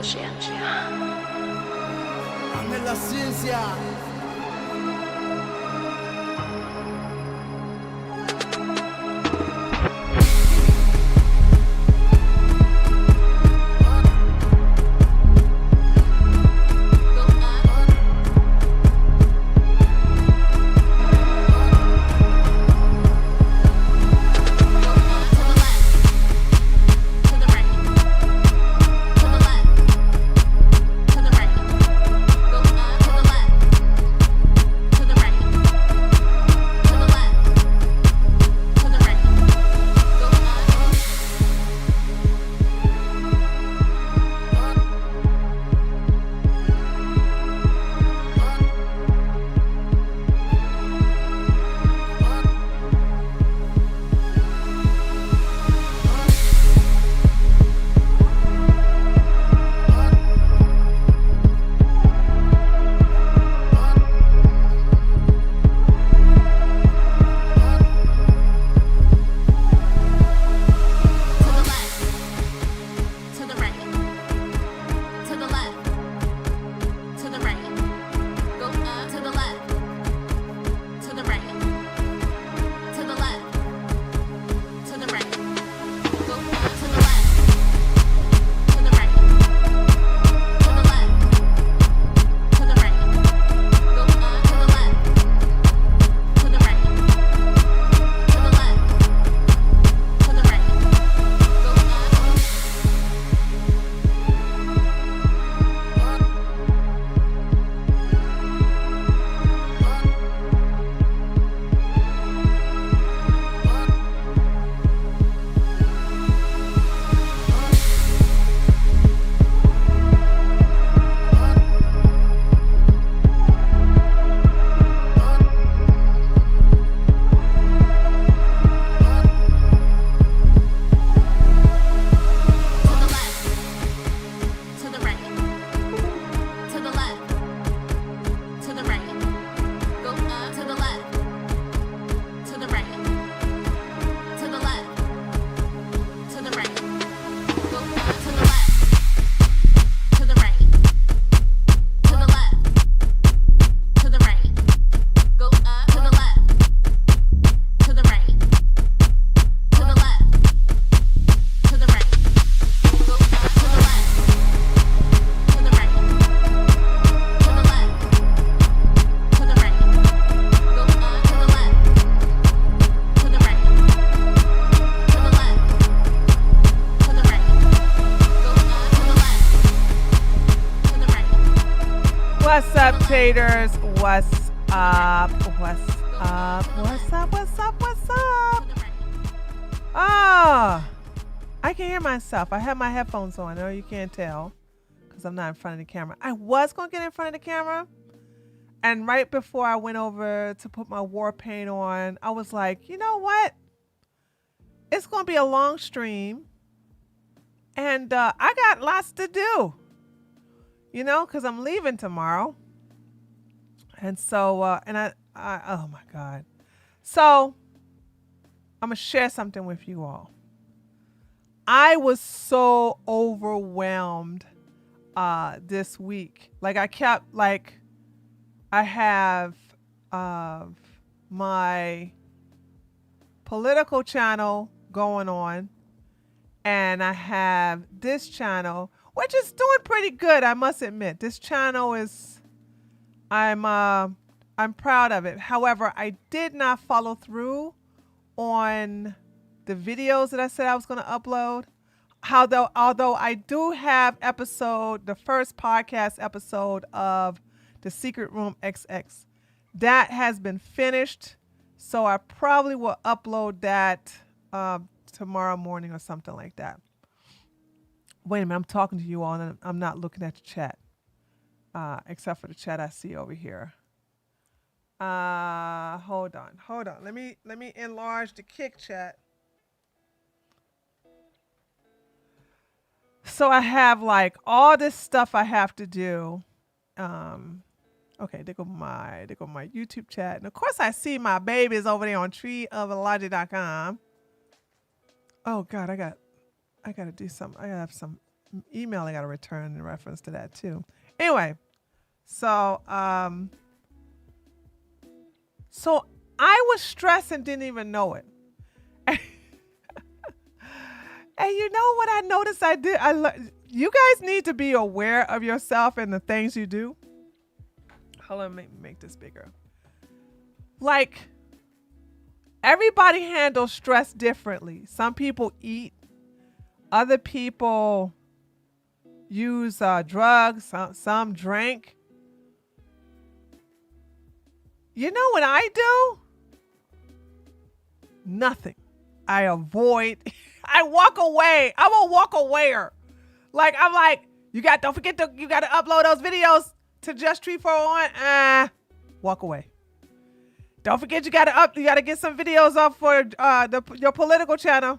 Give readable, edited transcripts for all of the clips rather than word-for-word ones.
ciencia. Nella ciencia. What's up, Taters? What's up? What's up? What's up? What's up? What's up? Oh, I can hear myself. I have my headphones on. No, you can't tell because I'm not in front of the camera. I was going to get in front of the camera. And right before I went over to put my war paint on, I was like, you know what? It's going to be a long stream. And I got lots to do. You know, because I'm leaving tomorrow. And so, I, oh my God. So, I'm going to share something with you all. I was so overwhelmed this week. Like, I have my political channel going on. And I have this channel, which is doing pretty good, I must admit. This channel is, I'm proud of it. However, I did not follow through on the videos that I said I was going to upload. Although I do have the first podcast episode of The Secret Room XX. That has been finished. So I probably will upload that tomorrow morning or something like that. Wait a minute, I'm talking to you all and I'm not looking at the chat. Except for the chat I see over here. Hold on. Let me enlarge the Kick chat. So I have like all this stuff I have to do. Okay, there go my YouTube chat. And of course I see my babies over there on treeofalogic.com. Oh God, I gotta do something. I gotta have some email I got to return in reference to that too. Anyway, so so I was stressed and didn't even know it. And you know what I noticed I did? You guys need to be aware of yourself and the things you do. Hold on, make this bigger. Like, everybody handles stress differently. Some people eat. Other people use drugs. Some drink. You know what I do? Nothing. I avoid. I walk away. I'm a walk awayer. Like, I'm like, don't forget you got to upload those videos to Just Treat 401. Walk away. Don't forget you got to get some videos up for your political channel.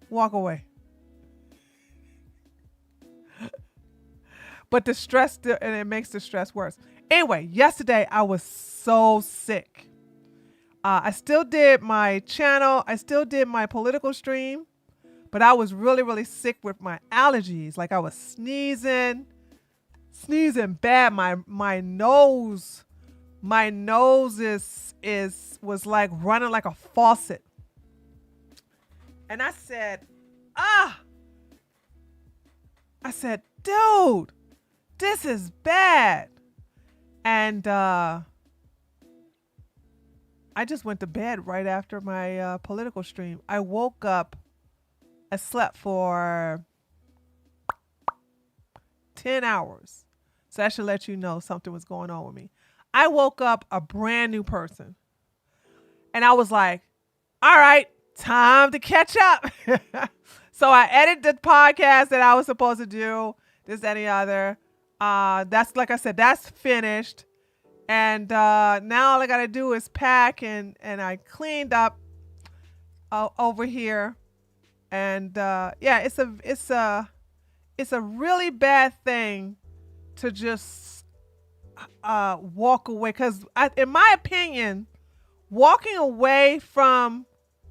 Walk away. But the stress, and it makes the stress worse. Anyway, yesterday I was so sick. I still did my channel. I still did my political stream. But I was really, really sick with my allergies. Like, I was sneezing bad. My nose was like running like a faucet. And I said, dude, this is bad. And I just went to bed right after my political stream. I woke up. I slept for 10 hours. So that should let you know something was going on with me. I woke up a brand new person. And I was like, all right, time to catch up. So I edited the podcast that I was supposed to do. This, that, and the other. That's, like I said, that's finished. And now all I got to do is pack. And I cleaned up over here. And it's a really bad thing to just walk away, because in my opinion, walking away from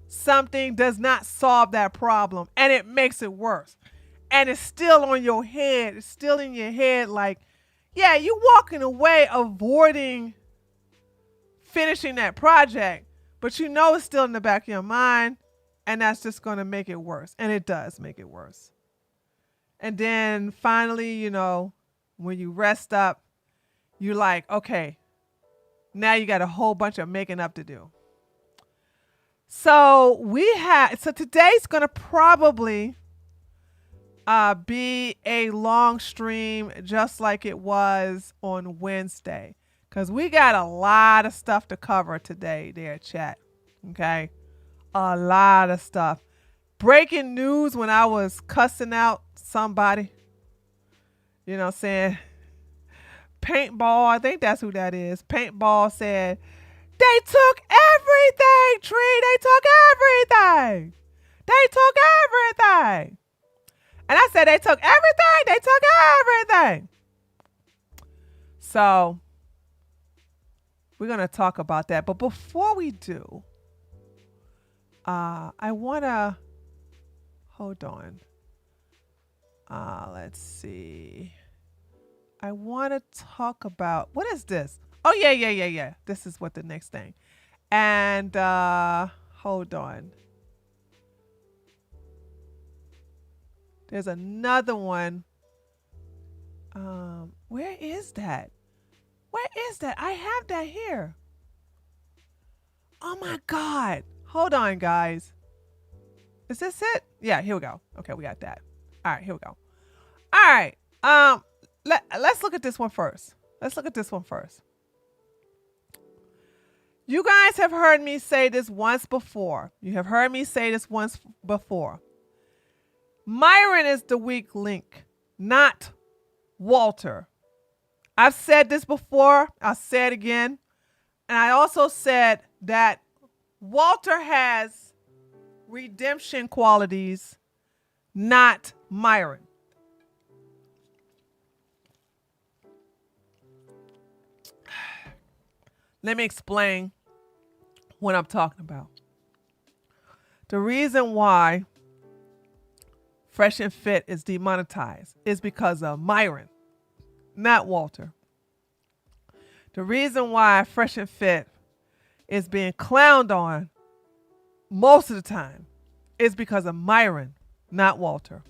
something does not solve that problem, and it makes it worse. And it's still on your head. It's still in your head. Like, yeah, you walking away, avoiding finishing that project, but you know it's still in the back of your mind. And that's just going to make it worse. And it does make it worse. And then finally, when you rest up, you're like, okay, now you got a whole bunch of making up to do. So today's going to probably be a long stream, just like it was on Wednesday. Because we got a lot of stuff to cover today there, chat. Okay? A lot of stuff. Breaking news when I was cussing out somebody. You know what I'm saying? Paintball, I think that's who that is. Paintball said, they took everything, Tree. They took everything. They took everything. And I said, they took everything. They took everything. So we're going to talk about that. But before we do, I want to, hold on. Let's see. I want to talk about, what is this? Oh, yeah. This is what the next thing. And hold on. There's another one. Where is that? Where is that? I have that here. Oh my God. Hold on, guys. Is this it? Yeah, here we go. Okay, we got that. All right, here we go. All right. Let's look at this one first. You guys have heard me say this once before. Myron is the weak link, not Walter. I've said this before. I'll say it again. And I also said that Walter has redemption qualities, not Myron. Let me explain what I'm talking about. The reason why Fresh and Fit is demonetized is because of Myron, not Walter. The reason why Fresh and Fit is being clowned on most of the time is because of Myron, not Walter.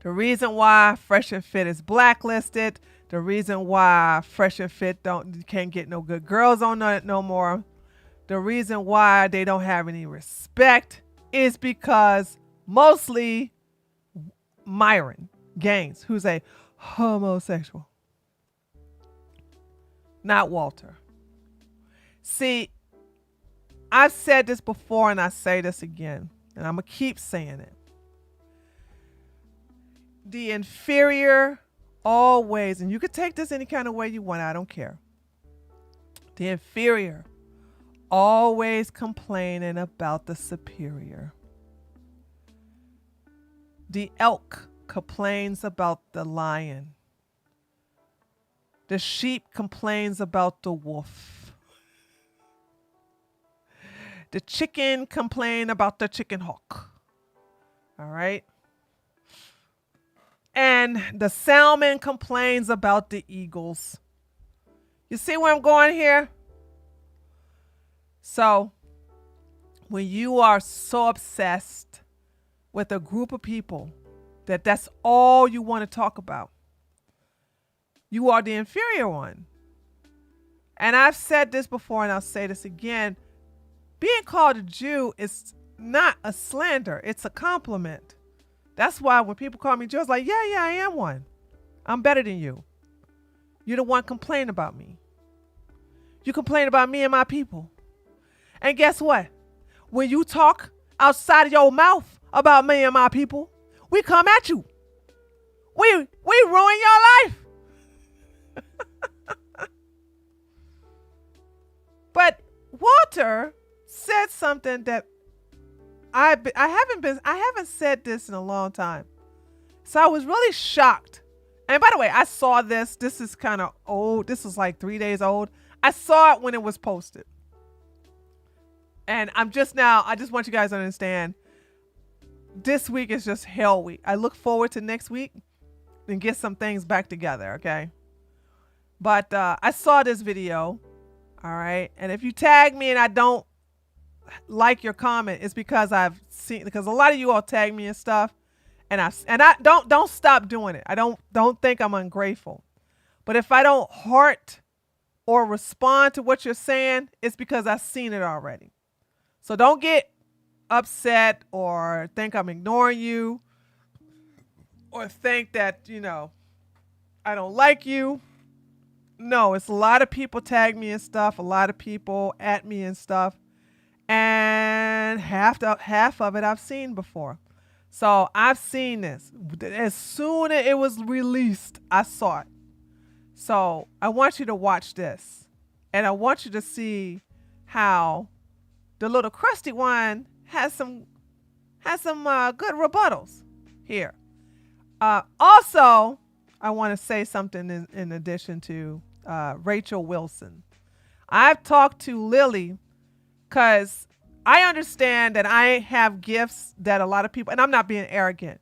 The reason why Fresh and Fit is blacklisted, the reason why Fresh and Fit can't get no good girls on it no more, the reason why they don't have any respect is because mostly Myron Gaines, who's a homosexual, not Walter. See, I've said this before and I say this again, and I'm going to keep saying it. The inferior always, and you could take this any kind of way you want, I don't care. The inferior always complaining about the superior. The elk complains about the lion. The sheep complains about the wolf. The chicken complains about the chicken hawk. All right. And the salmon complains about the eagles. You see where I'm going here? So, when you are so obsessed with a group of people that that's all you want to talk about, you are the inferior one. And I've said this before and I'll say this again. Being called a Jew is not a slander. It's a compliment. That's why when people call me Jew, it's like, yeah, I am one. I'm better than you. You're the one complaining about me. You complain about me and my people. And guess what? When you talk outside of your mouth about me and my people, we come at you. We ruin your life. But Walter said something that I haven't said this in a long time. So I was really shocked. And by the way, I saw this. This is kind of old. This is like 3 days old. I saw it when it was posted. And I just want you guys to understand, this week is just hell week. I look forward to next week and get some things back together, okay? But I saw this video, all right? And if you tag me and I don't like your comment, it's because because a lot of you all tag me and stuff, and I don't stop doing it. I don't think I'm ungrateful. But if I don't heart or respond to what you're saying, it's because I've seen it already. So don't get upset or think I'm ignoring you or think that, I don't like you. No, it's a lot of people tag me and stuff, a lot of people at me and stuff, and half of it I've seen before. So I've seen this. As soon as it was released, I saw it. So I want you to watch this, and I want you to see how the little crusty one has some good rebuttals here. Also, I want to say something in addition to Rachel Wilson. I've talked to Lily because I understand that I have gifts that a lot of people, and I'm not being arrogant.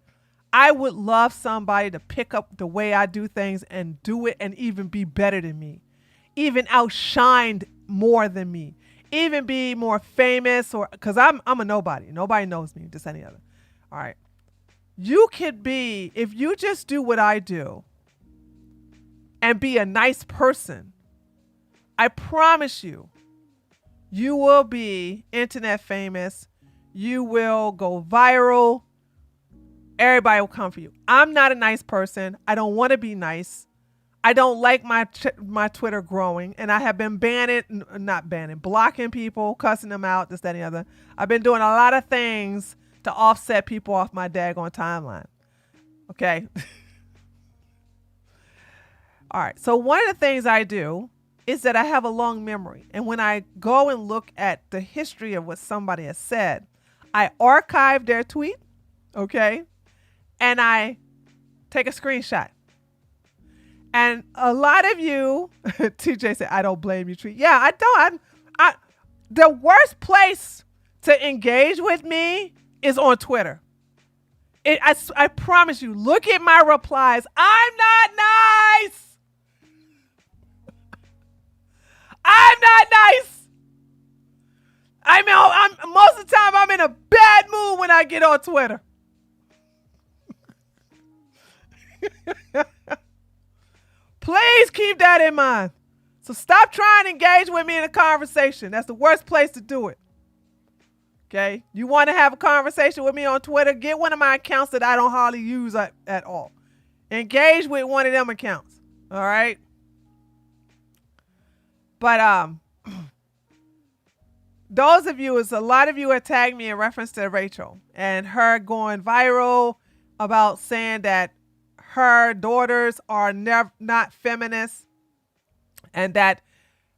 I would love somebody to pick up the way I do things and do it and even be better than me, even outshined more than me, even be more famous, or because I'm a nobody. Nobody knows me, just any other. All right. You could be, if you just do what I do and be a nice person, I promise you, you will be internet famous. You will go viral. Everybody will come for you. I'm not a nice person. I don't want to be nice. I don't like my Twitter growing, and I have been blocking people, cussing them out, this, that, and the other. I've been doing a lot of things to offset people off my daggone timeline. Okay. All right. So one of the things I do is that I have a long memory. And when I go and look at the history of what somebody has said, I archive their tweet. Okay. And I take a screenshot. And a lot of you, TJ said, I don't blame you, Tree. Yeah, I don't. The worst place to engage with me is on Twitter. I promise you, look at my replies. I'm not nice. I'm not nice. I'm most of the time I'm in a bad mood when I get on Twitter. Please keep that in mind. So stop trying to engage with me in a conversation. That's the worst place to do it. Okay? You want to have a conversation with me on Twitter? Get one of my accounts that I don't hardly use at all. Engage with one of them accounts. All right? But those of you, a lot of you have tagged me in reference to Rachel and her going viral about saying that her daughters are not feminists and that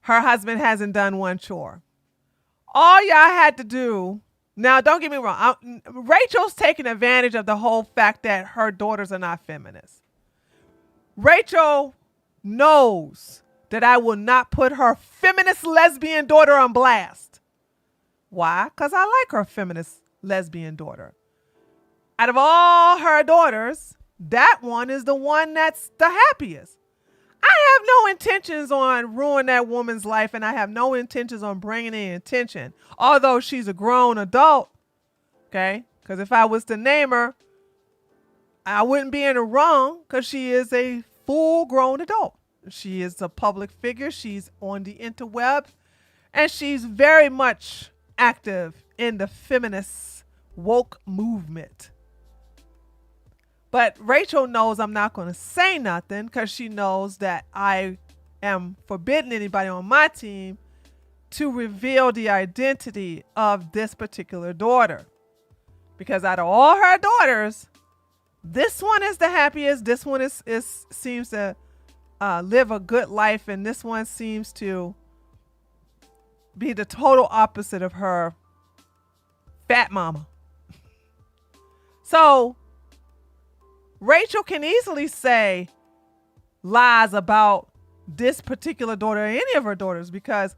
her husband hasn't done one chore. All y'all had to do, now don't get me wrong, Rachel's taking advantage of the whole fact that her daughters are not feminists. Rachel knows that I will not put her feminist lesbian daughter on blast. Why? Because I like her feminist lesbian daughter. Out of all her daughters, that one is the one that's the happiest. I have no intentions on ruining that woman's life, and I have no intentions on bringing in attention, although she's a grown adult, okay? Because if I was to name her, I wouldn't be in the wrong because she is a full-grown adult. She is a public figure. She's on the interweb, and she's very much active in the feminist woke movement. But Rachel knows I'm not going to say nothing because she knows that I am forbidding anybody on my team to reveal the identity of this particular daughter. Because out of all her daughters, this one is the happiest. This one seems to live a good life. And this one seems to be the total opposite of her fat mama. So Rachel can easily say lies about this particular daughter or any of her daughters because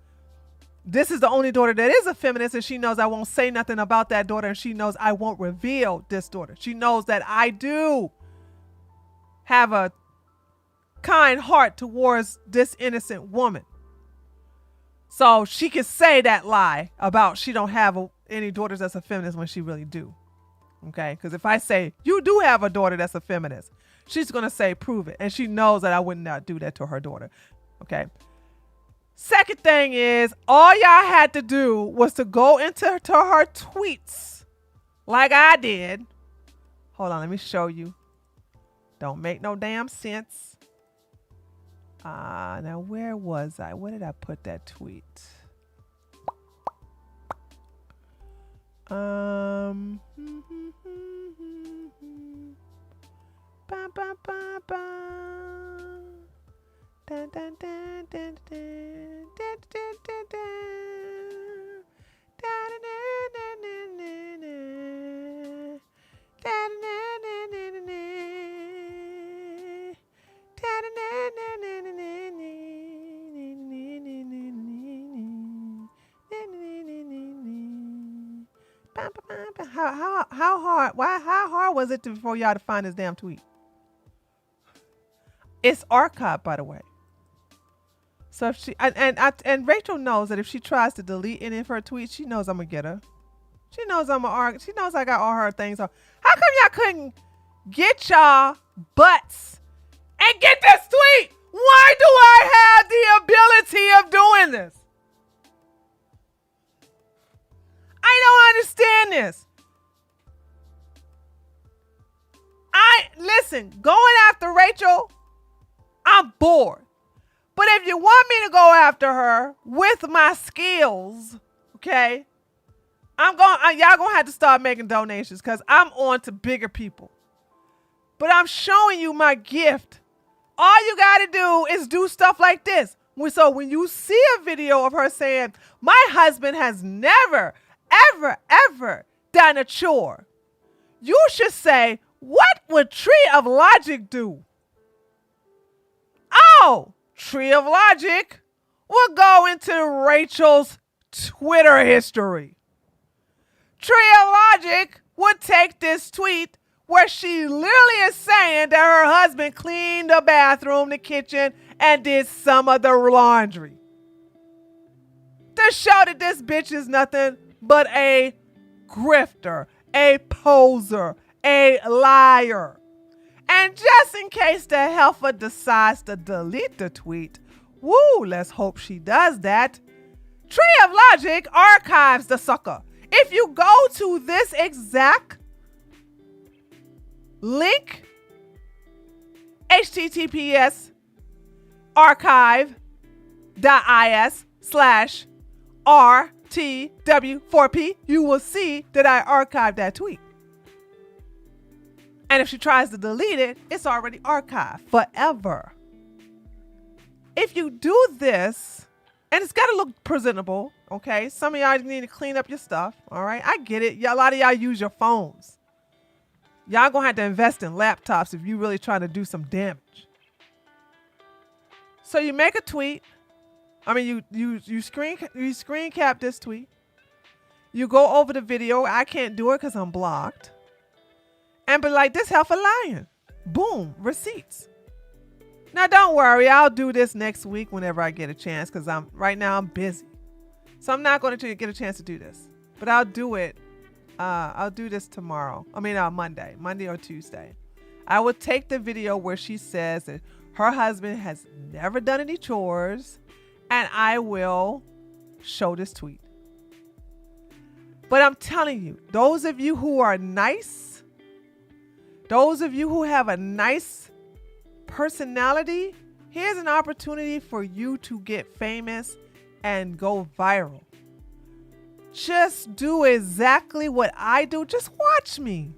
this is the only daughter that is a feminist, and she knows I won't say nothing about that daughter, and she knows I won't reveal this daughter. She knows that I do have a kind heart towards this innocent woman. So she can say that lie about she don't have any daughters that's a feminist when she really do. Okay, because if I say, you do have a daughter that's a feminist, she's going to say, prove it. And she knows that I would not do that to her daughter. Okay. Second thing is, all y'all had to do was to go into her tweets like I did. Hold on, let me show you. Don't make no damn sense. Now where was I? Where did I put that tweet? Ba, ba, ba, ba. Dun, dun, dun, dun, dun, dun, dun, dun, dun. Dun, dun, dun, dun, dun, dun. Dun, dun, dun, dun, dun, dun. Dun, dun, dun, dun, dun, dun, dun. How hard was it for y'all to find this damn tweet? It's archived, by the way. So if she and Rachel knows that if she tries to delete any of her tweets, she knows I'm gonna get her. She knows she knows I got all her things on. How come y'all couldn't get y'all butts and get this tweet? Why do I have the ability of doing this? I don't understand this. Listen, going after Rachel, I'm bored. But if you want me to go after her with my skills, okay, y'all gonna have to start making donations because I'm on to bigger people. But I'm showing you my gift. All you gotta do is do stuff like this. So when you see a video of her saying, my husband has never, ever, ever done a chore, you should say, what would Tree of Logic do? Oh, Tree of Logic will go into Rachel's Twitter history. Tree of Logic would take this tweet, where she literally is saying that her husband cleaned the bathroom, the kitchen, and did some of the laundry. To show that this bitch is nothing but a grifter, a poser, a liar. And just in case the heifer decides to delete the tweet, woo, let's hope she does that. Tree of Logic archives the sucker. If you go to this exact link, https archive.is/RTW4P, you will see that I archived that tweet. And if she tries to delete it, it's already archived forever. If you do this, and it's got to look presentable, okay? Some of y'all need to clean up your stuff, all right? I get it. A lot of y'all use your phones. Y'all gonna have to invest in laptops if you really trying to do some damage. So you make a tweet. I mean, you screen cap this tweet. You go over the video. I can't do it because I'm blocked. And be like, this heifer lying. Boom, receipts. Now don't worry, I'll do this next week whenever I get a chance because right now I'm busy. So I'm not going to get a chance to do this. But I'll do it. I'll do this tomorrow. I mean, Monday or Tuesday. I will take the video where she says that her husband has never done any chores, and I will show this tweet. But I'm telling you, those of you who are nice, those of you who have a nice personality, here's an opportunity for you to get famous and go viral. Just do exactly what I do. Just watch me.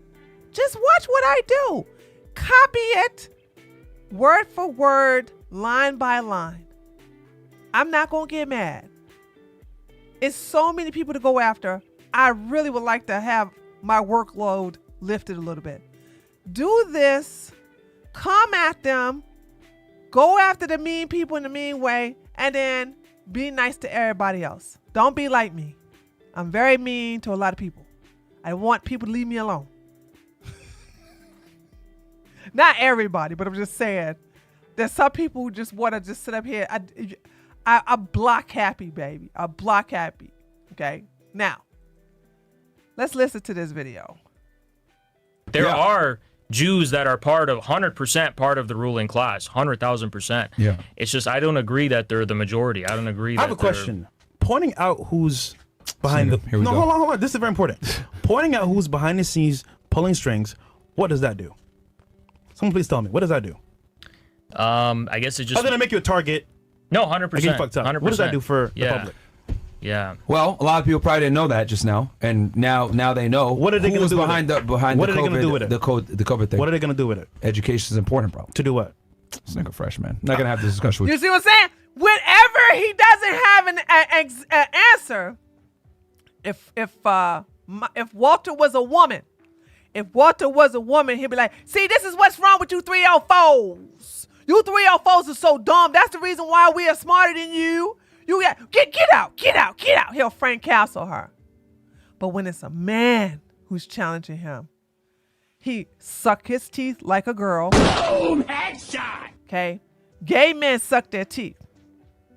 Just watch what I do. Copy it word for word, line by line. I'm not going to get mad. It's so many people to go after. I really would like to have my workload lifted a little bit. Do this. Come at them. Go after the mean people in the mean way. And then be nice to everybody else. Don't be like me. I'm very mean to a lot of people. I want people to leave me alone. Not everybody, but I'm just saying. There's some people who just want to just sit up here. I block happy, baby. I block happy. Okay? Now, let's listen to this video. There are Jews that are 100% part of the ruling class, 100,000%. Yeah. It's just I don't agree that they're the majority. I don't agree. I have a question. Pointing out who's behind the. Here we go. Hold on. This is very important. Pointing out who's behind the scenes, pulling strings. What does that do? Someone please tell me. What does that do? I guess it just. Other than make you a target. No, 100%. I get fucked up. 100%. What does that do for the public? Yeah. Well, a lot of people probably didn't know that just now, and now they know. What are they going to do behind with it? Behind what the are they going to do with it? The COVID thing. What are they going to do with it? Education is important, bro. To do what? This nigga fresh, man. Not gonna have this discussion with You see what I'm saying? Whenever he doesn't have an answer, if Walter was a woman, he'd be like, see, this is what's wrong with you 304s. You 304s are so dumb. That's the reason why we are smarter than you. You get out. He'll Frank Castle her. But when it's a man who's challenging him, he suck his teeth like a girl. Boom! Headshot! Okay? Gay men suck their teeth.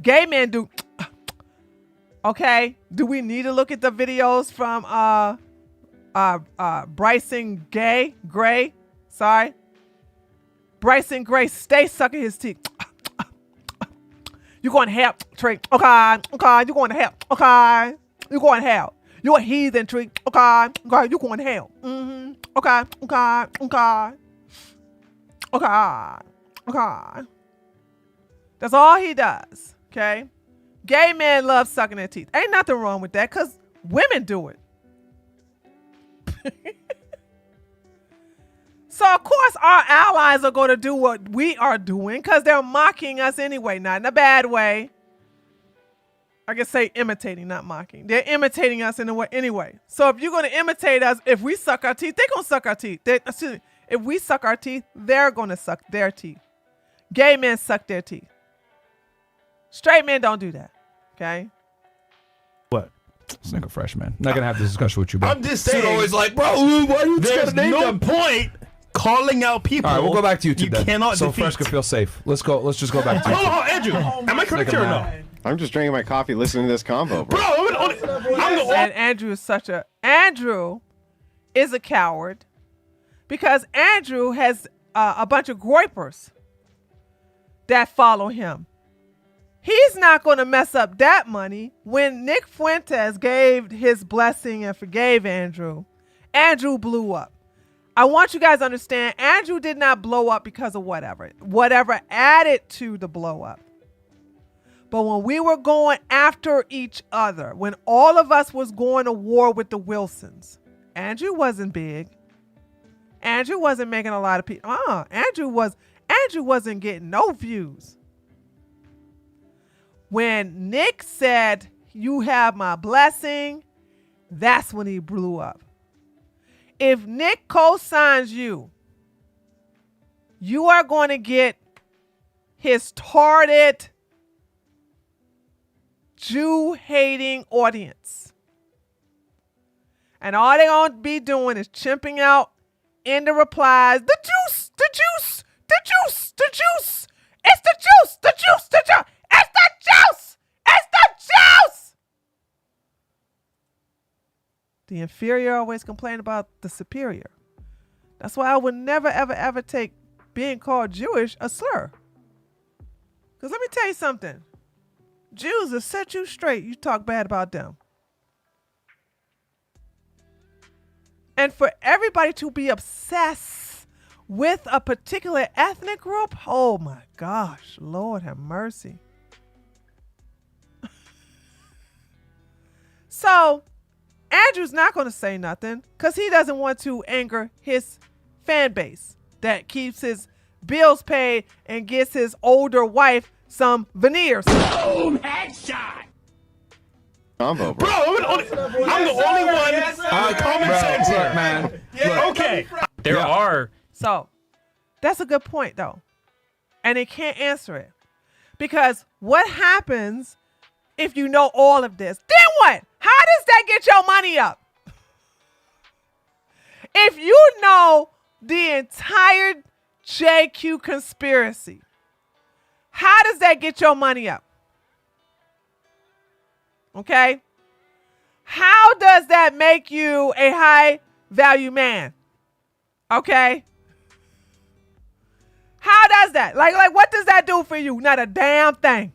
Gay men do. Okay? Do we need to look at the videos from Bryson Gray? Sorry. Bryson Gray stay sucking his teeth. You going to hell, Tree. Okay, you going to hell. Okay, you going to hell. You a heathen, Tree. Okay, you going to hell. Okay. That's all he does, okay? Gay men love sucking their teeth. Ain't nothing wrong with that because women do it. So, of course, our allies are going to do what we are doing because they're mocking us anyway, not in a bad way. I can say imitating, not mocking. They're imitating us in a way anyway. So if you're going to imitate us, if we suck our teeth, they're going to suck our teeth. If we suck our teeth, they're going to suck their teeth. Gay men suck their teeth. Straight men don't do that, okay? What? this nigga fresh, man. Not gonna have this discussion with you, bro. I'm just saying. Always like, bro, why you trying There's to name no them? point calling out people. All right, we'll go back to you two You then. cannot so defeat. Fresh can feel safe. Let's go. Let's just go back to you. Hold on, Andrew. Am I correct here or no? I'm just drinking my coffee, listening to this combo, bro. Bro, And Andrew is a coward because Andrew has a bunch of groypers that follow him. He's not going to mess up that money. When Nick Fuentes gave his blessing and forgave Andrew, Andrew blew up. I want you guys to understand, Andrew did not blow up because of whatever. Whatever added to the blow up. But when we were going after each other, when all of us was going to war with the Wilsons, Andrew wasn't big. Andrew wasn't making a lot of people. Andrew wasn't getting no views. When Nick said, "You have my blessing," that's when he blew up. If Nick co-signs you, you are going to get his targeted Jew-hating audience. And all they're going to be doing is chimping out in the replies, the juice, the juice, the juice, the juice. It's the juice, the juice, the juice. It's the juice. It's the juice. The inferior always complain about the superior. That's why I would never, ever, ever take being called Jewish a slur. Because let me tell you something. Jews will set you straight. You talk bad about them. And for everybody to be obsessed with a particular ethnic group, oh my gosh, Lord have mercy. So Andrew's not going to say nothing because he doesn't want to anger his fan base that keeps his bills paid and gets his older wife some veneers. Boom! Headshot! Combo, bro. I'm the only one on common sense here. Man. Okay. There are. So that's a good point, though. And they can't answer it. Because what happens if you know all of this? Then what? How does that get your money up? If you know the entire JQ conspiracy, how does that get your money up? Okay? How does that make you a high value man? Okay? How does that? Like what does that do for you? Not a damn thing.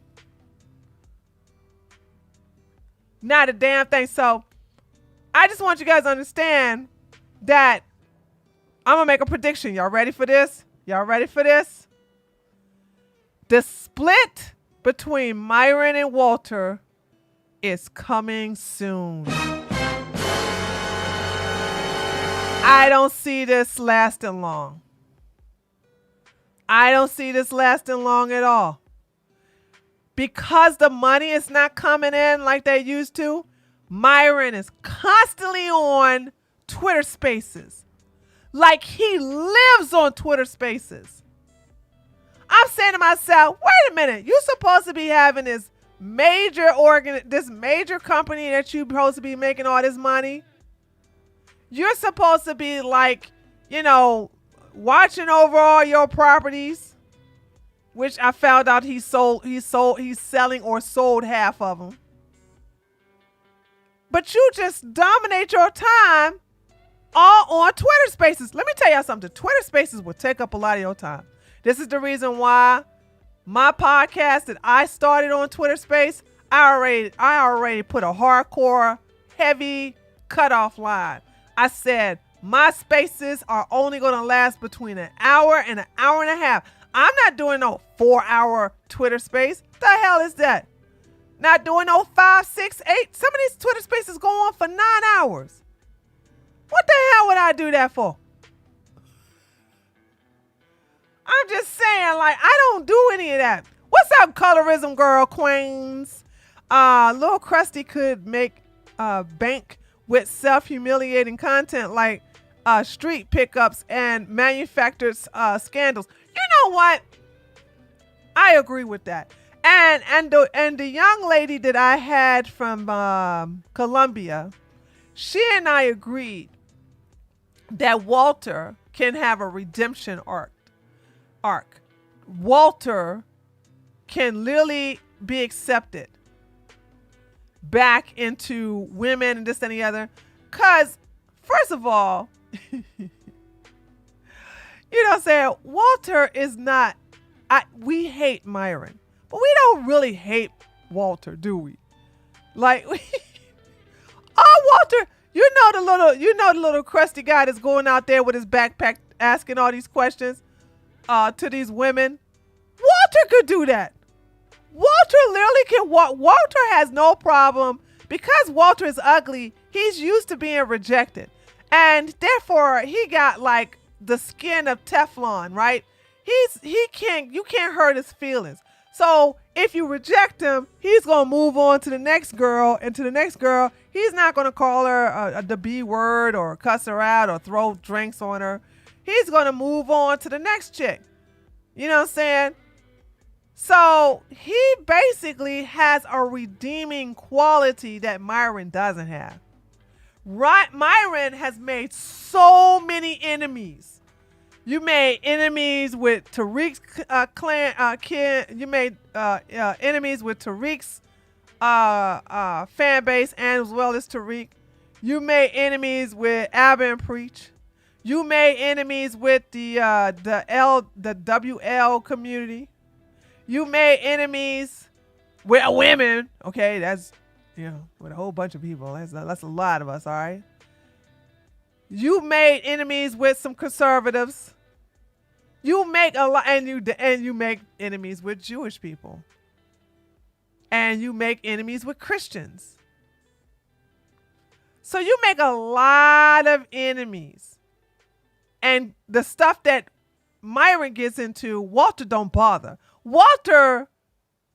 Not a damn thing. So I just want you guys to understand that I'm going to make a prediction. Y'all ready for this? Y'all ready for this? The split between Myron and Walter is coming soon. I don't see this lasting long. I don't see this lasting long at all. Because the money is not coming in like they used to, Myron is constantly on Twitter Spaces. Like he lives on Twitter Spaces. I'm saying to myself, wait a minute, you're supposed to be having this major company that you're supposed to be making all this money. You're supposed to be like, watching over all your properties, which I found out he's selling or sold half of them. But you just dominate your time all on Twitter Spaces. Let me tell y'all something. Twitter Spaces will take up a lot of your time. This is the reason why my podcast that I started on Twitter Space, I already put a hardcore, heavy cutoff line. I said my spaces are only going to last between an hour and an hour and a half. I'm not doing no 4-hour Twitter Space. The hell is that? Not doing no 5, 6, 8. Some of these Twitter Spaces go on for 9 hours. What the hell would I do that for? I'm just saying, I don't do any of that. What's up, colorism girl queens? Lil Krusty could make bank with self-humiliating content like street pickups and manufactured scandals. You know what? I agree with that. And the young lady that I had from Colombia, she and I agreed that Walter can have a redemption arc. Walter can literally be accepted back into women and this and the other. Because, first of all, you know what I'm saying? Walter is not, we hate Myron, but we don't really hate Walter, do we? Like, Walter, you know the little crusty guy that's going out there with his backpack asking all these questions to these women. Walter could do that. Walter literally can walk. Walter has no problem because Walter is ugly. He's used to being rejected, and therefore he got like the skin of Teflon, right? You can't hurt his feelings. So if you reject him, he's gonna move on to the next girl, and to the next girl, he's not gonna call her the B word or cuss her out or throw drinks on her. He's gonna move on to the next chick. You know what I'm saying? So he basically has a redeeming quality that Myron doesn't have. Right? Myron has made so many enemies. You made enemies with Tariq's clan. You made enemies with Tariq's fan base, and as well as Tariq. You made enemies with Abba and Preach. You made enemies with the WL community. You made enemies with women. Okay, that's, with a whole bunch of people. That's a lot of us, all right? You made enemies with some conservatives. You make a lot, and you make enemies with Jewish people. And you make enemies with Christians. So you make a lot of enemies. And the stuff that Myron gets into, Walter don't bother. Walter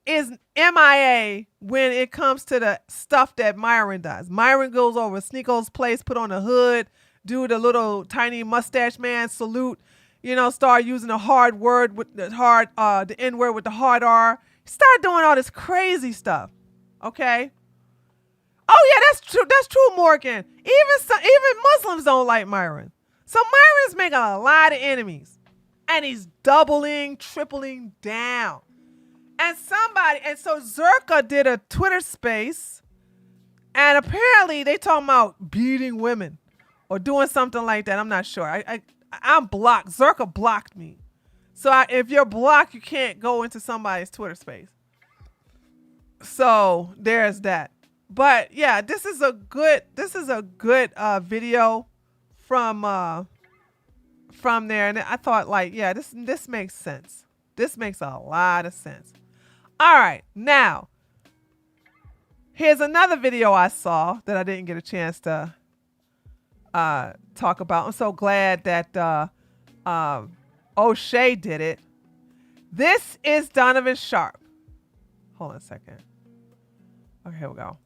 is MIA when it comes to the stuff that Myron does. Myron goes over Sneako's place, put on a hood, do the little tiny mustache man salute, start using the hard word with the the N word with the hard R. Start doing all this crazy stuff. Okay. Oh yeah, that's true. That's true, Morgan. Even Muslims don't like Myron. So Myron's making a lot of enemies. And he's doubling, tripling down. And so Zerka did a Twitter space, and apparently they talking about beating women or doing something like that. I'm not sure. I'm blocked. Zerka blocked me. So if you're blocked, you can't go into somebody's Twitter space. So there's that. But yeah, this is a good video from there, and I thought, like, yeah, this makes sense. This makes a lot of sense. All right, now here's another video I saw that I didn't get a chance to talk about. I'm so glad that O'Shea did it. This is Donovan Sharp. Hold on a second. Okay, here we go.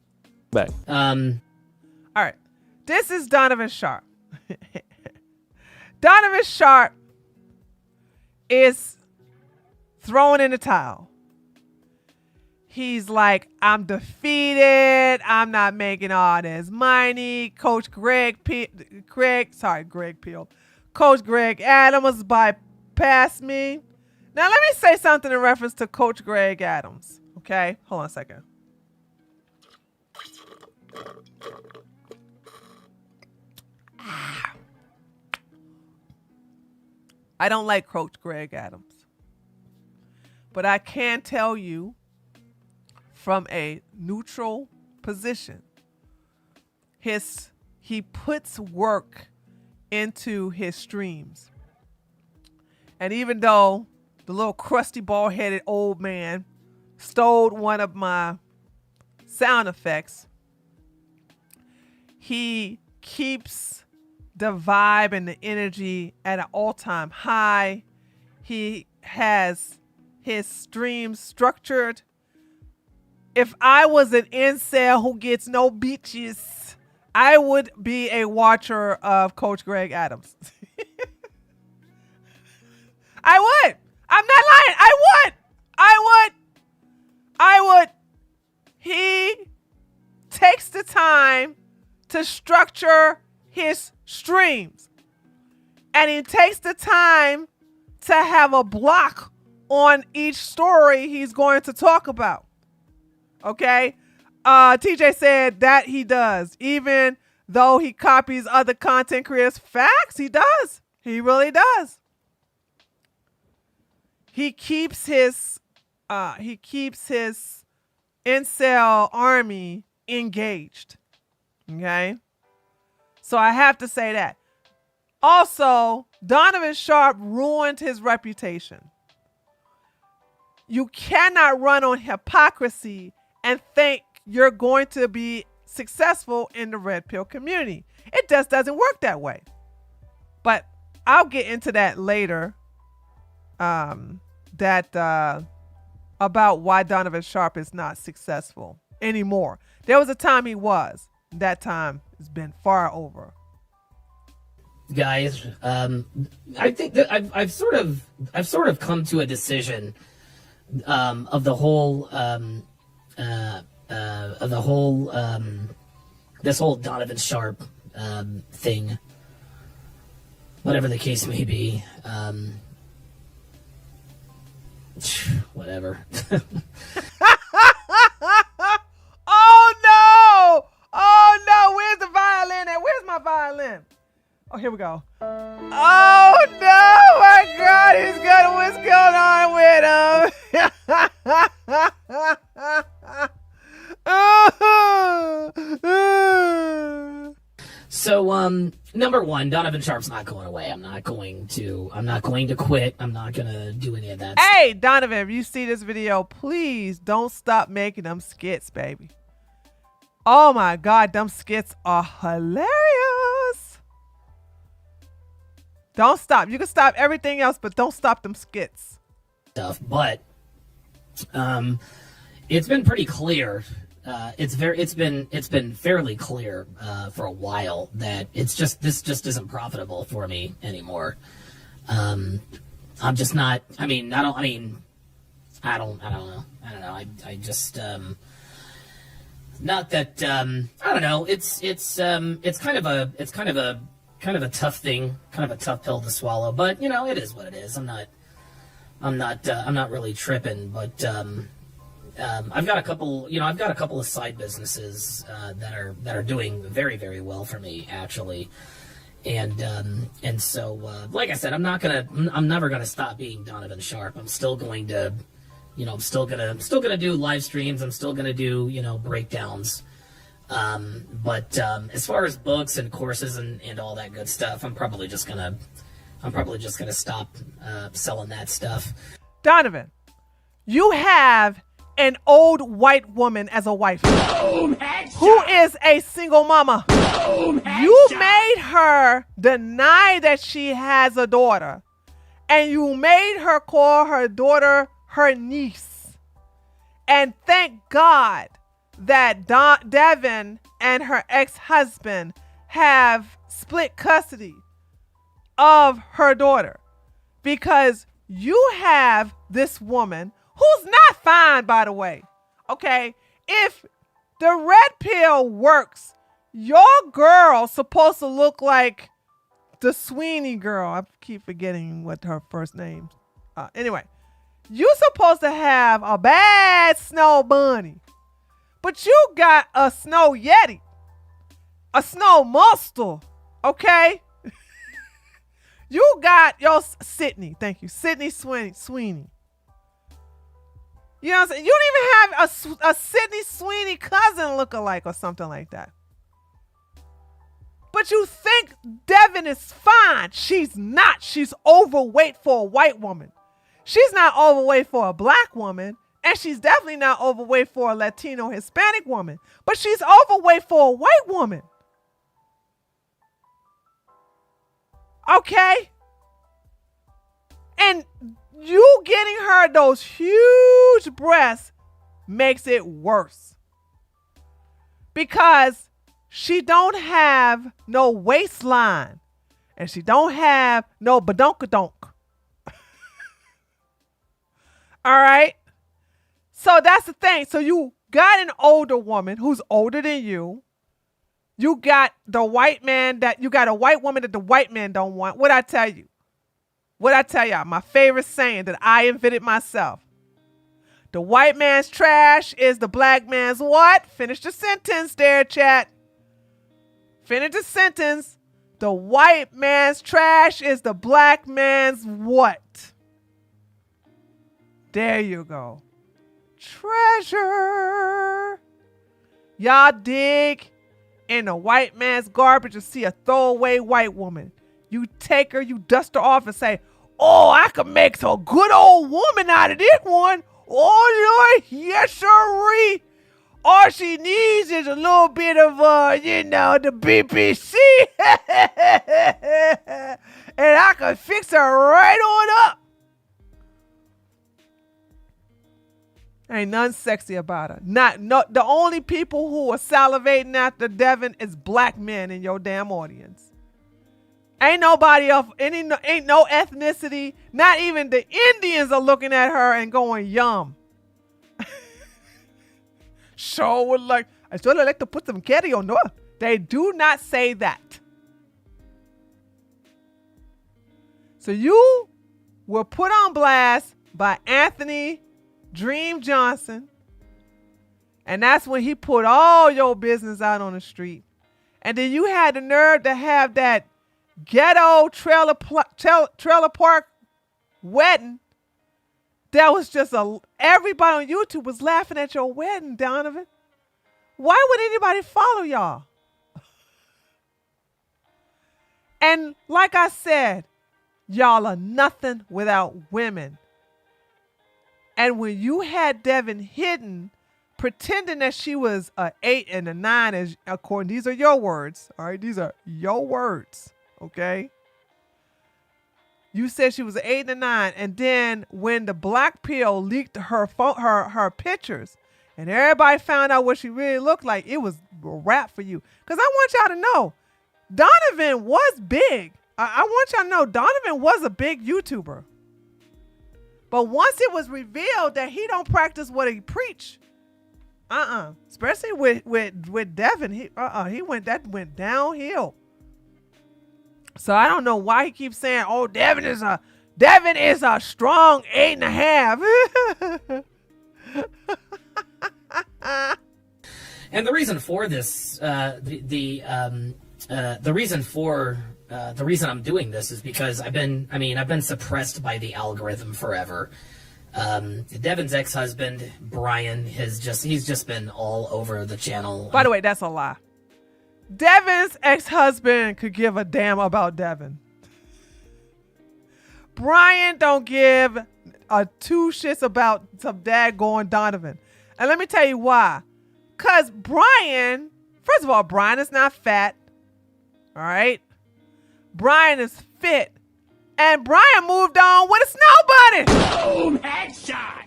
Back. All right, this is Donovan Sharp. Donovan Sharp is throwing in the towel. He's like, I'm defeated. I'm not making all this money. Coach Greg Peel. Coach Greg Adams bypassed me. Now, let me say something in reference to Coach Greg Adams. Okay? Hold on a second. I don't like Coach Greg Adams. But I can tell you from a neutral position, he puts work into his streams. And even though the little crusty bald-headed old man stole one of my sound effects, he keeps the vibe and the energy at an all-time high. He has his streams structured. If I was an incel who gets no bitches, I would be a watcher of Coach Greg Adams. I would. I'm not lying. I would. He takes the time to structure his streams. And he takes the time to have a block on each story he's going to talk about. Okay? TJ said that he does. Even though he copies other content creators' facts, he does. He really does. He keeps his incel army engaged. Okay? So I have to say that. Also, Donovan Sharp ruined his reputation. You cannot run on hypocrisy and think you're going to be successful in the red pill community. It just doesn't work that way. But I'll get into that later. About why Donovan Sharp is not successful anymore. There was a time he was. That time has been far over. Guys, I think that I've sort of come to a decision of the whole this whole Donovan Sharp thing, whatever the case may be. Whatever. Oh no! Where's the violin at? Where's my violin? Oh, here we go. Oh no! My God, he's got what's going on with him. So, number one, Donovan Sharp's not going away. I'm not going to quit. I'm not gonna do any of that. Hey, Donovan, if you see this video, please don't stop making them skits, baby. Oh my God, them skits are hilarious. Don't stop. You can stop everything else, but don't stop them skits. Stuff, but it's been pretty clear. It's been fairly clear for a while that this just isn't profitable for me anymore. I'm just not. I don't know. I don't know. I just not that. I don't know. It's kind of a tough thing, kind of a tough pill to swallow. But it is what it is. I'm not really tripping. But I've got a couple of side businesses that are doing very, very well for me, actually. And so like I said, I'm never gonna stop being Donovan Sharp. I'm still going to, I'm still gonna do live streams. I'm still gonna do, breakdowns. But as far as books and courses and all that good stuff, I'm probably just gonna stop selling that stuff. Donovan, you have an old white woman as a wife who is a single mama. You made her deny that she has a daughter, and you made her call her daughter her niece. And thank God that Devin and her ex-husband have split custody of her daughter, because you have this woman who's not fine, by the way. Okay, if the red pill works, your girl's supposed to look like the Sweeney girl. I keep forgetting what her first name. Anyway, you're supposed to have a bad snow bunny, but you got a snow yeti, a snow monster. Okay, you got your Sydney. Thank you, Sydney Sweeney. You know what I'm saying? You don't even have a Sydney Sweeney cousin lookalike or something like that. But you think Devin is fine. She's not. She's overweight for a white woman. She's not overweight for a black woman. And she's definitely not overweight for a Latino Hispanic woman. But she's overweight for a white woman. Okay? And you getting her those huge breasts makes it worse, because she don't have no waistline and she don't have no badonkadonk. All right. So that's the thing. So you got an older woman who's older than you, You got the white man you got a white woman that the white man don't want. What I tell you? What I tell y'all? My favorite saying that I invented myself. The white man's trash is the black man's what? Finish the sentence there, chat. Finish the sentence. The white man's trash is the black man's what? There you go. Treasure. Y'all dig in the white man's garbage and see a throwaway white woman. You take her, you dust her off and say, oh, I could make a good old woman out of this one. Oh, Lord, yes, sirree. All she needs is a little bit of, the BBC. And I can fix her right on up. Ain't nothing sexy about her. The only people who are salivating after Devin is black men in your damn audience. Ain't nobody else, ain't no ethnicity. Not even the Indians are looking at her and going, yum. I would like to put some curry on her. They do not say that. So you were put on blast by Anthony Dream Johnson. And that's when he put all your business out on the street. And then you had the nerve to have that ghetto trailer park wedding. That was just everybody on YouTube was laughing at your wedding, Donovan. Why would anybody follow y'all? And like I said, y'all are nothing without women. And when you had Devin hidden, pretending that she was an 8 and a 9, as according, these are your words, all right? These are your words, okay? You said she was an 8 and a 9, and then when the black pill leaked her pictures, and everybody found out what she really looked like, it was a wrap for you. Because I want y'all to know, Donovan was big. I want y'all to know, Donovan was a big YouTuber. But once it was revealed that he don't practice what he preach, especially with Devin, he went downhill. So I don't know why he keeps saying, "Oh, Devin is a strong 8.5." And the reason for this, the reason I'm doing this is because I've been suppressed by the algorithm forever. Devin's ex-husband, Brian, he's just been all over the channel. By the way, that's a lie. Devin's ex-husband could give a damn about Devin. Brian don't give a two shits about some daggone Donovan. And let me tell you why. Because Brian, first of all, Brian is not fat. All right? Brian is fit. And Brian moved on with a snow bunny. Boom! Headshot!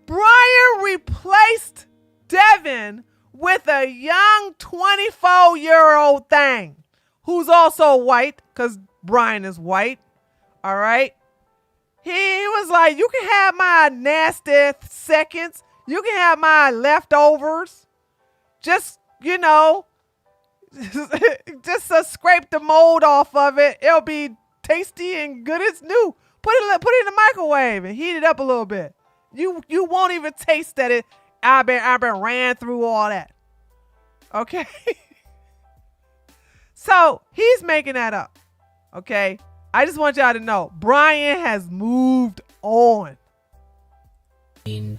Brian replaced Devin with a young 24-year-old thing who's also white, because Brian is white. All right? He was like, you can have my nasty seconds. You can have my leftovers. Just, just scrape the mold off of it. It'll be tasty and good as new. Put it in the microwave and heat it up a little bit. You won't even taste that it. I've been ran through all that. Okay. So he's making that up. Okay. I just want y'all to know Brian has moved on. You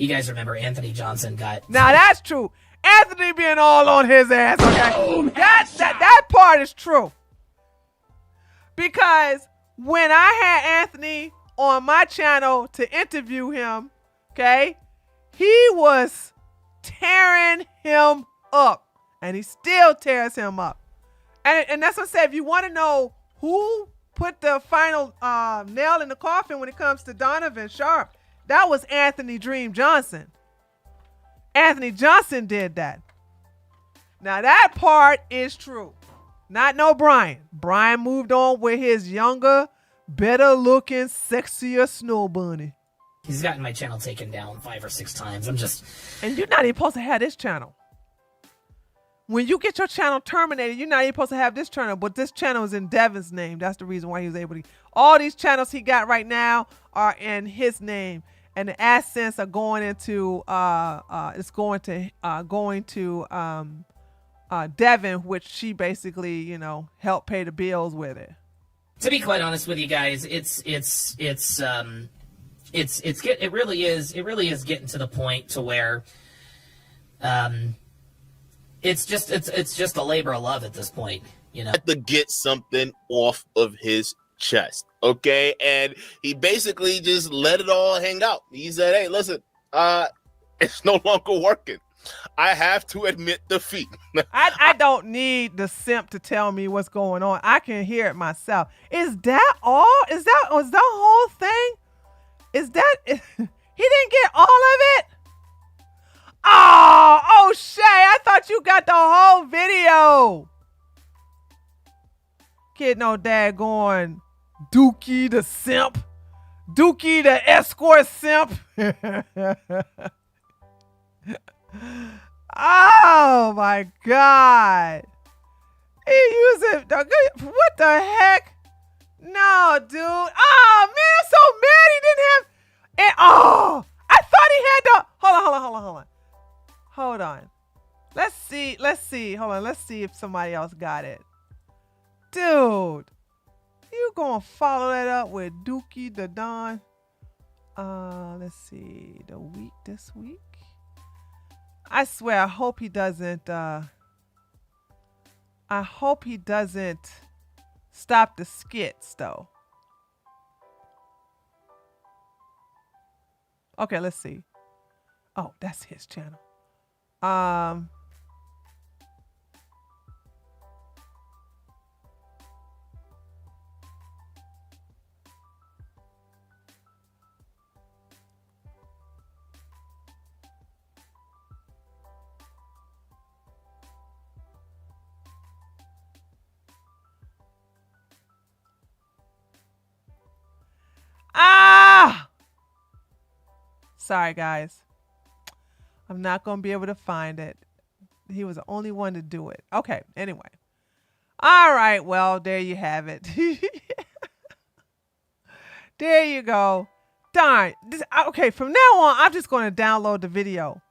guys remember Anthony Johnson got... Now that's true. Anthony being all on his ass. Okay. That part is true. Because when I had Anthony on my channel to interview him, okay, he was tearing him up. And he still tears him up. And that's what I said. If you want to know who put the final nail in the coffin when it comes to Donovan Sharp, that was Anthony Dream Johnson. Anthony Johnson did that. Now that part is true. Not no Brian. Brian moved on with his younger, better looking, sexier snow bunny. He's gotten my channel taken down 5 or 6 times. And you're not even supposed to have this channel. when you get your channel terminated, you're not even supposed to have this channel, but this channel is in Devin's name. That's the reason why he was able to. All these channels he got right now are in his name, and the AdSense are going into going to Devin, which she basically, you know, helped pay the bills with it. To be quite honest with you guys, it really is getting to the point to where it's just a labor of love at this point, you know. To get something off of his chest, okay? And he basically just let it all hang out. He said, hey, listen, it's no longer working. I have to admit defeat. I don't need the simp to tell me what's going on. I can hear it myself. Is that all? Was that whole thing? Is that he didn't get all of it? Oh, Shay, I thought you got the whole video. Kid, no dad going Dookie the simp. Dookie the escort simp. Oh my God. He used it. What the heck? No, dude. Oh man, I'm so mad he didn't have. And I thought he had the. Hold on. Let's see. Hold on. Let's see if somebody else got it. Dude, you gonna follow that up with Dookie the Don? Let's see. This week. I swear, I hope he doesn't stop the skits though. Okay, let's see. Oh, that's his channel. Sorry, guys. I'm not going to be able to find it. He was the only one to do it. Okay, anyway. All right, well, there you have it. There you go. Darn. Okay, from now on, I'm just going to download the video.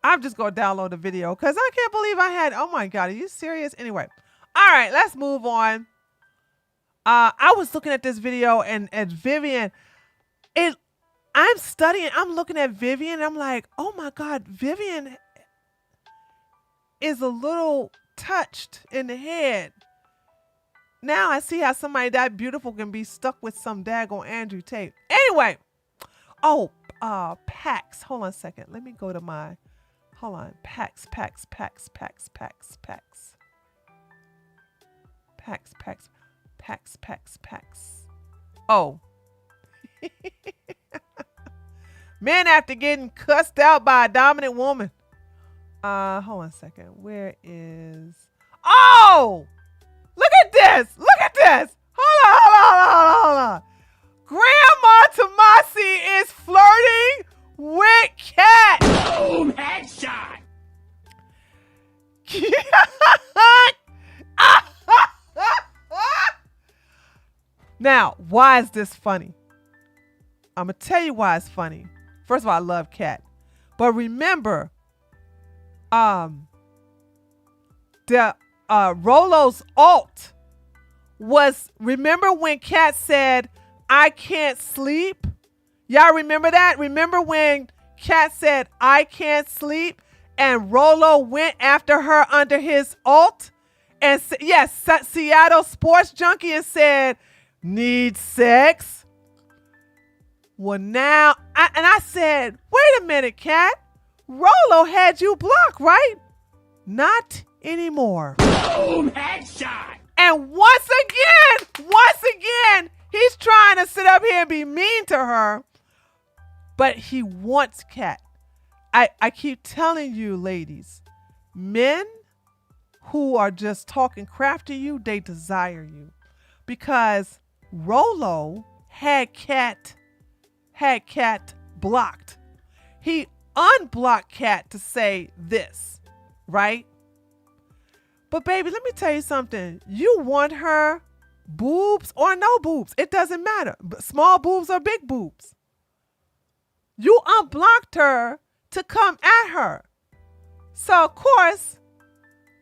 I'm just going to download the video because I can't believe I had... Oh, my God. Are you serious? Anyway. All right, let's move on. I was looking at this video and at Vivian, I'm looking at Vivian and I'm like, oh my God, Vivian is a little touched in the head. Now I see how somebody that beautiful can be stuck with some daggone Andrew Tate. Anyway, Pax. Hold on a second. Let me go to my, hold on. Pax. Oh. Men after getting cussed out by a dominant woman. Hold on a second. Where is... Oh! Look at this! Hold on. Grandma Tomasi is flirting with Cat. Boom! Headshot! Now, why is this funny? I'm going to tell you why it's funny. First of all, I love Kat. But remember, Rolo's alt was, remember when Kat said, I can't sleep? Y'all remember that? Remember when Kat said, I can't sleep? And Rolo went after her under his alt? And yes, Seattle Sports Junkie and said, need sex? Well, now, I said, wait a minute, Kat. Rolo had you blocked, right? Not anymore. Boom! Headshot! And once again, he's trying to sit up here and be mean to her, but he wants Kat. I keep telling you, ladies, men who are just talking crap to you, they desire you. Because Rolo had Kat blocked. He unblock Cat to say this, right? But baby, let me tell you something. You want her boobs or no boobs. It doesn't matter. Small boobs or big boobs. You unblocked her to come at her. So, of course,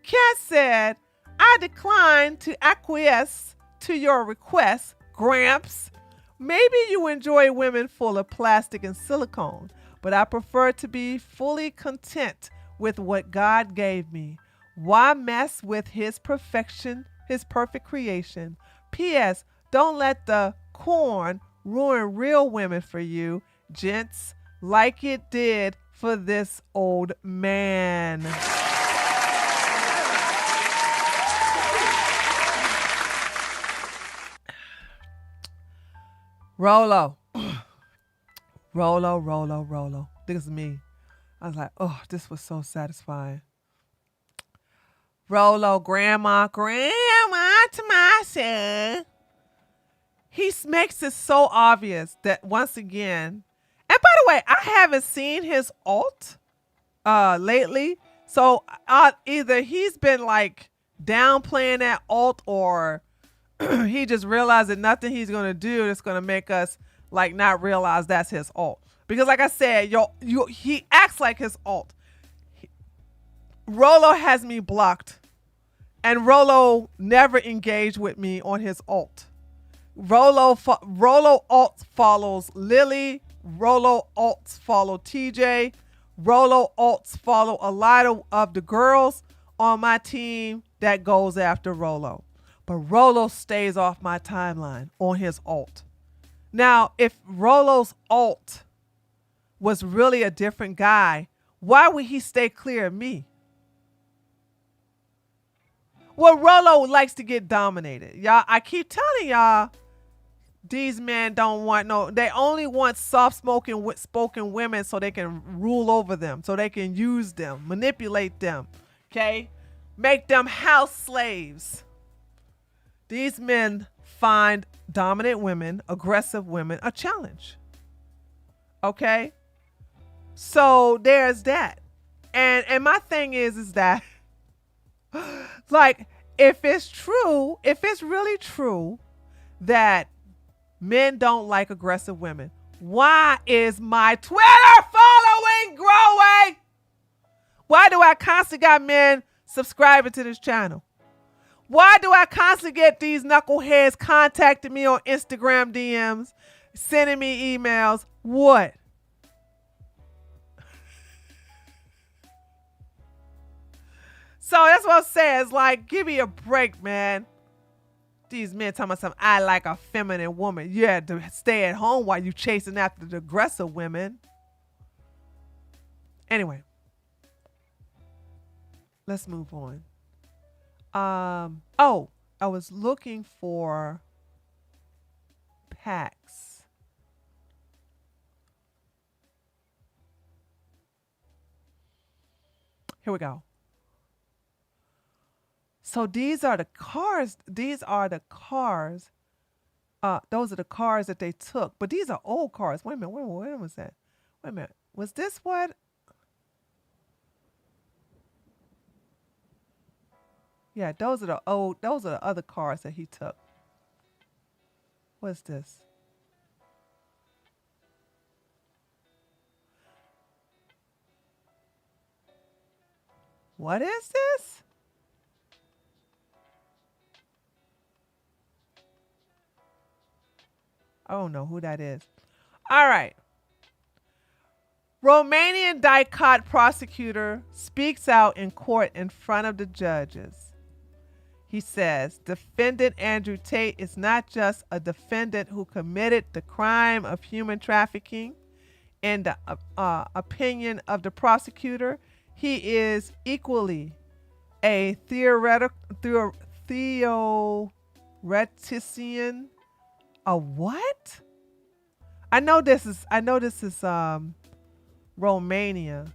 Cat said, I decline to acquiesce to your request, Gramps. Maybe you enjoy women full of plastic and silicone, but I prefer to be fully content with what God gave me. Why mess with his perfection, his perfect creation? P.S. Don't let the corn ruin real women for you, gents, like it did for this old man. Rolo. Rolo. This is me. I was like, oh, this was so satisfying. Rolo, grandma to my son. He makes it so obvious that once again, and by the way, I haven't seen his alt lately. So either he's been like downplaying that alt, or he just realized that nothing he's gonna do is gonna make us like not realize that's his alt. Because like I said, he acts like his alt. Rolo has me blocked, and Rolo never engaged with me on his alt. Rolo alt follows Lily. Rolo alts follow TJ. Rolo alts follow a lot of the girls on my team that goes after Rolo. But Rolo stays off my timeline on his alt. Now, if Rolo's alt was really a different guy, why would he stay clear of me? Well, Rolo likes to get dominated. Y'all, I keep telling y'all, these men don't want they only want spoken women so they can rule over them, so they can use them, manipulate them, okay? Make them house slaves. These men find dominant women, aggressive women, a challenge. Okay? So there's that. And my thing is that like, if it's really true that men don't like aggressive women, why is my Twitter following growing? Why do I constantly got men subscribing to this channel? Why do I constantly get these knuckleheads contacting me on Instagram DMs, sending me emails? What? So that's what I'm saying. It's like, give me a break, man. These men talking about something, I like a feminine woman. You had to stay at home while you chasing after the aggressive women. Anyway, let's move on. Oh, I was looking for packs. Here we go. So these are the cars. Those are the cars that they took. But these are old cars. Wait a minute. When was that? Wait a minute. Was this what? Yeah, those are the other cars that he took. What's this? What is this? I don't know who that is. All right. Romanian DIICOT prosecutor speaks out in court in front of the judges. He says, defendant Andrew Tate is not just a defendant who committed the crime of human trafficking. In the opinion of the prosecutor, he is equally a theoretician. A what? I know this is Romania.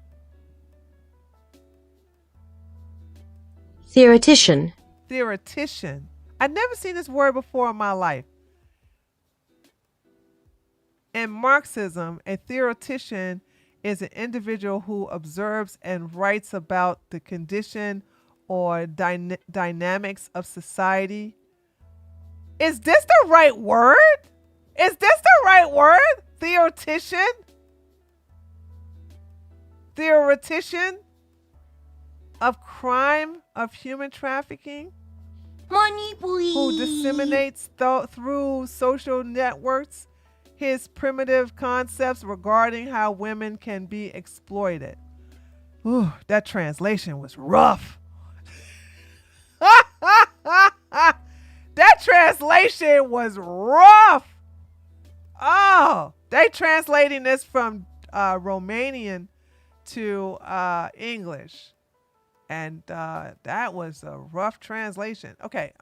Theoretician. Theoretician. I've never seen this word before in my life. In Marxism, a theoretician is an individual who observes and writes about the condition or dynamics of society. Is this the right word? Is this the right word? Theoretician? Theoretician of crime, of human trafficking? Money, please. Who disseminates through social networks his primitive concepts regarding how women can be exploited. Ooh, that translation was rough. That translation was rough. Oh, they translating this from Romanian to English. And that was a rough translation. Okay.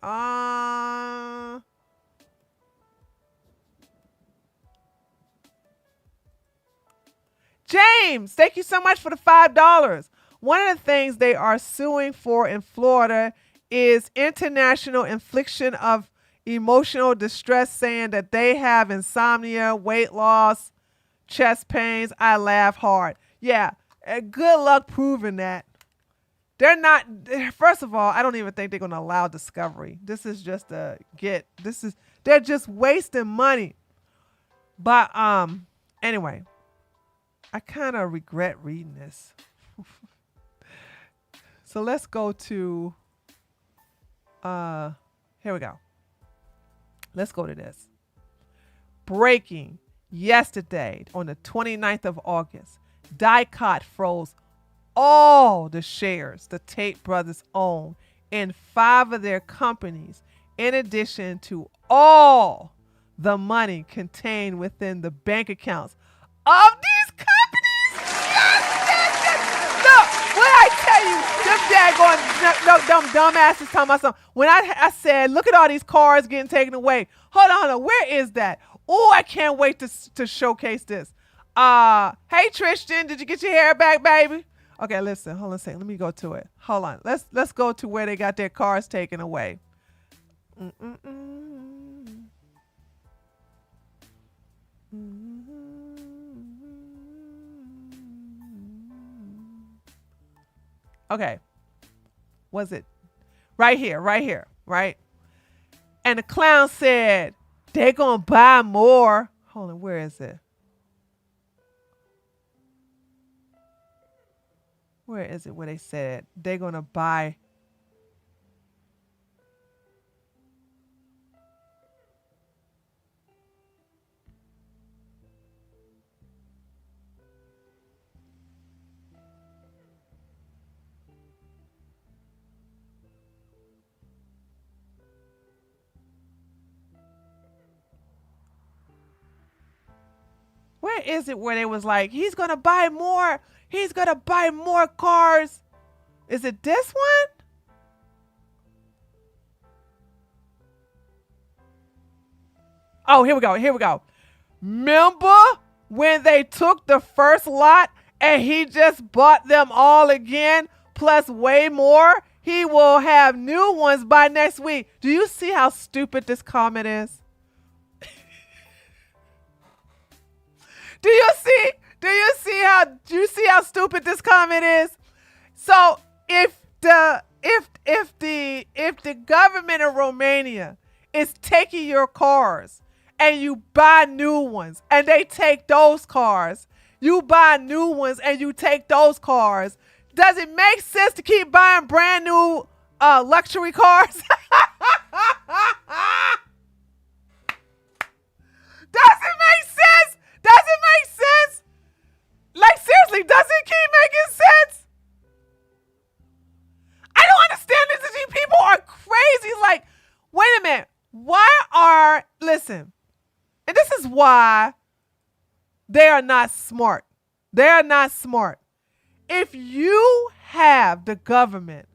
James, thank you so much for the $5. One of the things they are suing for in Florida is international infliction of emotional distress, saying that they have insomnia, weight loss, chest pains. I laugh hard. Yeah, good luck proving that. They're not, first of all, I don't even think they're going to allow discovery. This is just they're just wasting money. But anyway, I kind of regret reading this. So let's go to, here we go. Let's go to this. Breaking yesterday on the 29th of August, DIICOT froze all the shares the Tate brothers own in 5 of their companies, in addition to all the money contained within the bank accounts of these companies. Yes. Look, what I tell you, them dumbasses talking about something. When I said, look at all these cars getting taken away. Hold on, where is that? Oh, I can't wait to showcase this. Hey Tristan, did you get your hair back, baby? Okay, listen, hold on a second. Let me go to it. Hold on. Let's go to where they got their cars taken away. Okay. Was it right here, right? And the clown said, they're going to buy more. Hold on, where is it? Where is it where they said they're going to buy? Where is it where they was like, he's going to buy more? He's going to buy more cars. Is it this one? Oh, here we go. Remember when they took the first lot and he just bought them all again, plus way more? He will have new ones by next week. Do you see how stupid this comment is? Do you see how stupid this comment is? So if the government of Romania is taking your cars and you buy new ones and they take those cars, you buy new ones and you take those cars, does it make sense to keep buying brand new luxury cars? Does it make sense? Does it make sense? Like, seriously, does it keep making sense? I don't understand this. These people are crazy. Like, wait a minute. Listen, and this is why they are not smart. They are not smart. If you have the government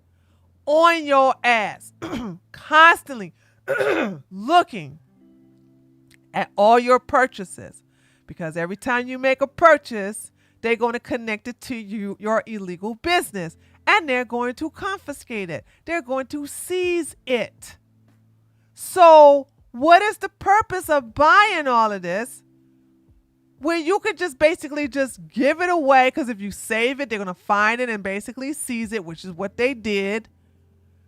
on your ass, constantly looking at all your purchases, because every time you make a purchase, they're going to connect it to your illegal business, and they're going to confiscate it. They're going to seize it. So what is the purpose of buying all of this where you could just basically just give it away, because if you save it, they're going to find it and basically seize it, which is what they did.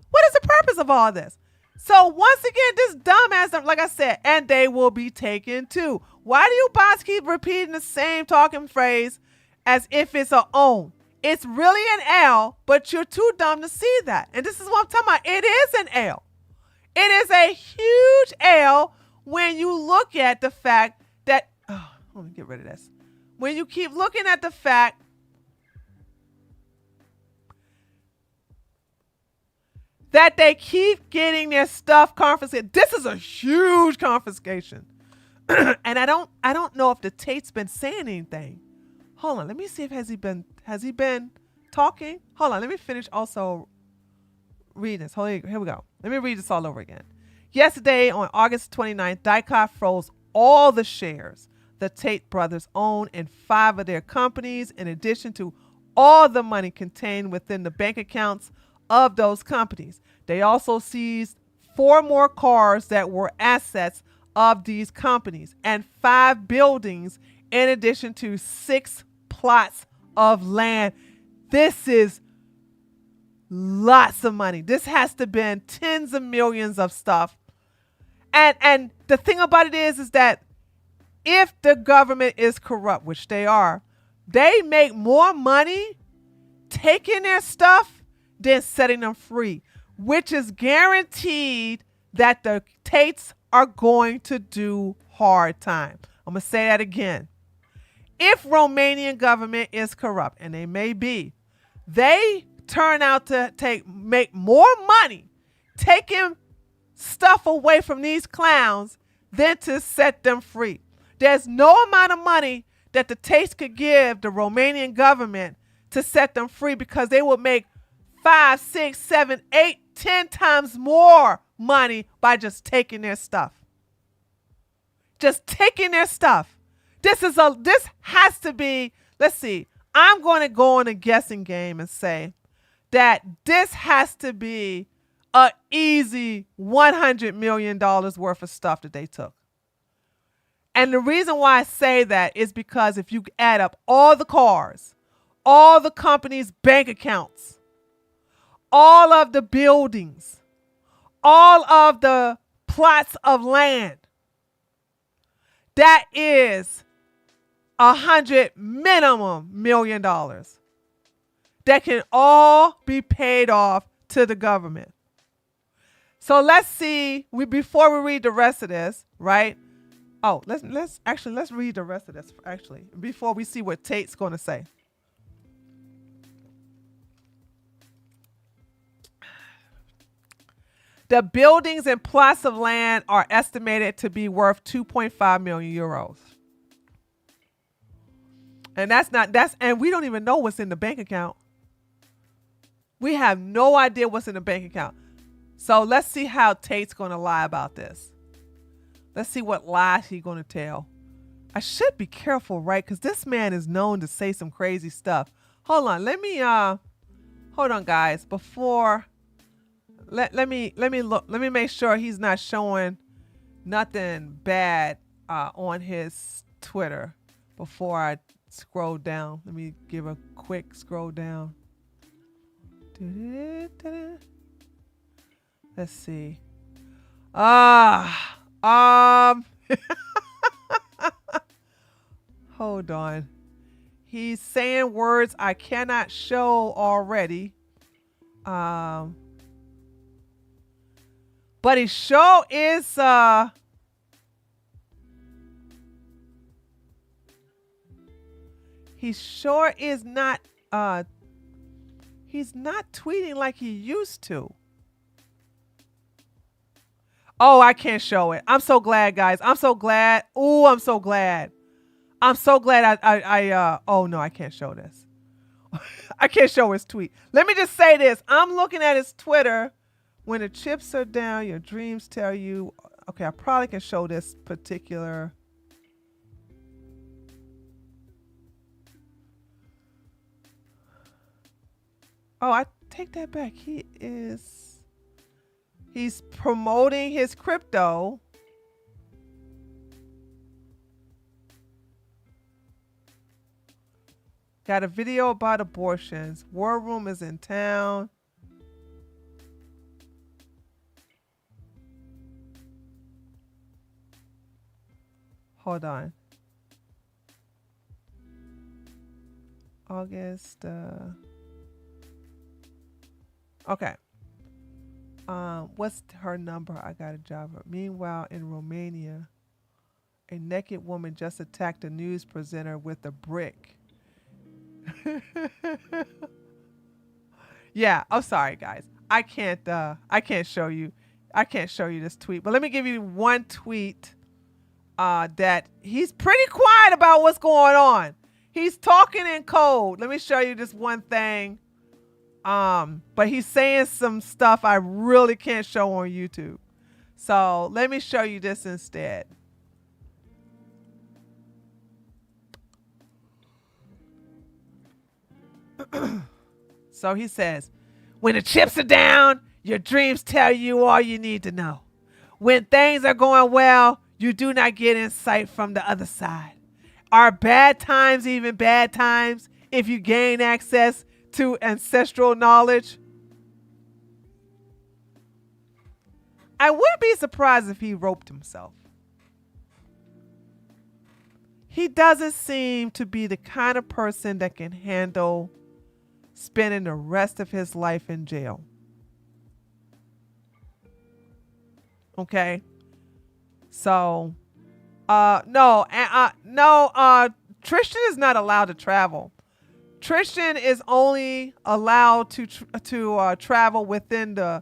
What is the purpose of all this? So once again, this dumbass, like I said, and they will be taken too. Why do you bots keep repeating the same talking phrase as if it's a own? It's really an L, but you're too dumb to see that. And this is what I'm talking about. It is an L. It is a huge L when you look at the fact that, let me get rid of this. When you keep looking at the fact that they keep getting their stuff confiscated. This is a huge confiscation. And I don't know if the Tate's been saying anything. Hold on, let me see if has he been talking? Hold on, let me finish also reading this. Here we go. Let me read this all over again. Yesterday on August 29th, DIICOT froze all the shares the Tate brothers own in 5 of their companies, in addition to all the money contained within the bank accounts of those companies. They also seized 4 more cars that were assets of these companies and 5 buildings, in addition to 6 plots of land. This is lots of money. This has to been tens of millions of stuff. And the thing about it is that if the government is corrupt, which they are, they make more money taking their stuff than setting them free, which is guaranteed that the Tates are going to do hard time. I'm going to say that again. If Romanian government is corrupt, and they may be, they turn out to make more money taking stuff away from these clowns than to set them free. There's no amount of money that the Tates could give the Romanian government to set them free, because they would make 5, 6, 7, 8, 10 times more money by just taking their stuff. Just taking their stuff. This has to be, let's see, I'm going to go on a guessing game and say that this has to be an easy $100 million worth of stuff that they took. And the reason why I say that is because if you add up all the cars, all the companies' bank accounts, all of the buildings, all of the plots of land, that is $100 million that can all be paid off to the government. So let's see, before we read the rest of this, right? Oh, let's read the rest of this actually before we see what Tate's going to say. The buildings and plots of land are estimated to be worth 2.5 million euros. And and we don't even know what's in the bank account. We have no idea what's in the bank account. So let's see how Tate's going to lie about this. Let's see what lies he's going to tell. I should be careful, right? Because this man is known to say some crazy stuff. Hold on. Hold on, guys. Let me look. Let me make sure he's not showing nothing bad on his Twitter before I scroll down. Let me give a quick scroll down. Let's see. Hold on. He's saying words I cannot show already. But he sure is he sure is not he's not tweeting like he used to. Oh, I can't show it. I'm so glad, guys. I'm so glad. Ooh, I'm so glad. I'm so glad oh no, I can't show this. I can't show his tweet. Let me just say this. I'm looking at his Twitter. When the chips are down, your dreams tell you. Okay, I probably can show this particular. Oh, I take that back. He's promoting his crypto. Got a video about abortions. War Room is in town. Hold on. August. Okay. What's her number? I got a job. Meanwhile, in Romania, a naked woman just attacked a news presenter with a brick. Yeah, I'm sorry, guys. I can't show you this tweet. But let me give you one tweet that he's pretty quiet about what's going on. He's talking in code. Let me show you this one thing. But he's saying some stuff I really can't show on YouTube. So let me show you this instead. So he says, when the chips are down, your dreams tell you all you need to know. When things are going well, you do not get insight from the other side. Are bad times even bad times if you gain access to ancestral knowledge? I wouldn't be surprised if he roped himself. He doesn't seem to be the kind of person that can handle spending the rest of his life in jail. Okay. So, no, Tristan is not allowed to travel. Tristan is only allowed to travel within the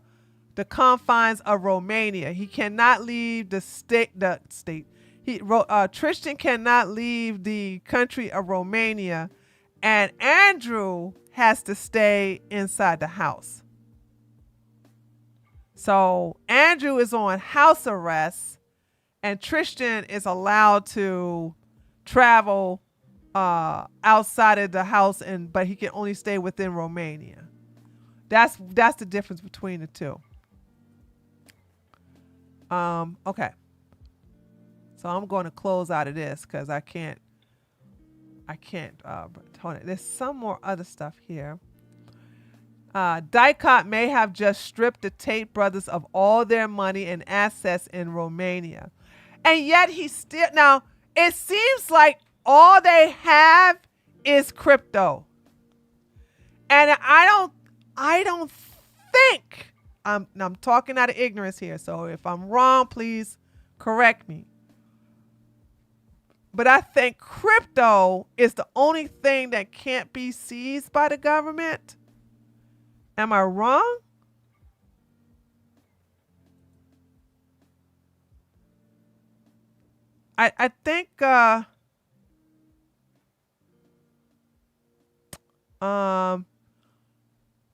confines of Romania. He cannot leave the state. Tristan cannot leave the country of Romania, and Andrew has to stay inside the house. So Andrew is on house arrest, and Tristan is allowed to travel outside of the house, but he can only stay within Romania. That's the difference between the two. Okay. So I'm going to close out of this because I can't hold it. There's some more other stuff here. DIICOT may have just stripped the Tate brothers of all their money and assets in Romania. And yet now it seems like all they have is crypto. And I don't think, I'm talking out of ignorance here. So if I'm wrong, please correct me. But I think crypto is the only thing that can't be seized by the government. Am I wrong? I think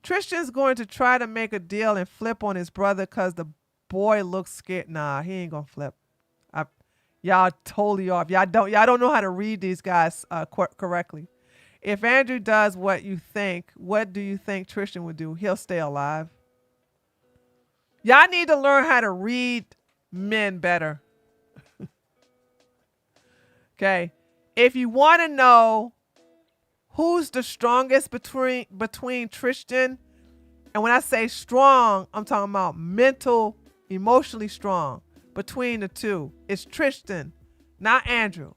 Tristan's going to try to make a deal and flip on his brother because the boy looks scared. Nah, he ain't gonna flip. Y'all totally off. Y'all don't know how to read these guys correctly. If Andrew does what you think, what do you think Tristan would do? He'll stay alive. Y'all need to learn how to read men better. Okay. If you want to know who's the strongest between Tristan, and when I say strong, I'm talking about mental, emotionally strong. Between the two, it's Tristan, not Andrew.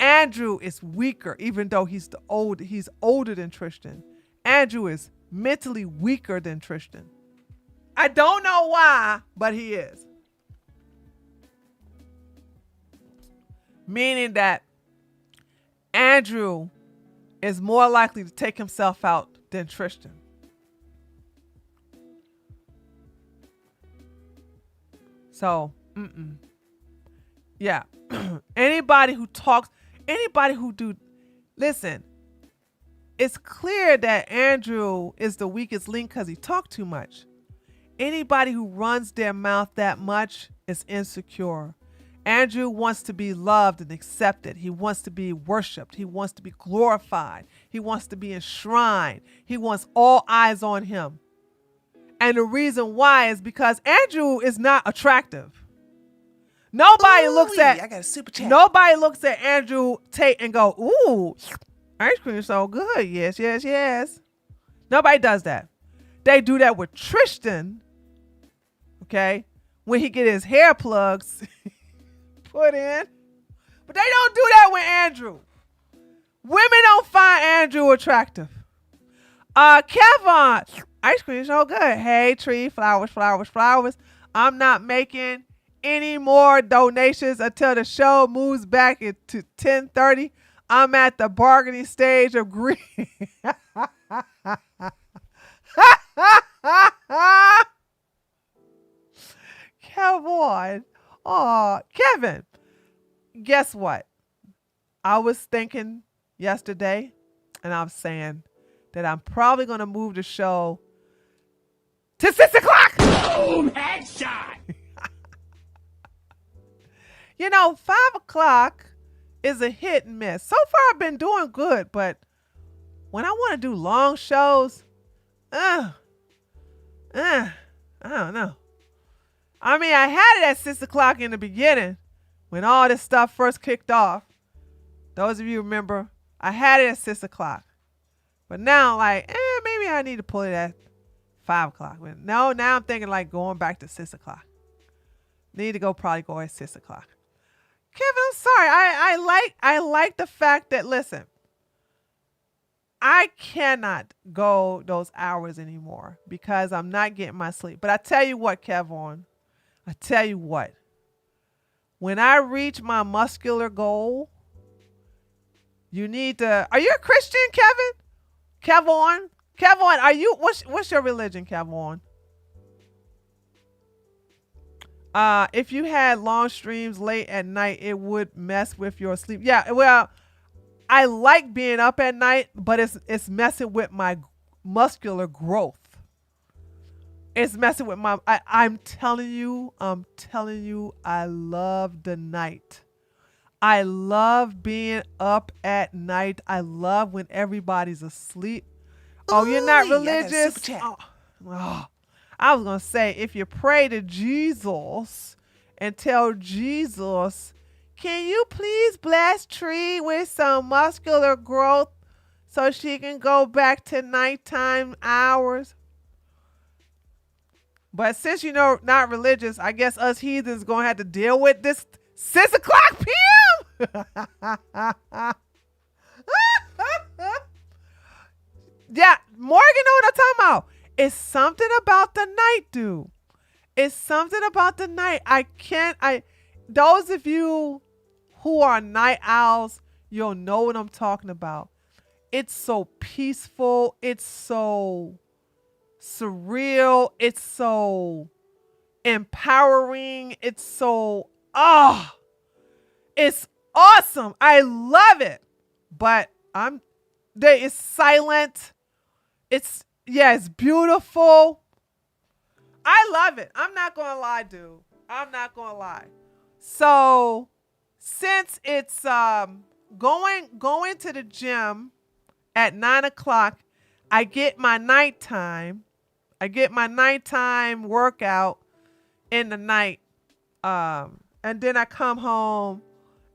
Andrew is weaker, even though he's older than Tristan. Andrew is mentally weaker than Tristan. I don't know why, but he is. Meaning that Andrew is more likely to take himself out than Tristan. So, yeah. Anybody who listen, it's clear that Andrew is the weakest link because he talked too much. Anybody who runs their mouth that much is insecure. Andrew wants to be loved and accepted. He wants to be worshiped. He wants to be glorified. He wants to be enshrined. He wants all eyes on him. And the reason why is because Andrew is not attractive. Nobody looks at Andrew Tate and go, ooh, Ice cream is so good. Yes, yes, yes. Nobody does that. They do that with Tristan. Okay, when he get his hair plugs put in, but they don't do that with Andrew. Women don't find Andrew attractive. Kevin, ice cream is so good. Hey, tree, flowers, flowers, flowers. I'm not making any more donations until the show moves back to 10:30. I'm at the bargaining stage of grief. Kevin. Oh, Kevin. Guess what? I was thinking yesterday, and I'm saying that I'm probably going to move the show to 6 o'clock. Boom! Headshot! 5 o'clock is a hit and miss. So far, I've been doing good, but when I want to do long shows, I don't know. I mean, I had it at 6 o'clock in the beginning when all this stuff first kicked off. Those of you remember, I had it at 6 o'clock. But now, maybe I need to pull it at 5 o'clock. No, now I'm thinking going back to 6 o'clock. Need to probably go at 6 o'clock. Kevin, I'm sorry. I like the fact that, listen, I cannot go those hours anymore because I'm not getting my sleep. But I tell you what, Kevin, when I reach my muscular goal, you need to. Are you a Christian, Kevin? Kevin, are you? What's your religion, Kevin? If you had long streams late at night, it would mess with your sleep. Yeah, well, I like being up at night, but it's messing with my muscular growth. It's messing with my. I'm telling you, I love the night. I love being up at night. I love when everybody's asleep. Oh, you're not religious? I was going to say, if you pray to Jesus and tell Jesus, can you please bless Tree with some muscular growth so she can go back to nighttime hours? But since not religious, I guess us heathens going to have to deal with this 6 o'clock p.m. Yeah, Morgan know what I'm talking about. It's something about the night, dude. It's something about the night. Those of you who are night owls, you'll know what I'm talking about. It's so peaceful. It's so surreal. It's so empowering. It's so, it's awesome. I love it. But it's silent. It's beautiful. I love it. I'm not going to lie, dude. I'm not going to lie. So since it's going to the gym at 9 o'clock, I get my nighttime workout in the night. And then I come home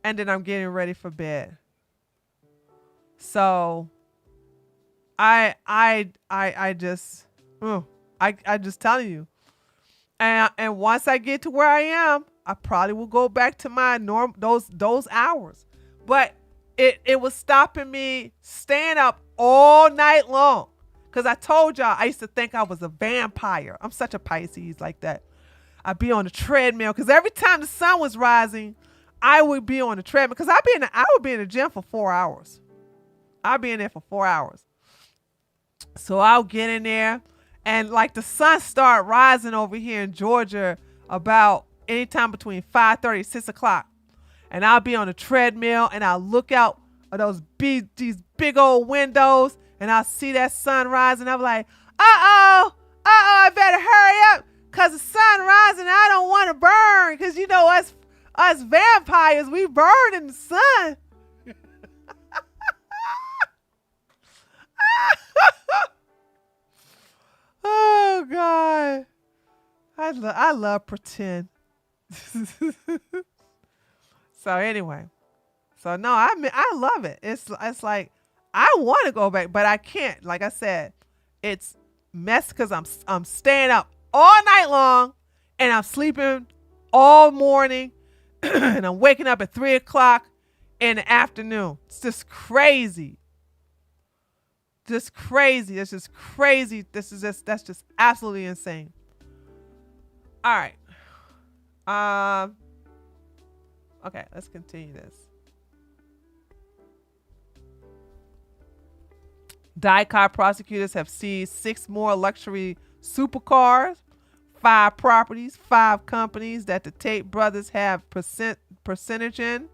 and then I'm getting ready for bed. So I just telling you. And once I get to where I am, I probably will go back to my those hours. But it was stopping me staying up all night long. Because I told y'all I used to think I was a vampire. I'm such a Pisces like that. I'd be on the treadmill because every time the sun was rising, I would be on the treadmill because I would be in the gym for 4 hours. I'd be in there for 4 hours. So I'll get in there and the sun start rising over here in Georgia about anytime between 5:30 and 6 o'clock. And I'll be on the treadmill and I'll look out of these big old windows and I'll see that sun rising. I'm like, I better hurry up because the sun rising. I don't want to burn because us vampires, we burn in the sun. Oh God, I love pretend. So anyway, no, I love it. It's like I want to go back, but I can't. Like I said, it's mess because I'm staying up all night long and I'm sleeping all morning and I'm waking up at 3 o'clock in the afternoon. It's just crazy. Just crazy. It's just crazy. That's just absolutely insane. All right. Okay, let's continue this. DIICOT prosecutors have seized 6 more luxury supercars, 5 properties, 5 companies that the Tate brothers have percentage in.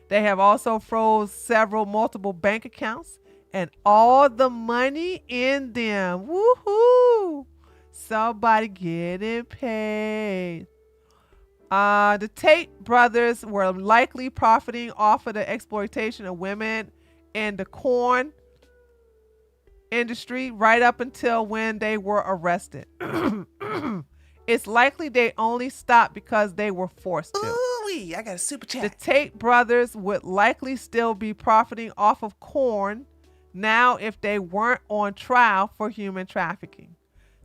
They have also froze several multiple bank accounts and all the money in them. Woohoo! Somebody getting paid. The Tate brothers were likely profiting off of the exploitation of women in the corn industry right up until when they were arrested. It's likely they only stopped because they were forced to. Ooh-wee, I got a super chat. The Tate brothers would likely still be profiting off of corn now if they weren't on trial for human trafficking.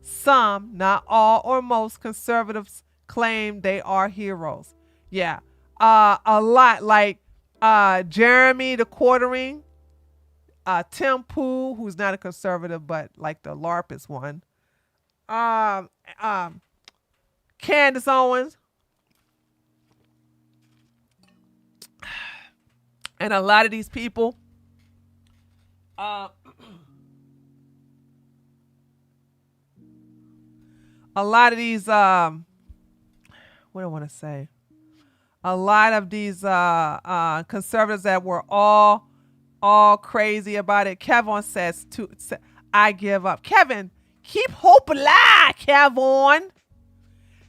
Some, not all or most, conservatives claim they are heroes. Yeah, a lot like Jeremy the Quartering, Tim Pool, who's not a conservative but like the LARPist one, Candace Owens, and a lot of these people. A lot of these what do I want to say? A lot of these conservatives that were all crazy about it. Kevin says, I give up. Kevin, keep hope alive, Kevin.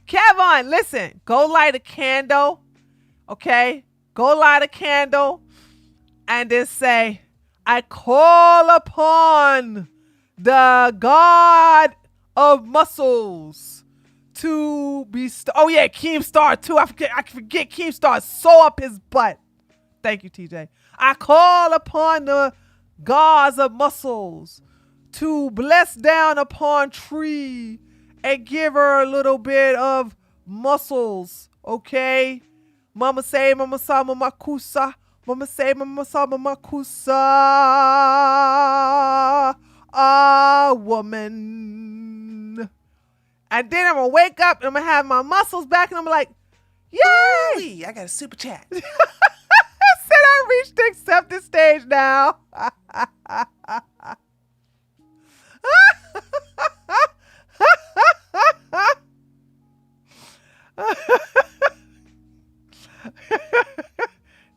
Kevin, listen, go light a candle, okay? Go light a candle and then say, I call upon the God of muscles to be oh yeah, Keemstar too. I forget Keemstar. Sew up his butt. Thank you, TJ. I call upon the gods of muscles to bless down upon Tree and give her a little bit of muscles. Okay? Mama say, Mama sa, Mama kusa. Mama say, Mama sa, Mama kusa. A woman. And then I'm going to wake up and I'm going to have my muscles back and I'm like, yay! I got a super chat. I said I reached the acceptance stage now.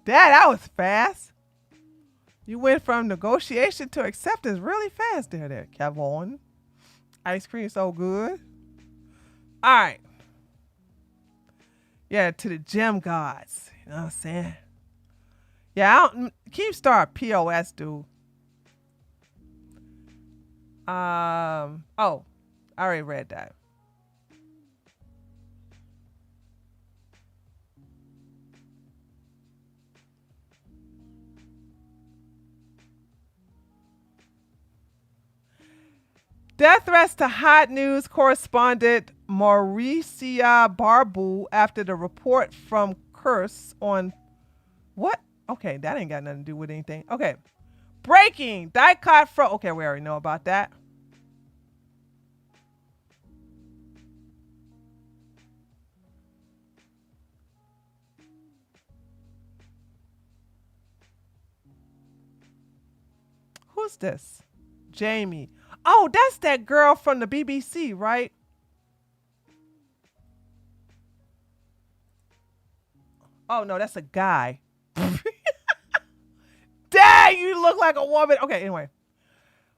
Dad, that was fast. You went from negotiation to acceptance really fast there, Kevin. Ice cream so good. All right. Yeah, to the gym gods. You know what I'm saying? Yeah, Keemstar POS, dude. Oh, I already read that. Death threats to Hot News correspondent Mauricia Barbu after the report from Curse on what? Okay, that ain't got nothing to do with anything. Okay. Breaking. DIICOT okay, we already know about that. Who's this? Jamie. Oh, that's that girl from the BBC, right? Oh, no, that's a guy. Dang, you look like a woman. Okay, anyway.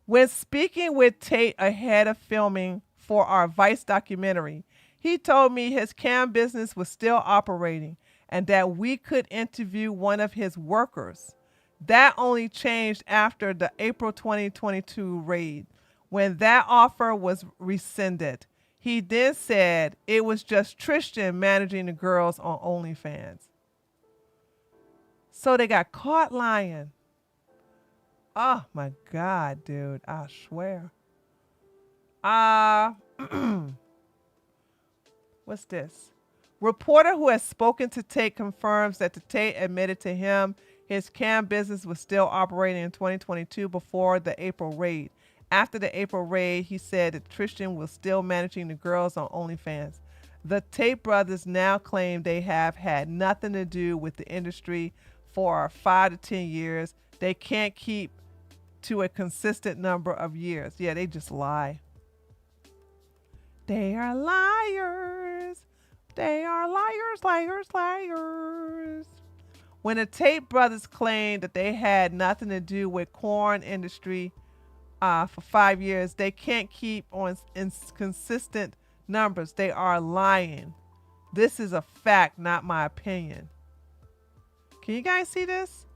When speaking with Tate ahead of filming for our Vice documentary, he told me his cam business was still operating and that we could interview one of his workers. That only changed after the April 2022 raid, when that offer was rescinded. He then said it was just Tristan managing the girls on OnlyFans. So they got caught lying. Oh my God, dude. I swear. Uh what's this? Reporter who has spoken to Tate confirms that the Tate admitted to him his cam business was still operating in 2022 before the April raid. After the April raid, he said that Tristan was still managing the girls on OnlyFans. The Tate brothers now claim they have had nothing to do with the industry for 5 to 10 years. They can't keep to a consistent number of years. Yeah, they just lie. They are liars. They are liars, liars, liars. When the Tate brothers claimed that they had nothing to do with corn industry for 5 years, they can't keep on in consistent numbers. They are lying. This is a fact, not my opinion. Can you guys see this?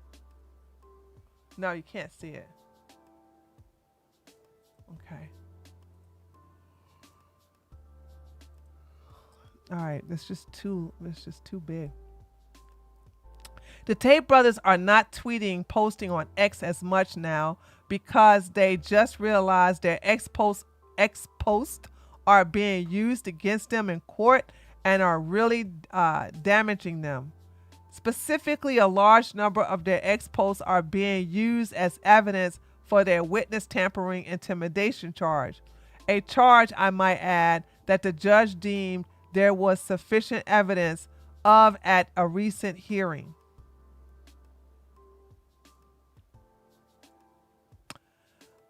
No, you can't see it. Okay. All right, it's just too big. The Tate brothers are not posting on X as much now because they just realized their X posts are being used against them in court and are really damaging them. Specifically, a large number of their X posts are being used as evidence for their witness tampering intimidation charge. A charge, I might add, that the judge deemed there was sufficient evidence of at a recent hearing.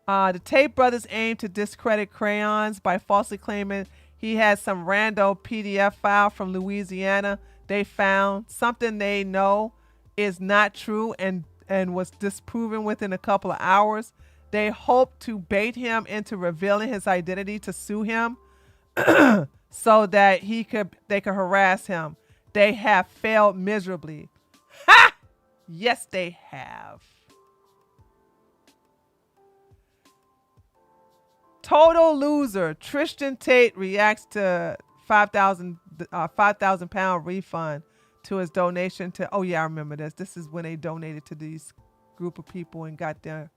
The Tate brothers aim to discredit Crayons by falsely claiming he had some random PDF file from Louisiana they found, something they know is not true and was disproven within a couple of hours. They hope to bait him into revealing his identity to sue him so that they could harass him. They have failed miserably. Ha! Yes, they have. Total loser. Tristan Tate reacts to £5,000 refund to his donation to. Oh yeah, I remember this. This is when they donated to these group of people and got their.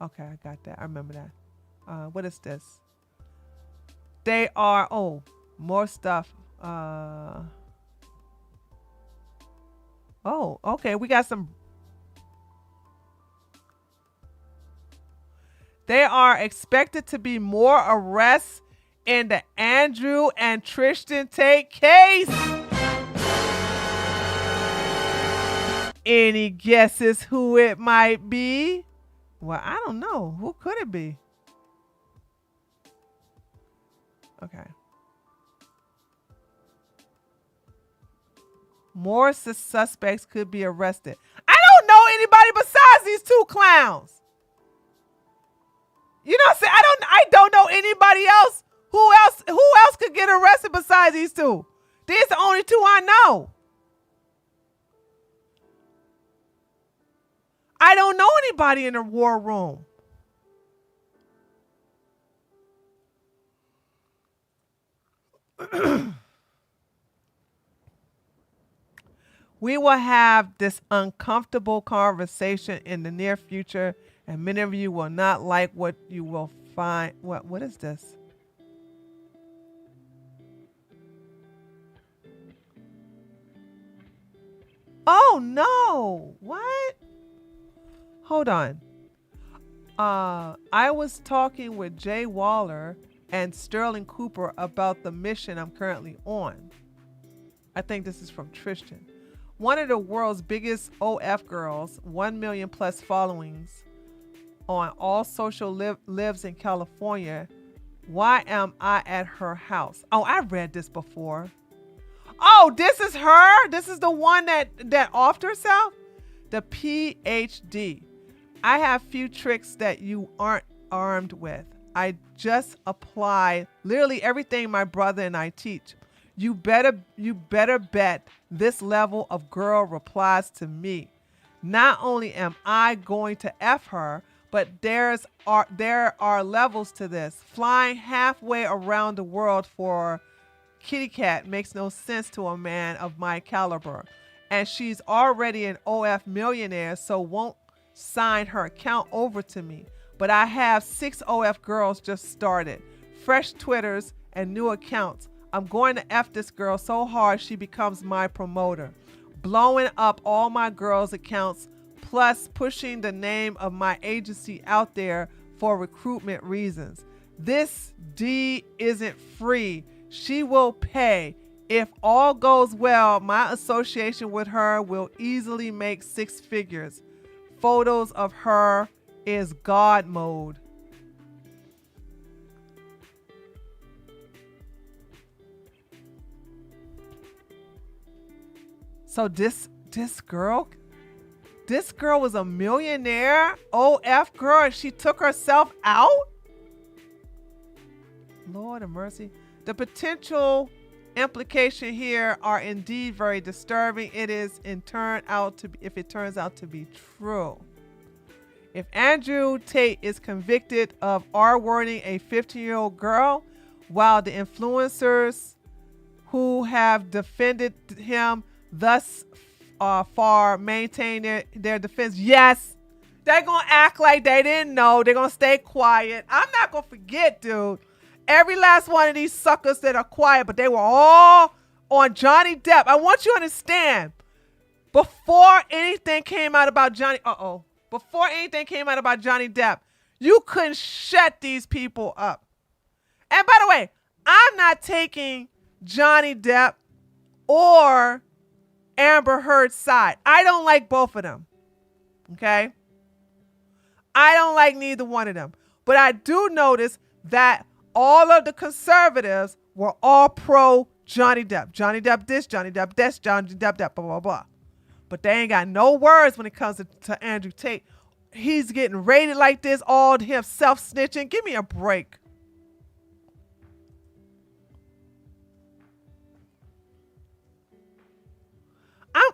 Okay, I got that. I remember that. What is this? They are. Oh, more stuff. Oh, okay. We got some. There are expected to be more arrests in the Andrew and Tristan Tate case. Any guesses who it might be? Well, I don't know. Who could it be? Okay. More suspects could be arrested. I don't know anybody besides these two clowns. You know what I'm saying? I don't know anybody else. Who else could get arrested besides these two? These are the only two I know. I don't know anybody in the war room. We will have this uncomfortable conversation in the near future, and many of you will not like what you will find. What is this? Oh no. What? Hold on. I was talking with Jay Waller and Sterling Cooper about the mission I'm currently on. I think this is from Tristan. One of the world's biggest OF girls, 1 million plus followings on all social lives in California. Why am I at her house? Oh, I read this before. Oh, this is her? This is the one that offed herself? The PhD. I have few tricks that you aren't armed with. I just apply literally everything my brother and I teach. You better bet this level of girl replies to me. Not only am I going to F her, but there are levels to this. Flying halfway around the world for kitty cat makes no sense to a man of my caliber. And she's already an OF millionaire, so won't sign her account over to me, but I have 6 OF girls just started, fresh Twitters and new accounts. I'm going to F this girl so hard she becomes my promoter, blowing up all my girls' accounts, plus pushing the name of my agency out there for recruitment reasons. This D isn't free. She will pay. If all goes well, my association with her will easily make 6 figures. Photos of her is God mode. So this girl was a millionaire OF girl and she took herself out? Lord of mercy. The potential implication here are indeed very disturbing. If it turns out to be true. If Andrew Tate is convicted of R-wording a 15-year-old girl, while the influencers who have defended him thus far maintain their defense, yes, they're going to act like they didn't know. They're going to stay quiet. I'm not going to forget, dude. Every last one of these suckers that are quiet, but they were all on Johnny Depp. I want you to understand, before anything came out about Johnny Depp, you couldn't shut these people up. And by the way, I'm not taking Johnny Depp or Amber Heard's side. I don't like both of them. Okay? I don't like neither one of them. But I do notice that all of the conservatives were all pro Johnny Depp. Johnny Depp this, Johnny Depp this, Johnny Depp that, blah, blah, blah. But they ain't got no words when it comes to Andrew Tate. He's getting rated like this, all him self-snitching. Give me a break.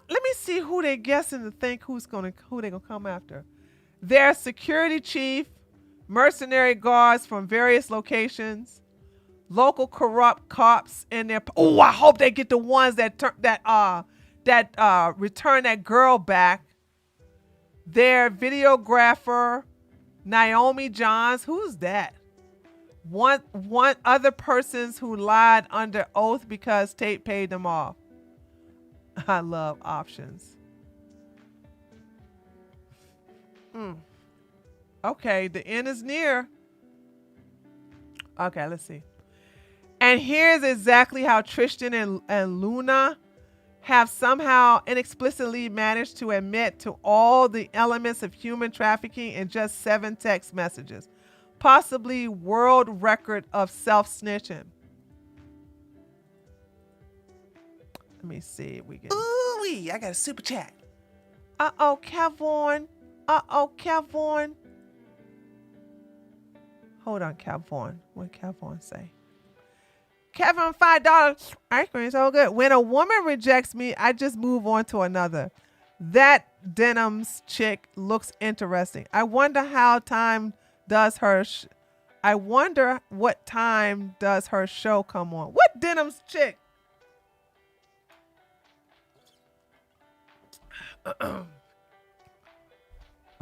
Let me see who they're guessing to think who they're gonna come after. Their security chief, mercenary guards from various locations, local corrupt cops in their. Oh, I hope they get the ones that return that girl back. Their videographer, Naomi Johns. Who's that? One other persons who lied under oath because Tate paid them off. I love options. Okay, the end is near. Okay, let's see. And here's exactly how Tristan and Luna have somehow inexplicably managed to admit to all the elements of human trafficking in just 7 text messages. Possibly world record of self-snitching. Let me see if we can. Ooh-wee, I got a super chat. Uh-oh, Kevon. Hold on, Kevon. What did Kevon say? Kevin, $5. Ice cream is so good. When a woman rejects me, I just move on to another. That denims chick looks interesting. I wonder how time does her. I wonder what time does her show come on. What denims chick?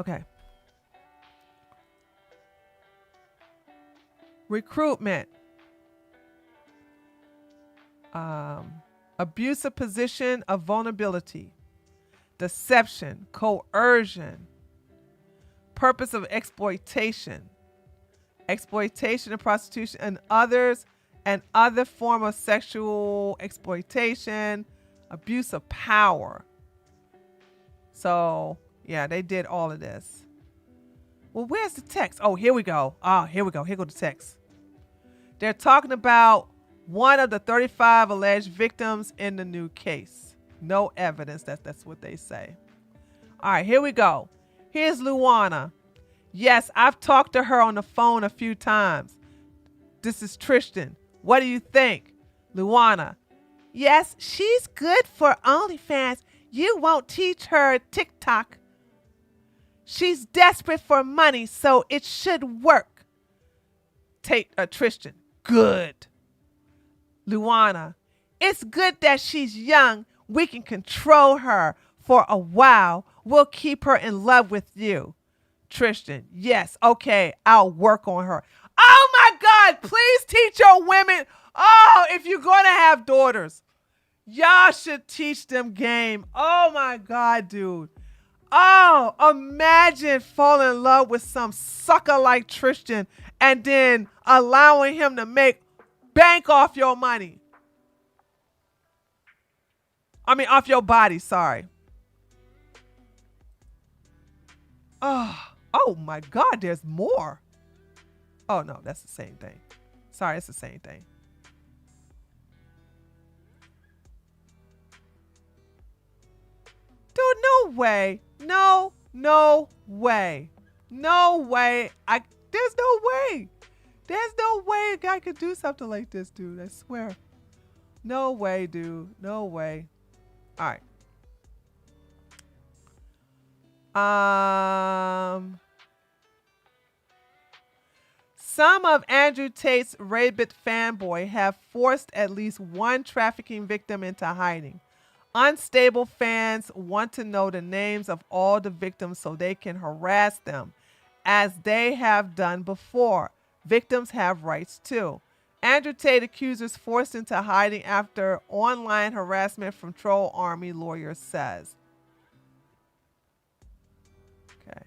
Okay. Recruitment. Abusive position of vulnerability, deception, coercion, purpose of exploitation and prostitution, and other form of sexual exploitation, abuse of power. So yeah, they did all of this. Well, where's the text? Oh, here we go. Here go the text. They're talking about one of the 35 alleged victims in the new case. No evidence. That's what they say. All right, here we go. Here's Luana. Yes, I've talked to her on the phone a few times. This is Tristan. What do you think? Luana. Yes, she's good for OnlyFans. You won't teach her TikTok. She's desperate for money, so it should work. Tristan. Good. Luana. It's good that she's young. We can control her. for a while. We'll keep her in love with you. Tristan, yes, okay, I'll work on her. Oh my God, please teach your women. Oh, if you're going to have daughters, y'all should teach them game. Oh my God, dude. Oh, imagine falling in love with some sucker like Tristan and then allowing him to make bank off your money. I mean, off your body, sorry. Oh my God, there's more. Oh no, that's the same thing. Sorry, it's the same thing. Dude, no way. No way. No way. There's no way. There's no way a guy could do something like this, dude. I swear. No way, dude. No way. All right. Some of Andrew Tate's rabid fanboy have forced at least one trafficking victim into hiding. Unstable fans want to know the names of all the victims so they can harass them, as they have done before. Victims have rights too. Andrew Tate accusers forced into hiding after online harassment from Troll Army lawyer says. Okay.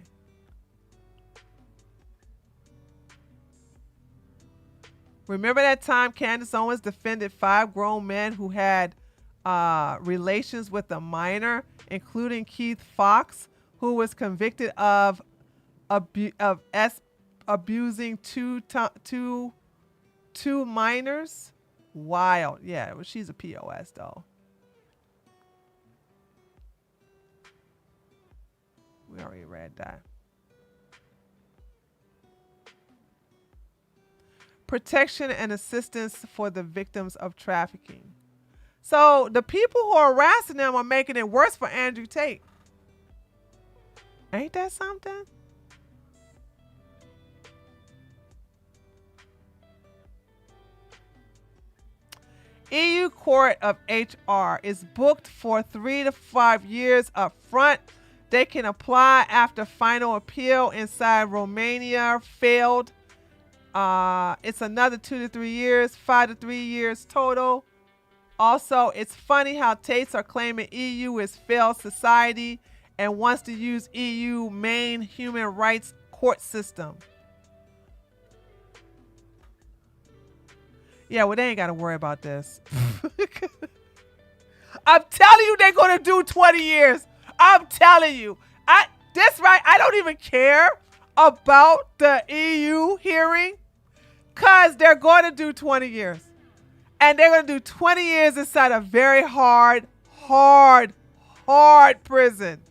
Remember that time Candace Owens defended 5 grown men who had relations with a minor, including Keith Fox, who was convicted of abusing two minors? Wild. Yeah, well, she's a POS though. We already read that. Protection and assistance for the victims of trafficking. So the people who are harassing them are making it worse for Andrew Tate. Ain't that something? EU Court of HR is booked for 3 to 5 years up front. They can apply after final appeal inside Romania failed. It's another 2 to 3 years, 5 to 3 years total. Also, it's funny how Tates are claiming EU is failed society and wants to use EU main human rights court system. Yeah, well, they ain't got to worry about this. I'm telling you, they're going to do 20 years. I'm telling you. I don't even care about the EU hearing because they're going to do 20 years. And they're going to do 20 years inside a very hard prison.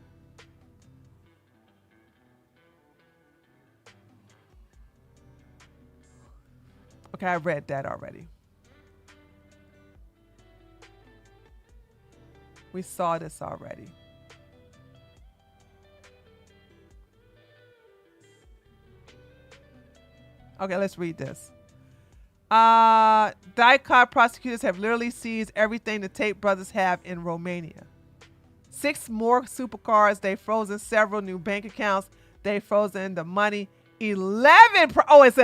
Okay, I read that already. We saw this already. Okay, let's read this. DIICOT prosecutors have literally seized everything the Tate brothers have in Romania. 6 more supercars. They've frozen several new bank accounts. They've frozen the money. 11 properties?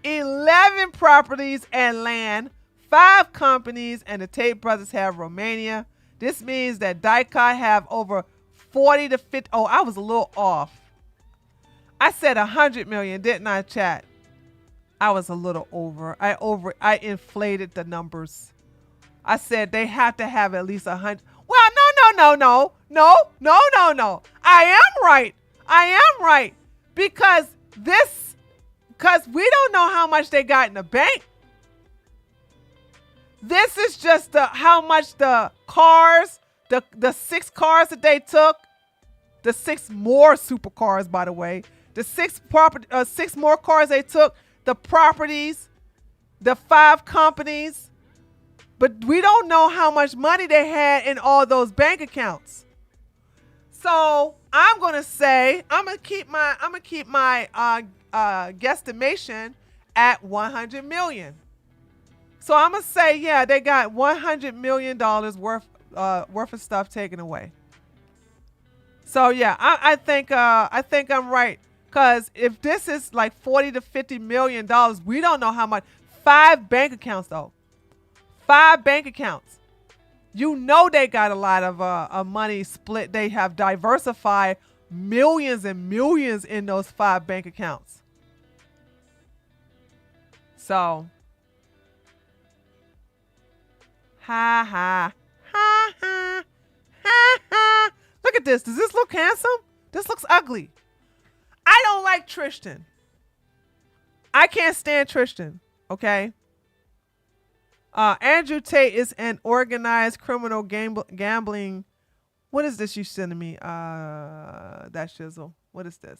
11 properties and land, 5 companies, and the Tate brothers have Romania. This means that DIICOT have over 40 to 50. Oh, I was a little off. I said 100 million, didn't I, chat? I was a little over. I inflated the numbers. I said they have to have at least 100. Well, no. I am right. Because we don't know how much they got in the bank. This is just how much the cars, the 6 cars that they took, the 6 more supercars, by the way, the 6 more cars they took, the properties, the 5 companies, but we don't know how much money they had in all those bank accounts. So I'm gonna say I'm gonna keep my guesstimation at 100 million. So I'm gonna say, yeah, they got $100 million worth of stuff taken away. So yeah, I think I'm right. Cause if this is like $40 to $50 million, we don't know how much. 5 bank accounts though. 5 bank accounts. You know they got a lot of money split. They have diversified millions and millions in those 5 bank accounts. So, ha ha ha ha ha ha. Look at this. Does this look handsome? This looks ugly. I don't like Tristan. I can't stand Tristan. Okay. Andrew Tate is an organized criminal gambling. What is this you sending me? That shizzle. What is this?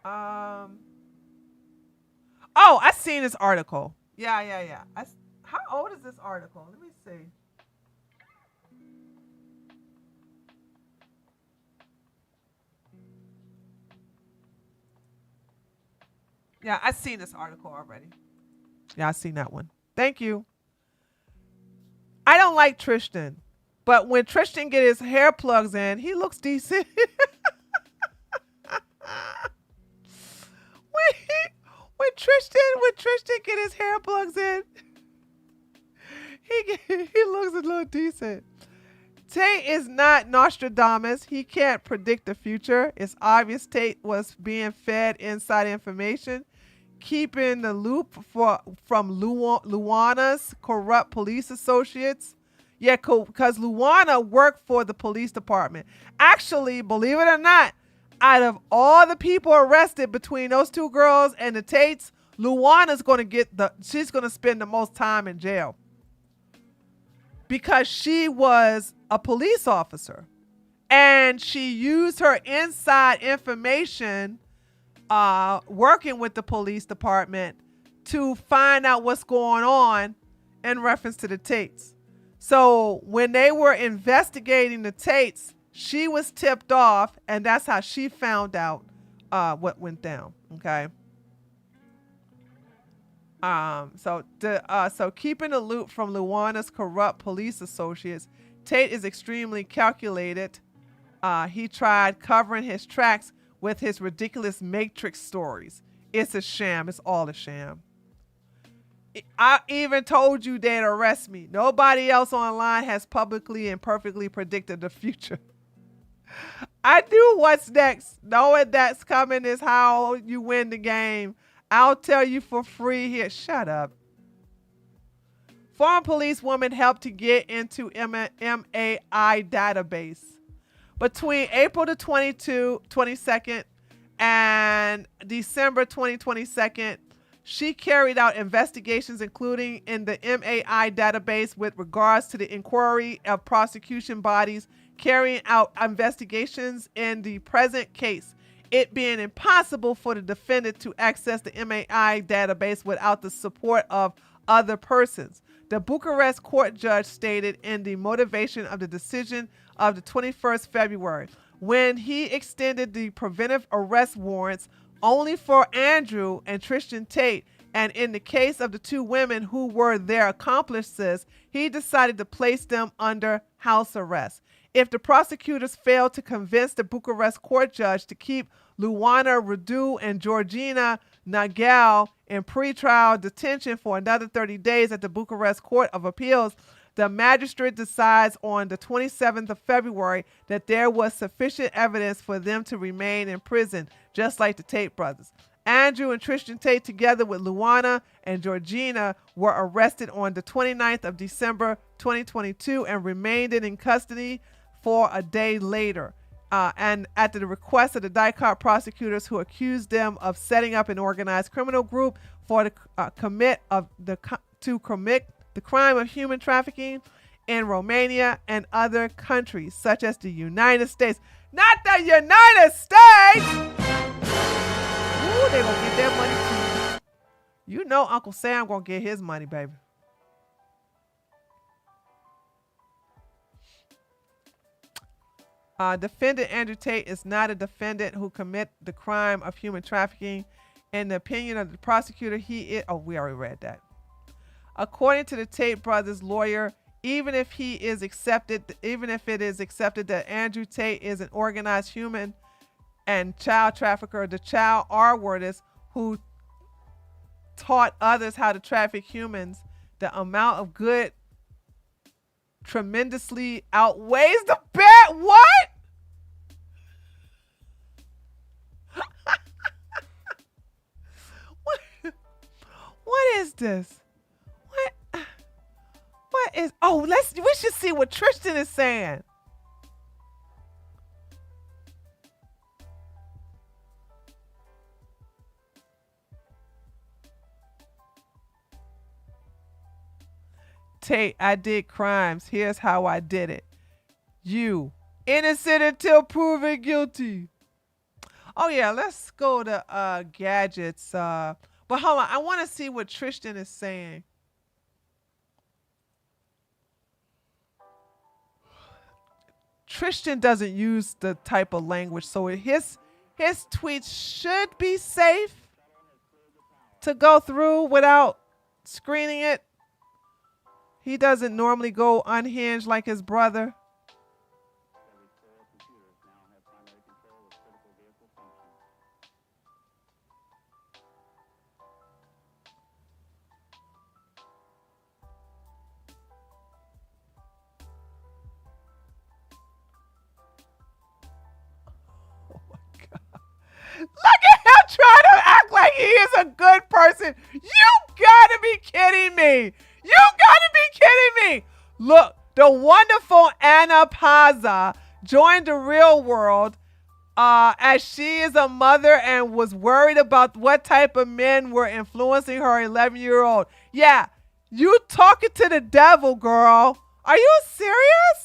Oh, I seen this article. Yeah. How old is this article? Let me see. Yeah, I seen this article already. Yeah, I seen that one. Thank you. I don't like Tristan, but when Tristan get his hair plugs in, he looks decent. when Tristan get his hair plugs in, he looks a little decent. Tate is not Nostradamus. He can't predict the future. It's obvious Tate was being fed inside information, keeping the loop from Luana's corrupt police associates. Yeah, because Luana worked for the police department. Actually, believe it or not, out of all the people arrested between those 2 girls and the Tates, Luana's going to she's going to spend the most time in jail. Because she was a police officer and she used her inside information working with the police department to find out what's going on in reference to the Tates. So when they were investigating the Tates, she was tipped off, and that's how she found out what went down. Okay. So keeping the loop from Luana's corrupt police associates, Tate is extremely calculated. He tried covering his tracks with his ridiculous Matrix stories. It's a sham. It's all a sham. I even told you they'd arrest me. Nobody else online has publicly and perfectly predicted the future. I knew what's next. Knowing that's coming is how you win the game. I'll tell you for free here. Shut up. Former policewoman helped to get into MAI database. Between April the 22nd and December 2022, she carried out investigations, including in the MAI database with regards to the inquiry of prosecution bodies carrying out investigations in the present case, it being impossible for the defendant to access the MAI database without the support of other persons. The Bucharest court judge stated in the motivation of the decision of the 21st February, when he extended the preventive arrest warrants only for Andrew and Tristan Tate, and in the case of the 2 women who were their accomplices, he decided to place them under house arrest. If the prosecutors failed to convince the Bucharest court judge to keep Luana Radu and Georgina Nagel in pretrial detention for another 30 days at the Bucharest Court of Appeals, the magistrate decides on the 27th of February that there was sufficient evidence for them to remain in prison, just like the Tate brothers. Andrew and Tristan Tate, together with Luana and Georgina, were arrested on the 29th of December 2022 and remained in custody for a day later. And at the request of the DIICOT prosecutors, who accused them of setting up an organized criminal group for to commit the crime of human trafficking in Romania and other countries, such as the United States. Not the United States! Ooh, they gonna get their money too. You know Uncle Sam gonna get his money, baby. Defendant Andrew Tate is not a defendant who commit the crime of human trafficking. In the opinion of the prosecutor, he is. Oh, we already read that. According to the Tate brothers' lawyer, even if it is accepted that Andrew Tate is an organized human and child trafficker, the child R-worders who taught others how to traffic humans, the amount of good tremendously outweighs the bad. What? What is this? What is? Oh, we should see what Tristan is saying. Tate, I did crimes. Here's how I did it. You, innocent until proven guilty. Oh yeah, let's go to gadgets. But hold on, I want to see what Tristan is saying. Tristan doesn't use the type of language, so his tweets should be safe to go through without screening it. He doesn't normally go unhinged like his brother. Look at him trying to act like he is a good person. You gotta be kidding me. You gotta be kidding me. Look, the wonderful Anna Paza joined the real world as she is a mother and was worried about what type of men were influencing her 11-year-old. Yeah, you talking to the devil, girl. Are you serious?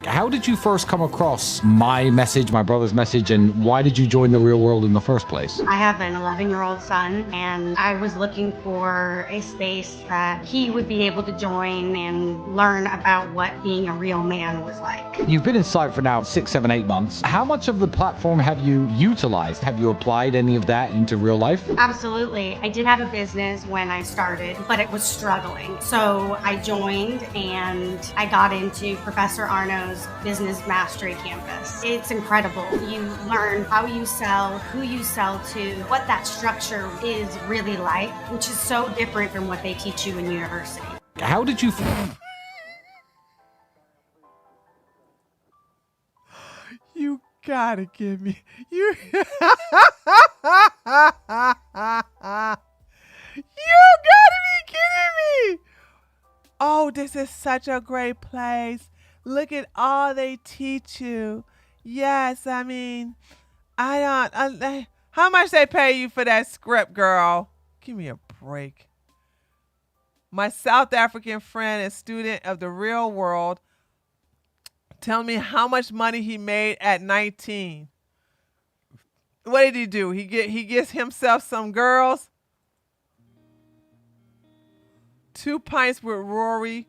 How did you first come across my message, my brother's message, and why did you join the real world in the first place? I have an 11-year-old son, and I was looking for a space that he would be able to join and learn about what being a real man was like. You've been inside for now 6, 7, 8 months. How much of the platform have you utilized? Have you applied any of that into real life? Absolutely. I did have a business when I started, but it was struggling. So I joined and I got into Professor Arno's Business Mastery Campus. It's incredible. You learn how you sell, who you sell to, what that structure is really like, which is so different from what they teach you in university. How did you... You gotta give me... You... You gotta be kidding me! Oh, this is such a great place. Look at all they teach you. Yes, I mean, how much they pay you for that script, girl? Give me a break. My South African friend and student of the real world tell me how much money he made at 19. What did he do? He gets himself some girls. 2 pints with Rory.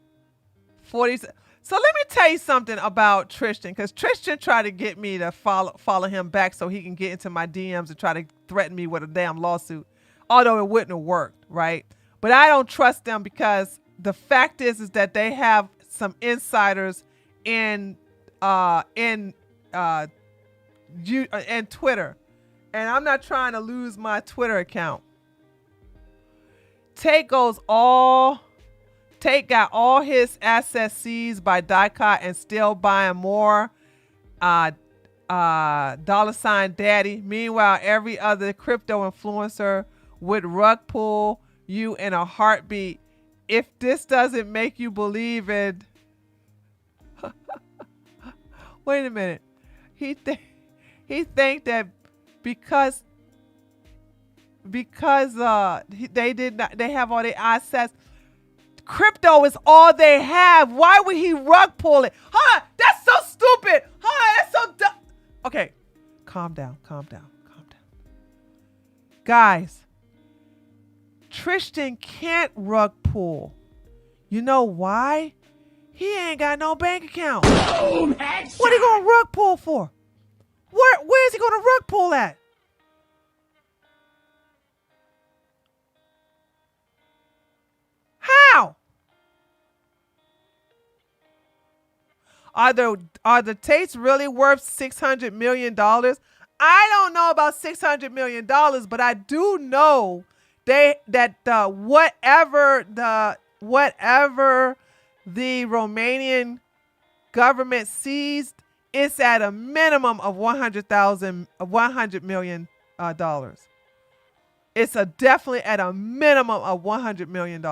40. So let me tell you something about Tristan, because Tristan tried to get me to follow him back so he can get into my DMs and try to threaten me with a damn lawsuit, although it wouldn't have worked, right? But I don't trust them because the fact is that they have some insiders in Twitter, and I'm not trying to lose my Twitter account. Tate got all his assets seized by DIICOT and still buying more. $Daddy. Meanwhile, every other crypto influencer would rug pull you in a heartbeat. If this doesn't make you believe in... Wait a minute. He think that because they have all their assets, crypto is all they have. Why would he rug pull it? Huh? That's so stupid. Huh? That's so dumb. Okay, calm down. Guys, Tristan can't rug pull. You know why? He ain't got no bank account. Boom, headshot. What he gonna rug pull for? Where is he gonna rug pull at? How? Are the Tates really worth $600 million? I don't know about $600 million, but I do know whatever the Romanian government seized, it's at a minimum of $100 million. It's definitely at a minimum of $100 million.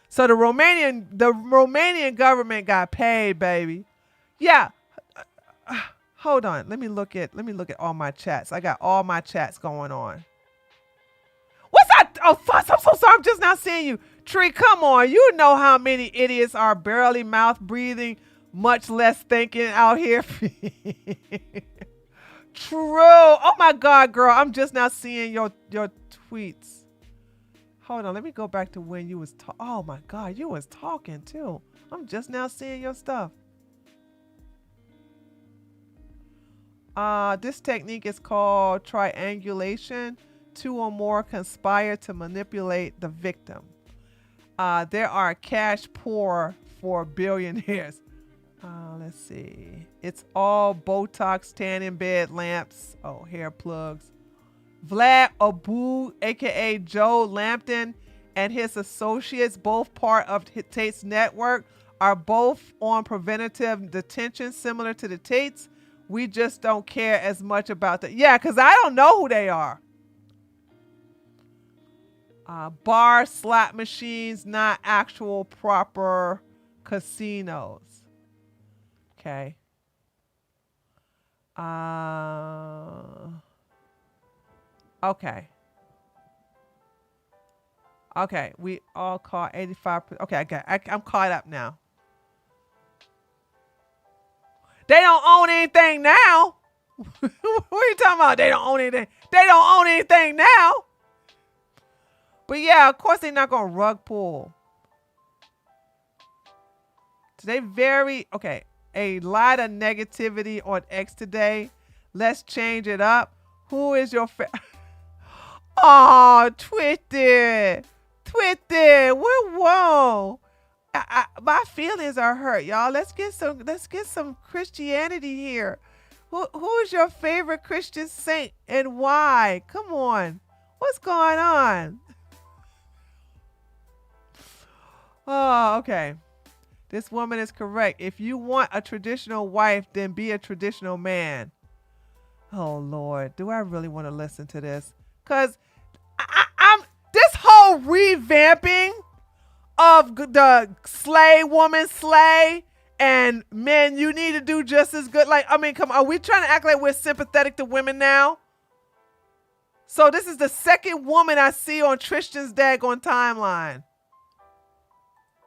So the Romanian government got paid, baby. Yeah. Hold on. Let me look at all my chats. I got all my chats going on. What's that? Oh, fuss. I'm so sorry. I'm just not seeing you. Tree, come on. You know how many idiots are barely mouth breathing, much less thinking out here. True. Oh my God, girl. I'm just not seeing your tweets. Hold on. Let me go back to when you was oh my God, you was talking too. I'm just now seeing your stuff. This technique is called triangulation. Two or more conspire to manipulate the victim. There are cash poor for billionaires. Let's see. It's all Botox, tanning bed lamps. Oh, hair plugs. Vlad Abu, aka Joe Lampton, and his associates, both part of Tate's network, are both on preventative detention similar to the Tates. We just don't care as much about that. Yeah, because I don't know who they are. Bar slot machines, not actual proper casinos. Okay. Okay. Okay, we all caught 85%. Okay, I'm caught up now. They don't own anything now. What are you talking about? They don't own anything. They don't own anything now. But yeah, of course they're not going to rug pull. Today okay, a lot of negativity on X today. Let's change it up. Who is your Oh, Twitter. Whoa. My feelings are hurt, y'all. Let's get some Christianity here. Who is your favorite Christian saint and why? Come on. What's going on? Oh, okay. This woman is correct. If you want a traditional wife, then be a traditional man. Oh, Lord. Do I really want to listen to this? Because I'm this whole revamping of the slay woman slay and men, you need to do just as good. Like, I mean, come on. Are we trying to act like we're sympathetic to women now? So this is the second woman I see on Tristan's daggone timeline.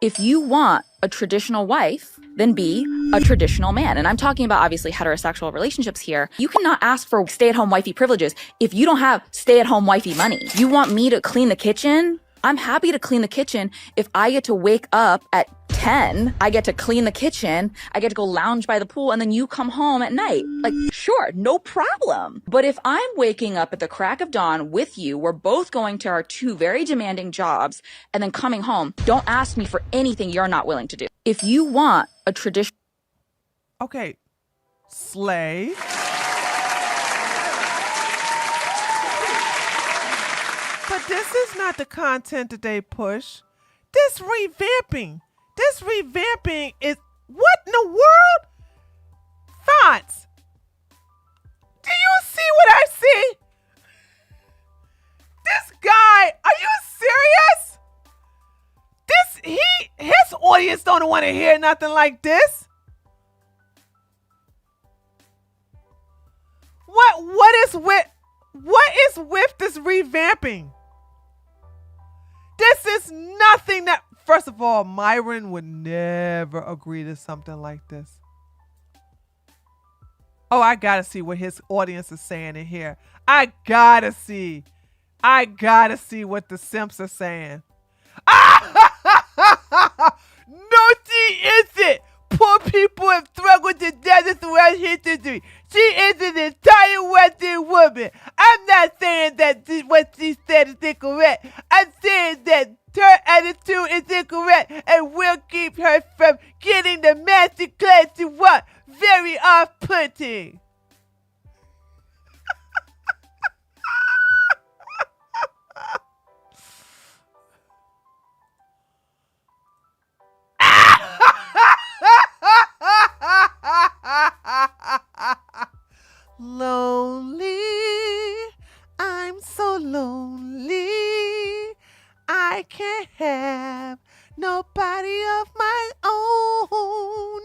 If you want a traditional wife, then be a traditional man. And I'm talking about obviously heterosexual relationships here. You cannot ask for stay-at-home wifey privileges if you don't have stay-at-home wifey money. You want me to clean the kitchen? I'm happy to clean the kitchen if I get to wake up at 10, I get to clean the kitchen, I get to go lounge by the pool, and then you come home at night. Like, sure, no problem. But if I'm waking up at the crack of dawn with you, we're both going to our two very demanding jobs, and then coming home, don't ask me for anything you're not willing to do. If you want a tradition... Okay, slay. But this is not the content that they push. This revamping is, what in the world? Thoughts. Do you see what I see? This guy, are you serious? His audience don't want to hear nothing like this. What is with this revamping? This is nothing that, first of all, Myron would never agree to something like this. Oh, I gotta see what his audience is saying in here. I gotta see what the simps are saying. Naughty is it? Poor people have struggled to death throughout history. She is an entire Western woman. I'm not saying that what she said is incorrect. I'm saying that her attitude is incorrect and will keep her from getting the master class to what? Very off-putting. Lonely, I'm so lonely. I can't have nobody of my own.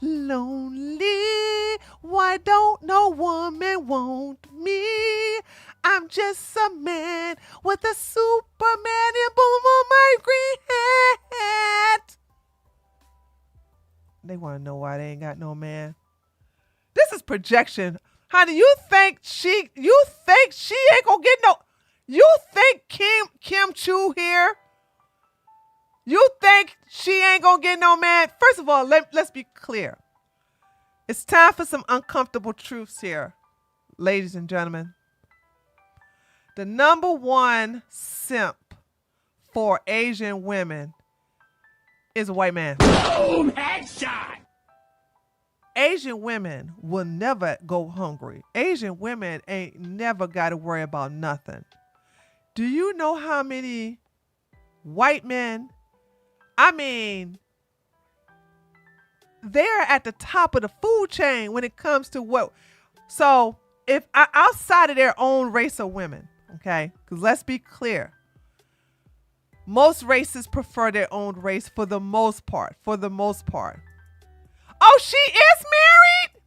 Lonely, why don't no woman want me? I'm just a man with a Superman emblem on my green hat. They want to know why they ain't got no man. This is projection. Honey, you think she ain't gonna get no, you think Kim Chu here? You think she ain't gonna get no man? First of all, let's be clear. It's time for some uncomfortable truths here, ladies and gentlemen. The number one simp for Asian women is a white man. Boom! Headshot! Asian women will never go hungry. Asian women ain't never got to worry about nothing. Do you know how many white men, I mean, they're at the top of the food chain when it comes to what, so if outside of their own race of women, okay, because let's be clear, most races prefer their own race for the most part, Oh, she is married?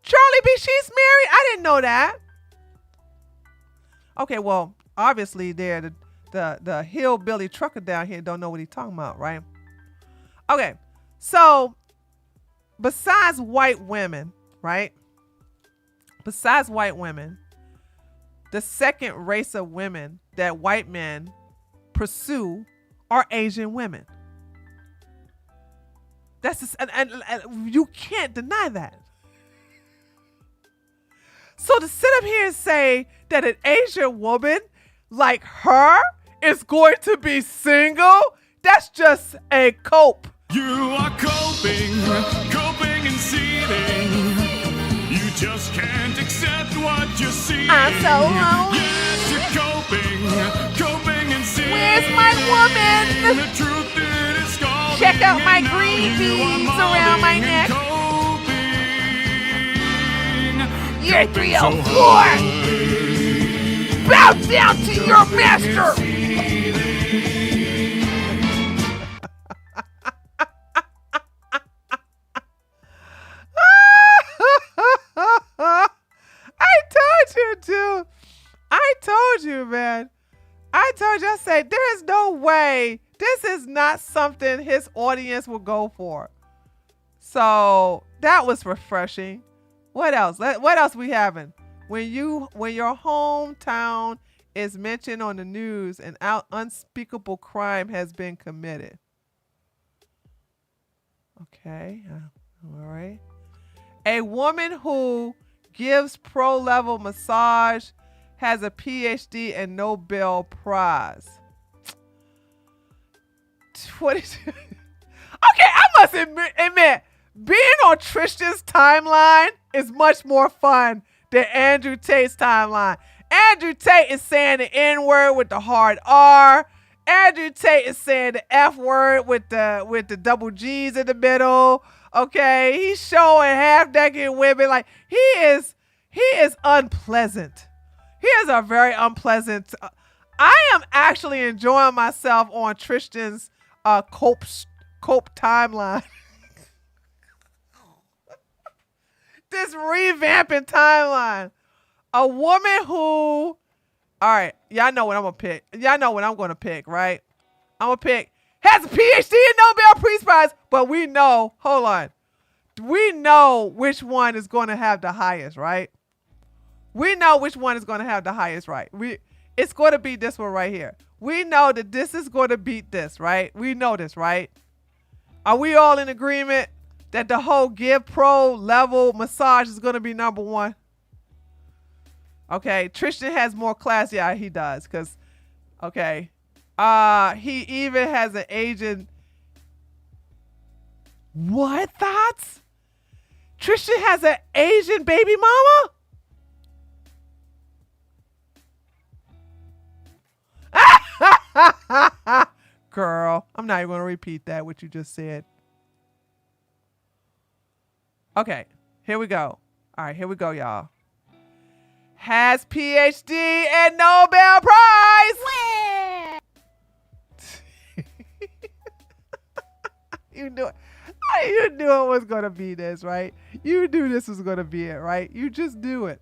Charlie B, she's married? I didn't know that. Okay, well, obviously the hillbilly trucker down here don't know what he's talking about, right? Okay, so besides white women, right? Besides white women, the second race of women that white men pursue are Asian women. That's just, and you can't deny that. So to sit up here and say that an Asian woman like her is going to be single, that's just a cope. You are coping and seething. You just can't accept what you see. I'm so lonely. Yes, you're coping and seething. Where's my woman? The truth is scalding. Check out my green beads around my neck. You're 304. Bow down to your master. I told you, man. I told you, I said, there is no way. This is not something his audience will go for. So that was refreshing. What else? What else we having? When your hometown is mentioned on the news and unspeakable crime has been committed. Okay. All right. A woman who gives pro-level massage has a PhD and Nobel Prize. What is it? Okay, I must admit, being on Tristan's timeline is much more fun than Andrew Tate's timeline. Andrew Tate is saying the N-word with the hard R. Andrew Tate is saying the F-word with the double G's in the middle. Okay, he's showing half-naked women like he is unpleasant. He is a very unpleasant. I am actually enjoying myself on Tristan's cope timeline. This revamping timeline. A woman who, all right, y'all know what I'm gonna pick. Y'all know what I'm gonna pick, right? I'm gonna pick has a PhD and Nobel Peace Prize, but we know. Hold on. we know which one is going to have the highest, right? We know which one is going to have the highest, right? It's going to be this one right here. We know that this is going to beat this, right? We know this, right? Are we all in agreement that the whole Give Pro level massage is going to be number one? Okay, Tristan has more class. Yeah, he does. Because, okay. He even has an Asian. What? Thoughts? Tristan has an Asian baby mama? Girl, I'm not even going to repeat that, what you just said. Okay, here we go. All right, here we go, y'all. Has PhD and Nobel Prize. You knew it. You knew it was going to be this, right? You knew this was going to be it, right? You just knew it.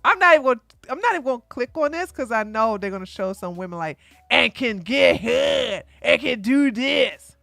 I'm not even going to click on this because I know they're going to show some women like, and can get head, and can do this.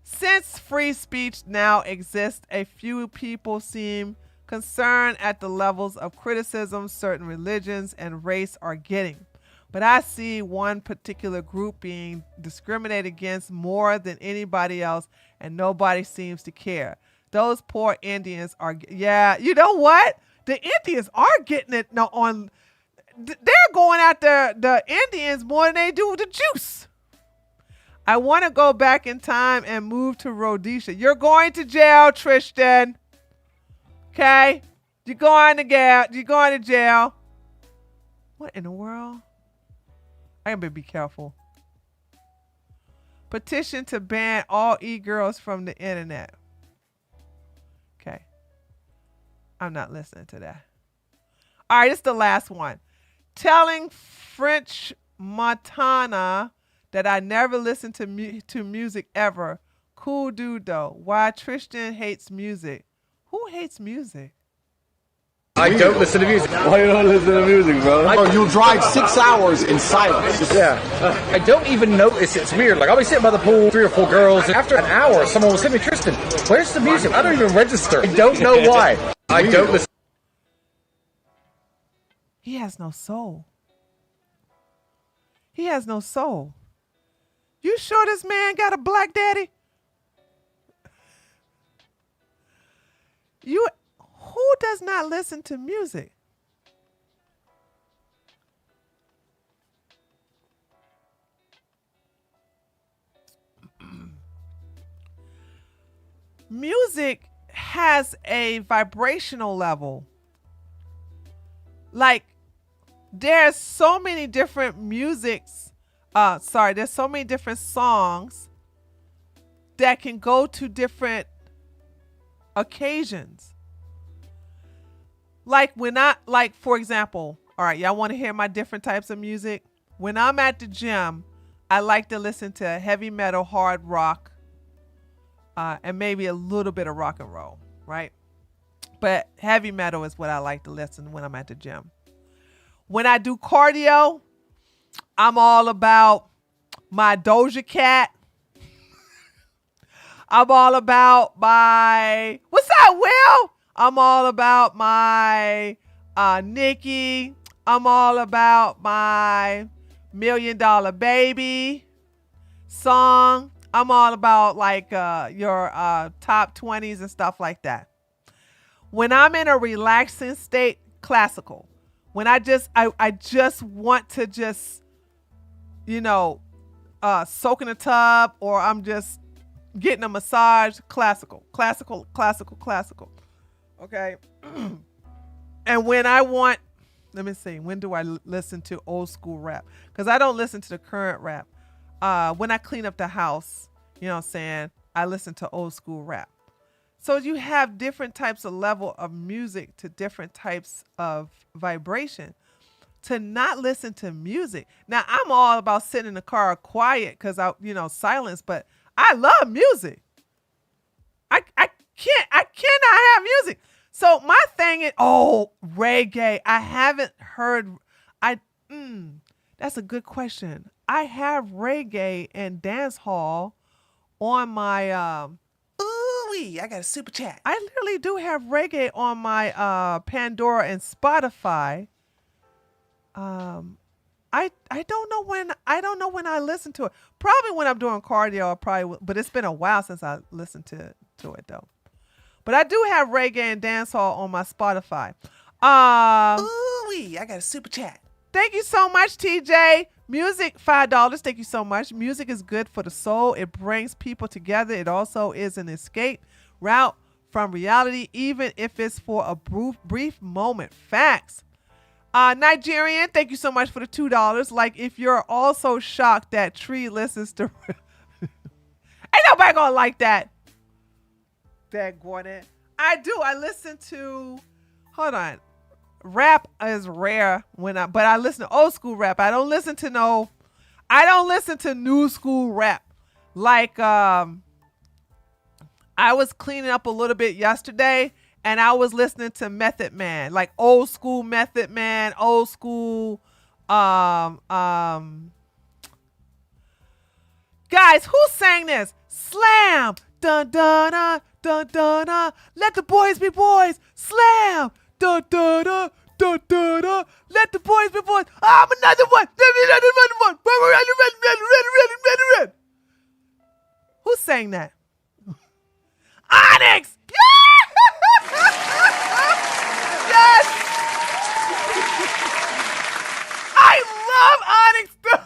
Since free speech now exists, a few people seem concerned at the levels of criticism certain religions and race are getting. But I see one particular group being discriminated against more than anybody else, and nobody seems to care. Those poor Indians are, yeah, you know what? The Indians are getting it now on, they're going after the Indians more than they do the juice. I want to go back in time and move to Rhodesia. You're going to jail, Tristan. Okay? You're going to jail. What in the world? I better be careful. Petition to ban all e-girls from the internet. Okay. I'm not listening to that. All right, it's the last one. Telling French Montana that I never listened to music ever. Cool dude though. Why Tristan hates music. Who hates music? I don't listen to music. Why you don't listen to music, bro? You'll drive 6 hours in silence. Yeah. I don't even notice it's weird. Like, I'll be sitting by the pool, 3 or 4 girls, and after an hour, someone will say to me, Tristan, where's the music? I don't even register. I don't know why. I don't listen. He has no soul. He has no soul. You sure this man got a black daddy? Who does not listen to music? Music has a vibrational level. Like, there's so many different there's so many different songs that can go to different occasions. Like for example, all right, y'all want to hear my different types of music? When I'm at the gym, I like to listen to heavy metal, hard rock, and maybe a little bit of rock and roll, right? But heavy metal is what I like to listen when I'm at the gym. When I do cardio, I'm all about my Doja Cat. I'm all about my, what's up, Will? I'm all about my Nicki. I'm all about my $1 Million Baby song. I'm all about like your top 20s and stuff like that. When I'm in a relaxing state, classical. When I just want to just, soak in a tub, or I'm just getting a massage, classical. Okay. And when I want, let me see, when do I listen to old school rap? Because I don't listen to the current rap. When I clean up the house, you know what I'm saying, I listen to old school rap. So you have different types of level of music to different types of vibration. To not listen to music. Now, I'm all about sitting in the car quiet because silence, but I love music. I cannot have music. So my thing is, reggae. I haven't heard, that's a good question. I have reggae and dance hall on my Ooh-wee, I got a super chat. I literally do have reggae on my Pandora and Spotify. I don't know when I listen to it. Probably when I'm doing cardio, I probably will, but it's been a while since I listened to it though. But I do have reggae and dancehall on my Spotify. Ooh-wee, I got a super chat. Thank you so much, TJ. Music, $5. Thank you so much. Music is good for the soul. It brings people together. It also is an escape route from reality, even if it's for a brief moment. Facts. Nigerian, thank you so much for the $2. Like, if you're also shocked that Tree listens to... Ain't nobody gonna like that. Daggone it. I do. I listen to... Hold on. Rap is rare but I listen to old school rap. I don't listen to new school rap. Like, I was cleaning up a little bit yesterday and I was listening to Method Man, like old school Method Man, old school, guys, who sang this? Slam, dun dun dun dun dun dun. Let the boys be boys. Slam, dun dun dun dun dun dun. Let the boys be boys. I'm another one. Red. Who sang that? Onyx. Yes. I love Onyx too.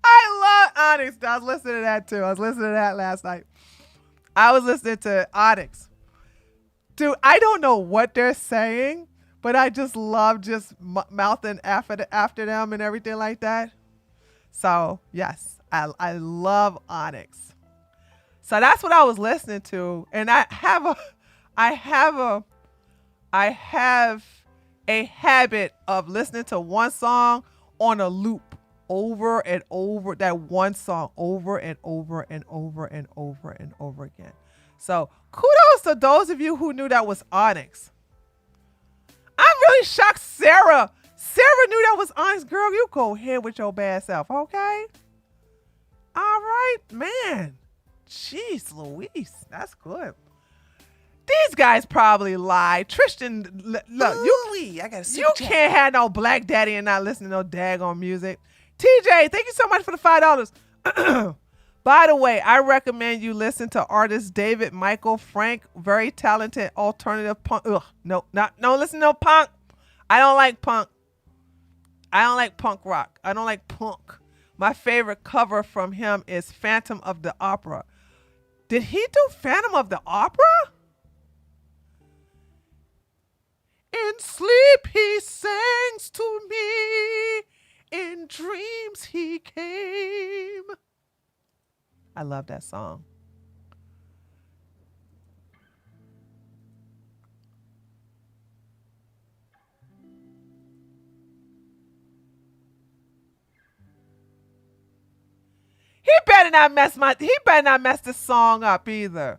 I love Onyx. I was listening to that too. I was listening to that last night. I was listening to Onyx. Dude, I don't know what they're saying, but I just love just mouthing after them and everything like that. So, yes, I love Onyx. So that's what I was listening to. And I have a habit of listening to one song on a loop over and over, that one song over and over and over and over and over again. So kudos to those of you who knew that was Onyx. I'm really shocked Sarah knew that was Onyx. Girl, you go ahead with your bad self, okay? All right, man. Jeez Louise, that's good. These guys probably lie. Tristan, look, you can't have no black daddy and not listen to no daggone music. TJ, thank you so much for the $5. By the way, I recommend you listen to artist David Michael Frank, very talented alternative punk. Ugh, no, listen to punk. I don't like punk. I don't like punk rock. I don't like punk. My favorite cover from him is Phantom of the Opera. Did he do Phantom of the Opera? In sleep he sings to me, in dreams he came. I love that song. He better not mess this song up either.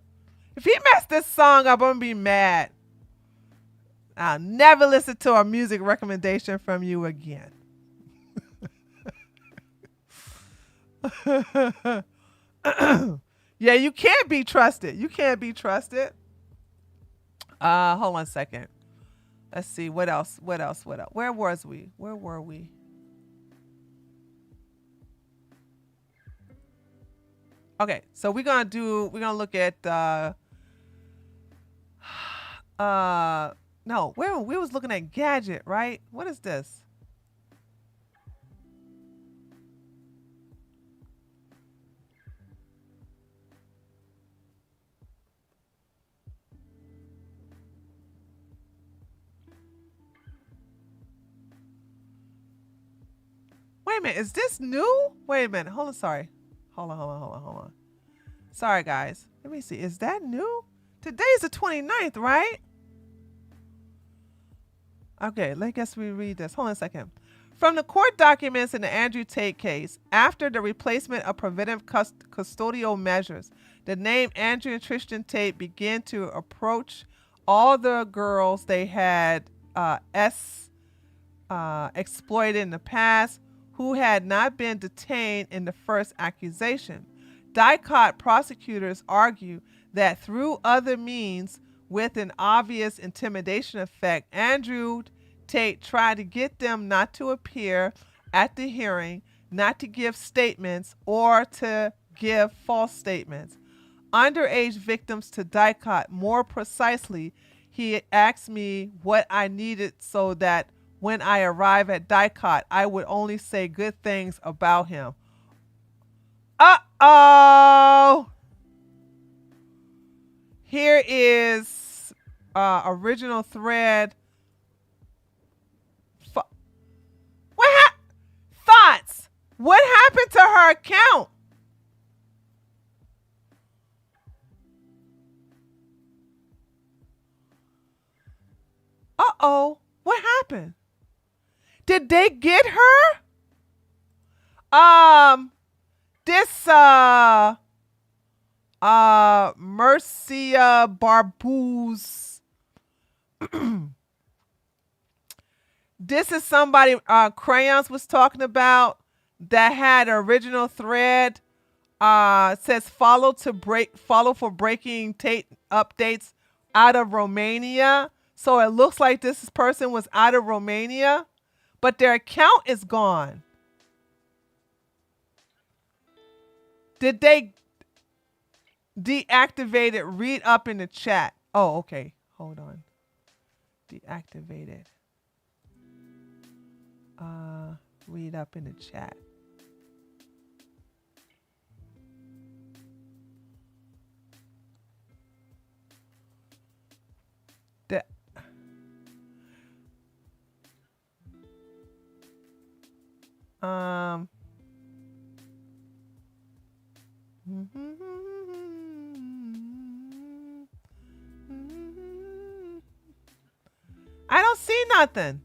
If he messed this song up, I'm gonna be mad. I'll never listen to a music recommendation from you again. Yeah, you can't be trusted. You can't be trusted. Hold on a second. Let's see. What else? Where was we? Where were we? Okay, so we're gonna look at no, we was looking at Gadget, right? What is this? Wait a minute, is this new? Wait a minute, hold on, sorry. Hold on. Sorry, guys. Let me see. Is that new? Today's the 29th, right? Okay, I guess we read this. Hold on a second. From the court documents in the Andrew Tate case, after the replacement of preventive custodial measures, the name Andrew and Tristan Tate began to approach all the girls they had exploited in the past who had not been detained in the first accusation. DIICOT prosecutors argue that through other means, with an obvious intimidation effect, Andrew Tate tried to get them not to appear at the hearing, not to give statements, or to give false statements. Underage victims to DIICOT, more precisely, he asked me what I needed so that when I arrive at DIICOT, I would only say good things about him. Uh-oh! Here is original thread. Thoughts? What happened to her account? Uh-oh. What happened? Did they get her? This Mercia Barbouz. This is somebody Crayons was talking about that had an original thread. Says follow for breaking Tate updates out of Romania. So it looks like this person was out of Romania, but their account is gone. Did they deactivate it? Read up in the chat. Oh, okay. Hold on. Deactivated. Read up in the chat. I don't see nothing.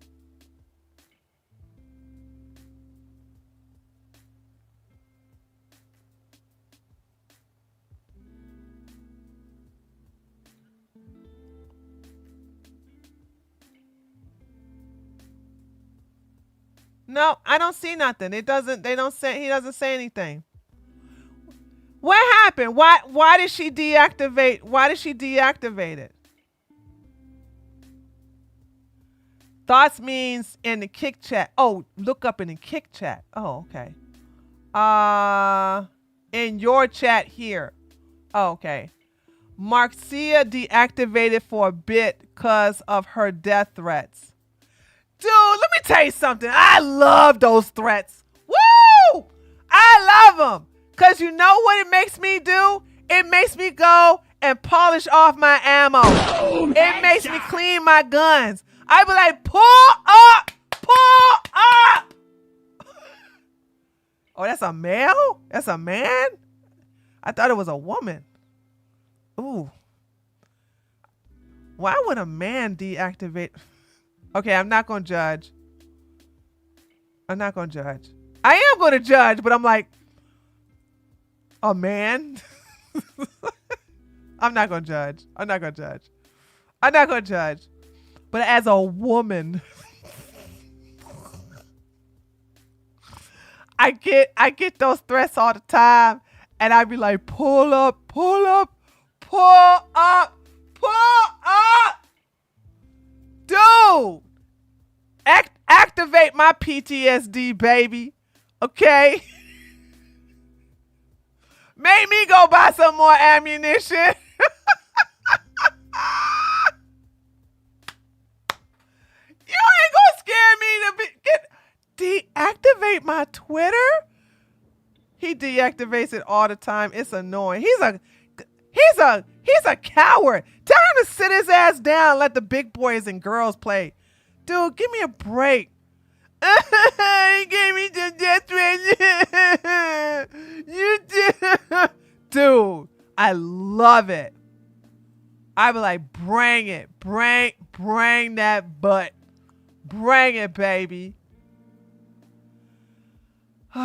No, I don't see nothing. He doesn't say anything. What happened? Why did she deactivate? Why did she deactivate it? Thoughts means in the kick chat. Oh, look up in the kick chat. Oh, okay. In your chat here. Oh, okay. Marcia deactivated for a bit because of her death threats. Dude, let me tell you something. I love those threats. Woo! I love them. Because you know what it makes me do? It makes me go and polish off my ammo. It makes me clean my guns. I be like, pull up, pull up. Oh, that's a male? That's a man? I thought it was a woman. Ooh. Why would a man deactivate? Okay, I'm not going to judge. I'm not going to judge. I am going to judge, but I'm like, a man? I'm not going to judge. I'm not going to judge. I'm not going to judge. But as a woman, I get those threats all the time, and I be like, pull up, pull up, pull up, pull up. Dude, activate my PTSD, baby. Okay? Make me go buy some more ammunition. You ain't gonna scare me to deactivate my Twitter. He deactivates it all the time. It's annoying. He's a coward. Tell him to sit his ass down and let the big boys and girls play. Dude, give me a break. He gave me the death threat. You did. Dude, I love it. I be like, bring it. Bring that butt. Bring it, baby. All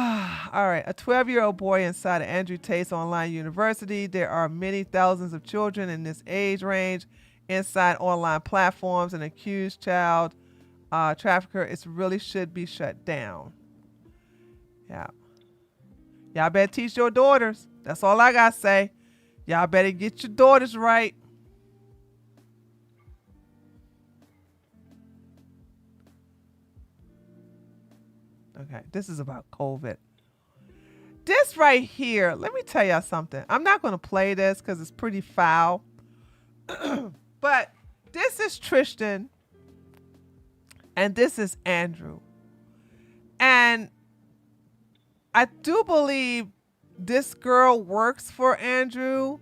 right, a 12-year-old boy inside of Andrew Tate's online university. There are many thousands of children in this age range inside online platforms. An accused child trafficker, it really should be shut down. Yeah. Y'all better teach your daughters. That's all I got to say. Y'all better get your daughters right. Okay, this is about COVID. This right here, let me tell y'all something. I'm not going to play this because it's pretty foul. But this is Tristan and this is Andrew. And I do believe this girl works for Andrew.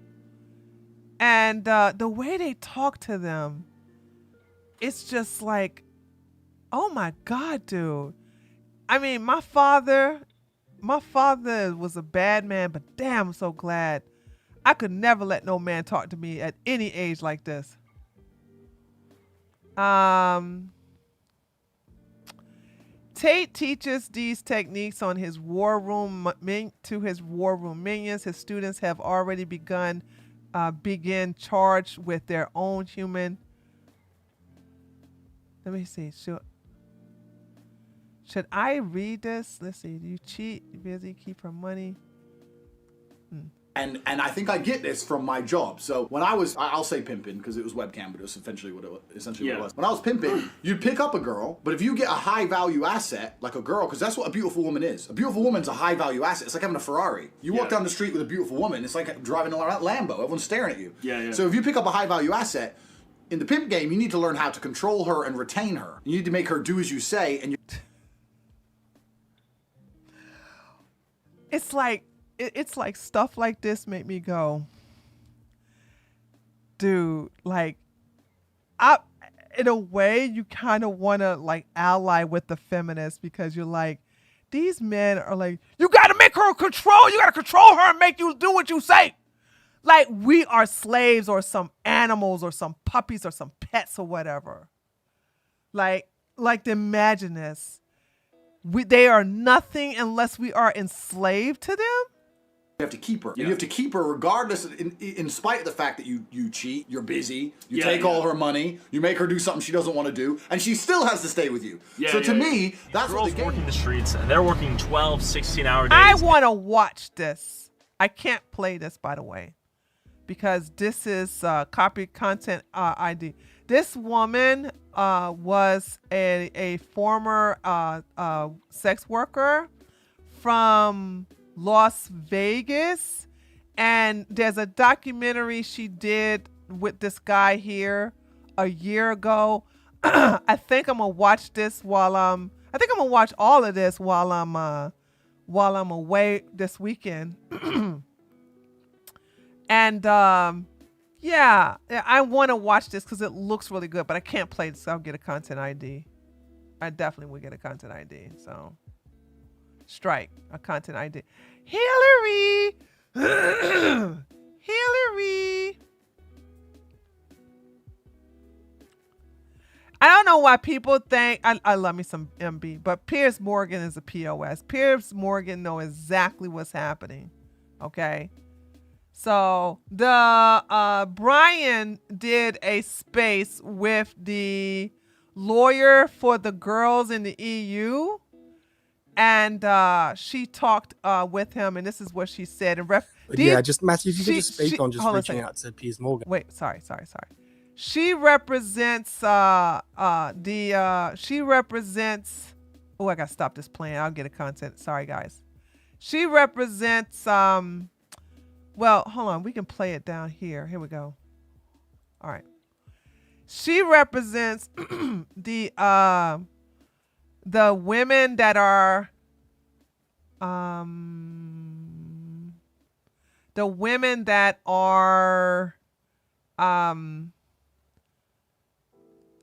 And the way they talk to them, it's just like, oh my God, dude. I mean, my father was a bad man, but damn, I'm so glad. I could never let no man talk to me at any age like this. Tate teaches these techniques on his war room to his war room minions. His students have already begin charged with their own human. Let me see. Should I read this? Let's see. Do you cheat? You busy? Keep her money? And I think I get this from my job. So when I'll say pimping because it was webcam, but it was essentially what it was. When I was pimping, you'd pick up a girl, but if you get a high value asset, like a girl, because that's what a beautiful woman is. A beautiful woman's a high value asset. It's like having a Ferrari. You walk down the street with a beautiful woman, it's like driving a Lambo. Everyone's staring at you. So if you pick up a high value asset, in the pimp game, you need to learn how to control her and retain her. You need to make her do as you say, and it's like stuff like this make me go, dude, like, in a way, you kind of want to like ally with the feminists because you're like, these men are like, you got to make her control. You got to control her and make you do what you say. Like we are slaves or some animals or some puppies or some pets or whatever. Like imagine this. They are nothing unless we are enslaved to them. you have to keep her. You have to keep her regardless, in spite of the fact that you cheat, you're busy, you take all her money, you make her do something she doesn't want to do, and she still has to stay with you. So to me, that's girls what the game working the streets, and they're working 12, 16-hour days. I want to watch this. I can't play this, by the way, because this is copy content ID. This woman was a former sex worker from Las Vegas, and there's a documentary she did with this guy here a year ago. I think I'm gonna watch this I think I'm gonna watch all of this while I'm away this weekend. And yeah, I want to watch this because it looks really good, but I can't play this, so I'll get a content ID. I definitely will get a content ID. So strike a content ID. Hillary! Hillary! I don't know why people think, I love me some MB, but Piers Morgan is a POS. Piers Morgan know exactly what's happening. Okay? So the Brian did a space with the lawyer for the girls in the EU, and she talked with him, and this is what she said. And just Matthew, if you could just speak on just reaching out to Piers Morgan. Wait, sorry. She represents she represents. Oh, I gotta stop this playing. I'll get a content. Sorry, guys. She represents well, hold on. We can play it down here. Here we go. All right. She represents the women that are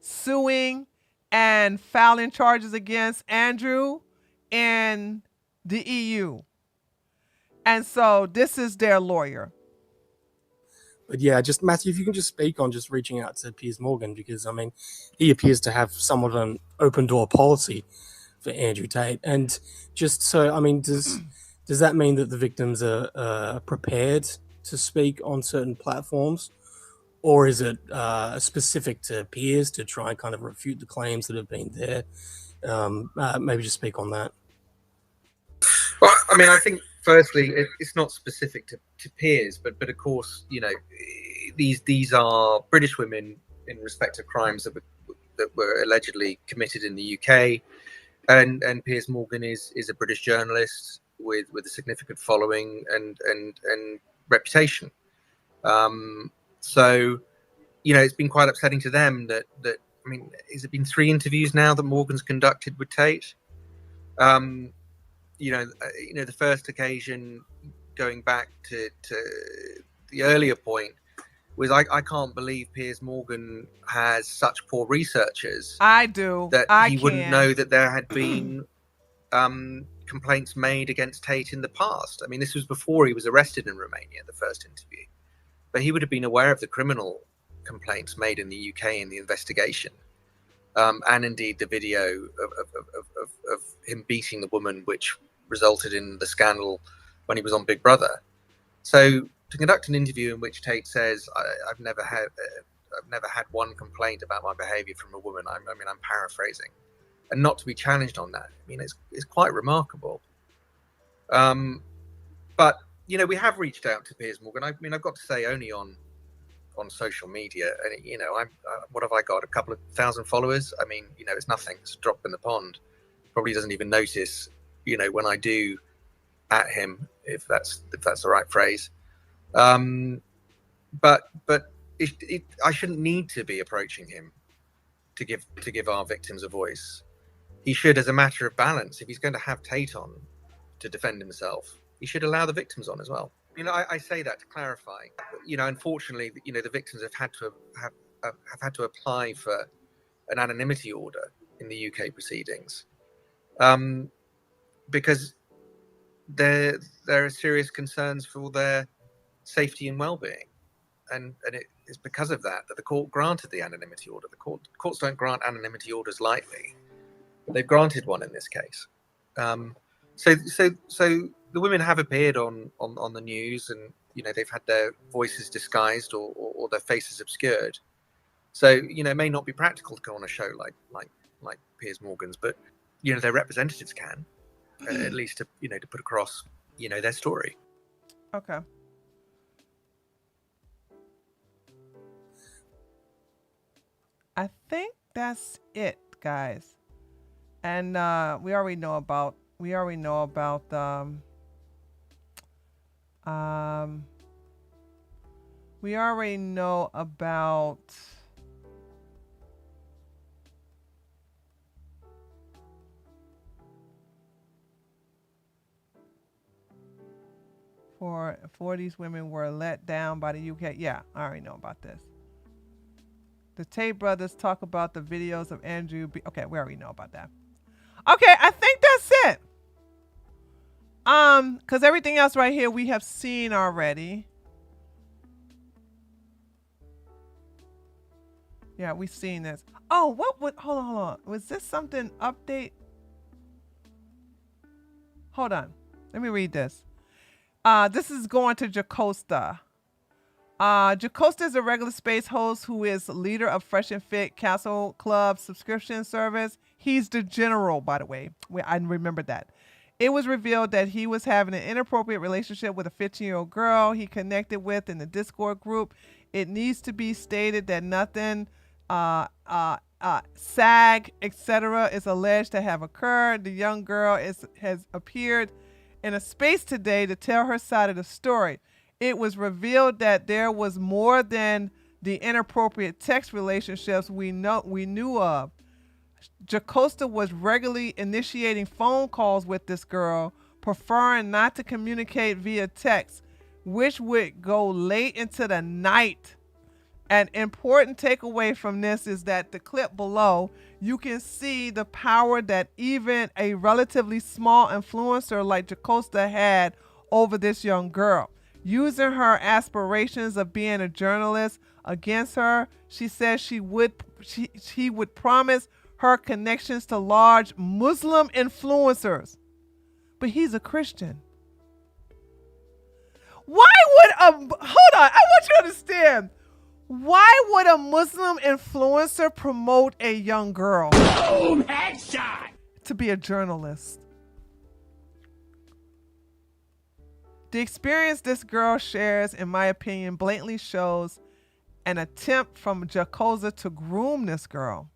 suing and filing charges against Andrew in the EU. And so this is their lawyer. But yeah, just Matthew, if you can just speak on just reaching out to Piers Morgan, because I mean, he appears to have somewhat of an open door policy for Andrew Tate. And just so, I mean, does that mean that the victims are prepared to speak on certain platforms? Or is it specific to Piers to try and kind of refute the claims that have been there? Maybe just speak on that. Well, I mean, I think firstly, it's not specific to peers, but of course, you know, these are British women in respect of crimes that were allegedly committed in the UK, and Piers Morgan is a British journalist with a significant following and reputation. So, you know, it's been quite upsetting to them that I mean, has it been 3 interviews now that Morgan's conducted with Tate? You know, the first occasion, going back to the earlier point, was I can't believe Piers Morgan has such poor researchers. I do. That he wouldn't know that there had been complaints made against Tate in the past. I mean, this was before he was arrested in Romania, the first interview. But he would have been aware of the criminal complaints made in the UK in the investigation. And indeed the video of him beating the woman, which resulted in the scandal when he was on Big Brother. So to conduct an interview in which Tate says, I've never had one complaint about my behavior from a woman. I mean, I'm paraphrasing, and not to be challenged on that. I mean, it's quite remarkable. But you know, we have reached out to Piers Morgan. I mean, I've got to say, only on social media, and you know, what have I got? A couple of thousand followers. I mean, you know, it's nothing. It's a drop in the pond. Probably doesn't even notice, you know, when I do at him, if that's the right phrase. But I shouldn't need to be approaching him to give our victims a voice. He should, as a matter of balance, if he's going to have Tate on to defend himself, he should allow the victims on as well. You know, I say that to clarify. You know, unfortunately, you know, the victims have had to apply for an anonymity order in the UK proceedings, because there are serious concerns for their safety and well-being, and it's because of that the court granted the anonymity order. The courts don't grant anonymity orders lightly. They've granted one in this case. So the women have appeared on the news, and you know, they've had their voices disguised or their faces obscured. So you know, it may not be practical to go on a show like Piers Morgan's, but you know, their representatives can, at least to put across, you know, their story. Okay. I think that's it, guys. And we already know about for these women were let down by the UK. Yeah, I already know about this. The Tate brothers talk about the videos of Andrew. Okay, we already know about that. Okay, I think that's it. Because everything else right here we have seen already. Yeah, we've seen this. Oh, hold on. Was this something update? Hold on. Let me read this. This is going to Jacosta. Jacosta is a regular space host who is leader of Fresh and Fit Castle Club subscription service. He's the general, by the way. I remember that. It was revealed that he was having an inappropriate relationship with a 15-year-old girl he connected with in the Discord group. It needs to be stated that nothing, SAG, etc., is alleged to have occurred. The young girl has appeared in a space today to tell her side of the story. It was revealed that there was more than the inappropriate text relationships we knew of. Jacosta was regularly initiating phone calls with this girl, preferring not to communicate via text, which would go late into the night. An important takeaway from this is that the clip below, you can see the power that even a relatively small influencer like Jacosta had over this young girl. Using her aspirations of being a journalist against her, she says he would promise her connections to large Muslim influencers. But he's a Christian. Hold on, I want you to understand. Why would a Muslim influencer promote a young girl? Boom, headshot! To be a journalist. The experience this girl shares, in my opinion, blatantly shows an attempt from DIICOT to groom this girl.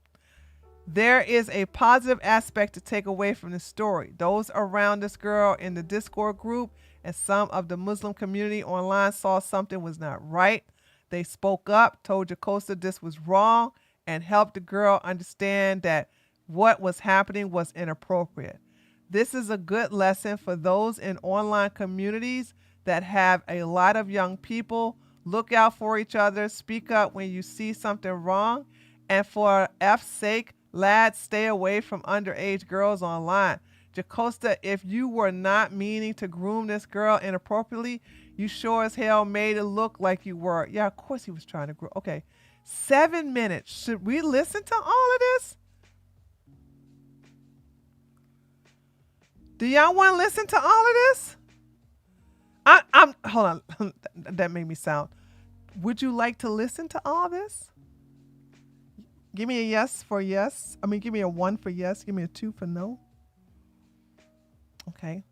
There is a positive aspect to take away from the story. Those around this girl in the Discord group and some of the Muslim community online saw something was not right. They spoke up, told DIICOT this was wrong, and helped the girl understand that what was happening was inappropriate. This is a good lesson for those in online communities that have a lot of young people. Look out for each other, speak up when you see something wrong, and for F's sake, lads, stay away from underage girls online. DIICOT, if you were not meaning to groom this girl inappropriately, you sure as hell made it look like you were. Yeah, of course he was trying to groom. Okay, 7 minutes. Should we listen to all of this? Do y'all want to listen to all of this? I'm hold on. That made me sound. Would you like to listen to all this? Give me a yes for yes. I mean, give me a 1 for yes. Give me a 2 for no. Okay.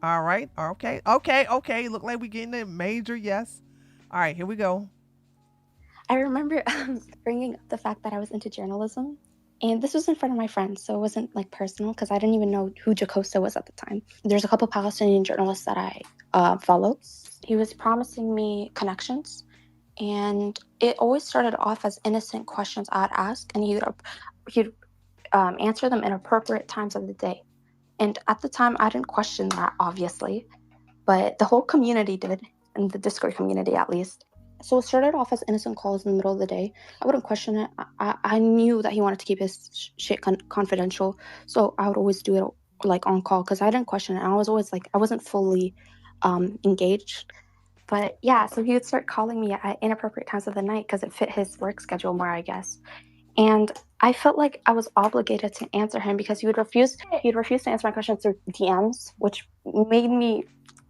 All right. Okay. Okay. Look like we're getting a major yes. All right. Here we go. I remember bringing up the fact that I was into journalism. And this was in front of my friends, so it wasn't like personal because I didn't even know who DIICOT was at the time. There's a couple Palestinian journalists that I follow. He was promising me connections, and it always started off as innocent questions I'd ask, and he'd answer them in appropriate times of the day. And at the time, I didn't question that, obviously, but the whole community did, in the Discord community at least. So it started off as innocent calls in the middle of the day. I wouldn't question it. I knew that he wanted to keep his shit confidential, so I would always do it like on call because I didn't question it. I was always like, I wasn't fully engaged. But yeah, so he would start calling me at inappropriate times of the night because it fit his work schedule more, I guess. And I felt like I was obligated to answer him because he would refuse to answer my questions through DMs, which made me,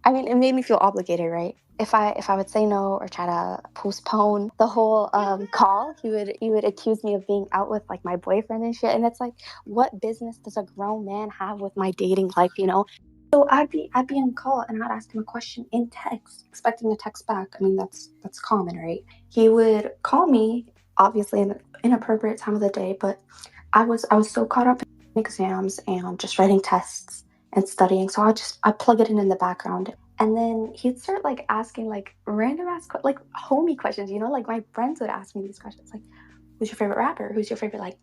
it made me feel obligated, right? If I would say no or try to postpone the whole call, he would accuse me of being out with like my boyfriend and shit. And it's like, what business does a grown man have with my dating life, you know? So I'd be on call and I'd ask him a question in text, expecting a text back. I mean, that's common, right? He would call me, obviously in an inappropriate time of the day, but I was so caught up in exams and just writing tests and studying. So I plug it in the background. And then he'd start like asking like random like homie questions, you know, like my friends would ask me these questions, like, who's your favorite rapper? Who's your favorite, like,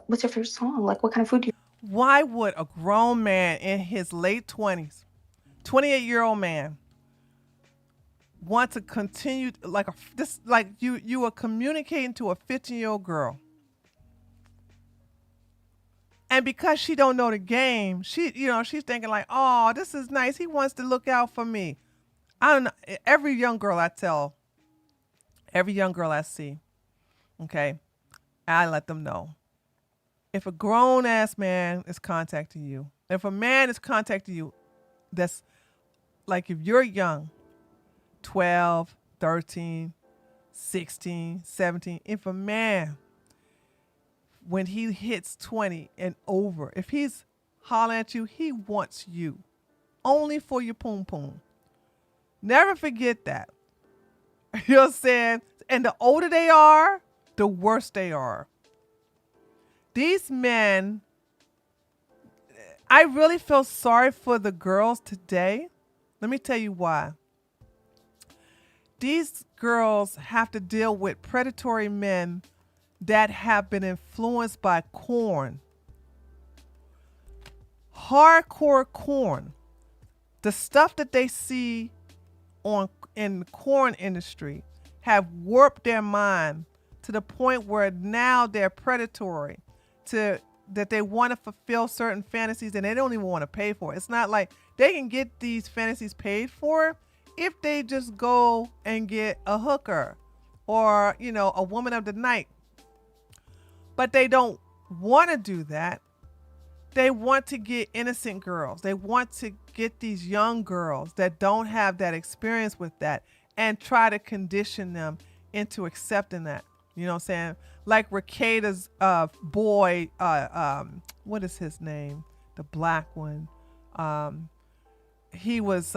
what's your favorite song? Like, what kind of food do you? Why would a grown man in his late 20s, 28-year-old man, want to continue like you are communicating to a 15-year-old girl? And because she don't know the game, she's thinking like, oh, this is nice. He wants to look out for me. I don't know. Every young girl I see, okay, I let them know. If a grown ass man is contacting you, if a man is contacting you, that's like if you're young, 12, 13, 16, 17, if a man, when he hits 20 and over, if he's hollering at you, he wants you only for your poom poom. Never forget that. You know what I'm saying? And the older they are, the worse they are. These men, I really feel sorry for the girls today. Let me tell you why. These girls have to deal with predatory men that have been influenced by corn. Hardcore corn. The stuff that they see in the corn industry have warped their mind to the point where now they're predatory, that they want to fulfill certain fantasies and they don't even want to pay for it. It's not like they can get these fantasies paid for if they just go and get a hooker or, a woman of the night. But they don't want to do that. They want to get innocent girls. They want to get these young girls that don't have that experience with that and try to condition them into accepting that. You know what I'm saying? Like Rakata's boy, what is his name? The black one. he was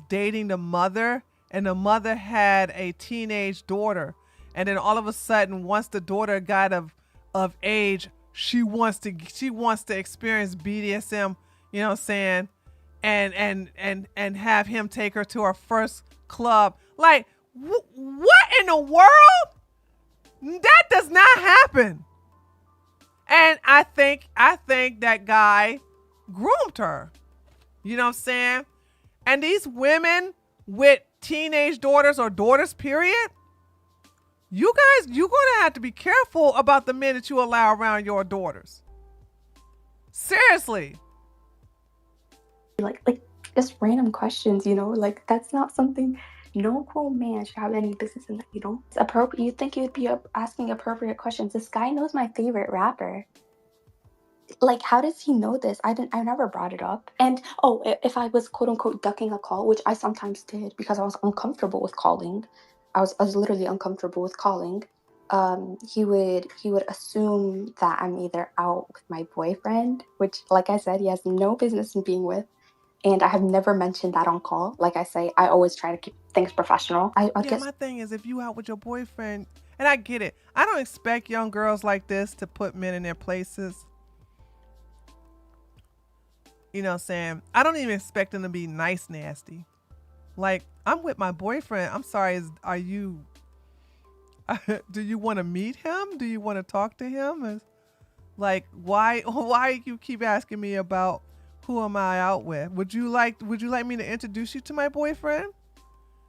dating the mother, and the mother had a teenage daughter, and then all of a sudden, once the daughter got of age, she wants to experience BDSM, you know what I'm saying, and have him take her to her first club. Like, what in the world? That does not happen. And I think that guy groomed her. You know what I'm saying? And these women with teenage daughters or daughters, period, you guys, you're going to have to be careful about the men that you allow around your daughters. Seriously. Like just random questions, you know, like that's not something no grown man should have any business in that, you know. It's appropriate. You'd think you'd be asking appropriate questions. This guy knows my favorite rapper. Like, how does he know this? I never brought it up. And if I was quote unquote ducking a call, which I sometimes did because I was uncomfortable with calling. I was literally uncomfortable with calling. He would assume that I'm either out with my boyfriend, which, like I said, he has no business in being with. And I have never mentioned that on call. Like I say, I always try to keep things professional. I guess my thing is, if you out with your boyfriend, and I get it, I don't expect young girls like this to put men in their places. You know what I'm saying? I don't even expect them to be nice nasty. Like, I'm with my boyfriend. I'm sorry, are you... do you want to meet him? Do you want to talk to him? Like, why you keep asking me about who am I out with? Would you like me to introduce you to my boyfriend?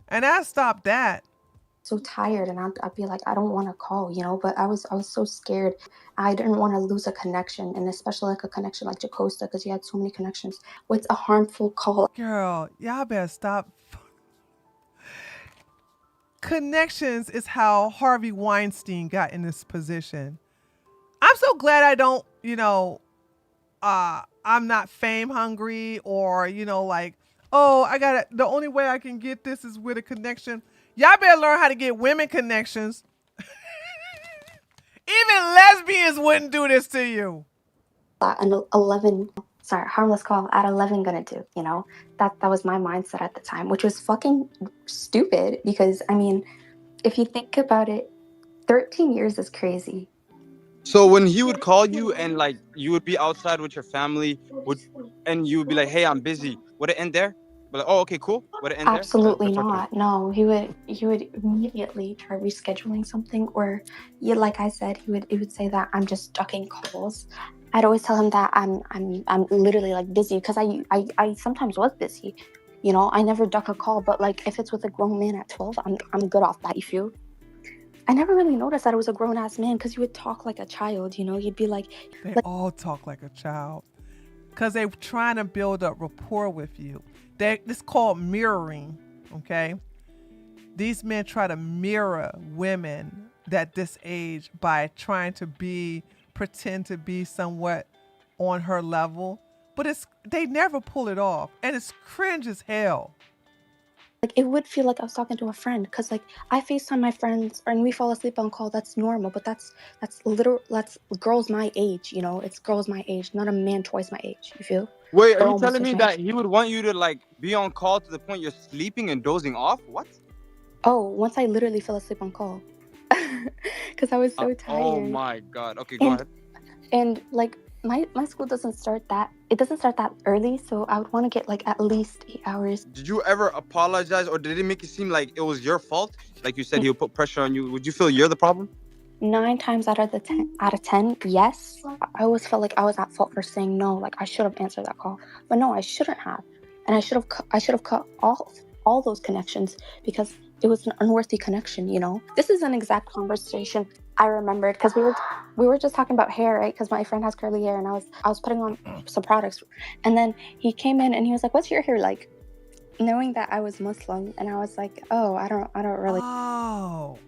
And I stopped that. So tired, and I'd be like, I don't want to call, you know, but I was so scared. I didn't want to lose a connection, and especially like a connection like Jacosta, because he had so many connections. What's a harmful call? Girl, y'all better stop. Connections is how Harvey Weinstein got in this position. I'm so glad I don't, you know, I'm not fame hungry, or, you know, like, the only way I can get this is with a connection. Y'all better learn how to get women connections. Even lesbians wouldn't do this to you. An harmless call at 11 gonna do, you know? That was my mindset at the time, which was fucking stupid because, I mean, if you think about it, 13 years is crazy. So when he would call you and like you would be outside with your family, and you would be like, "Hey, I'm busy," would it end there? But like, oh, okay, cool. Would it end Absolutely there? not. No, he would immediately try rescheduling something, or yeah, like I said, he would say that I'm just ducking calls. I'd always tell him that I'm literally like busy because I sometimes was busy. You know, I never duck a call, but like if it's with a grown man at 12, I'm good off that, you feel? I never really noticed that it was a grown-ass man because he would talk like a child, you know? You'd be like... They all talk like a child because they're trying to build up rapport with you. It's called mirroring, okay? These men try to mirror women at this age by trying to pretend to be somewhat on her level, but they never pull it off, and it's cringe as hell. Like, it would feel like I was talking to a friend because, like, I FaceTime my friends and we fall asleep on call. That's normal, but that's girls my age, you know? It's girls my age, not a man twice my age, you feel? Wait, are you telling me that he would want you to, like, be on call to the point you're sleeping and dozing off? What? Oh, once I literally fell asleep on call. Because I was so tired. Oh, my God. Okay, go ahead. And, like, my school doesn't start that early, so I would want to get like at least 8 hours. Did you ever apologize, or did it make it seem like it was your fault? Like you said, he would put pressure on you. Would you feel you're the problem? 9 times out of 10, yes. I always felt like I was at fault for saying no. Like I should have answered that call, but no, I shouldn't have, and I should have cut all those connections because it was an unworthy connection. You know, this is an exact conversation I remembered because we were just talking about hair, right? Because my friend has curly hair, and I was putting on some products, and then he came in and he was like, "What's your hair like?" Knowing that I was Muslim, and I was like, "Oh, I don't really." Oh,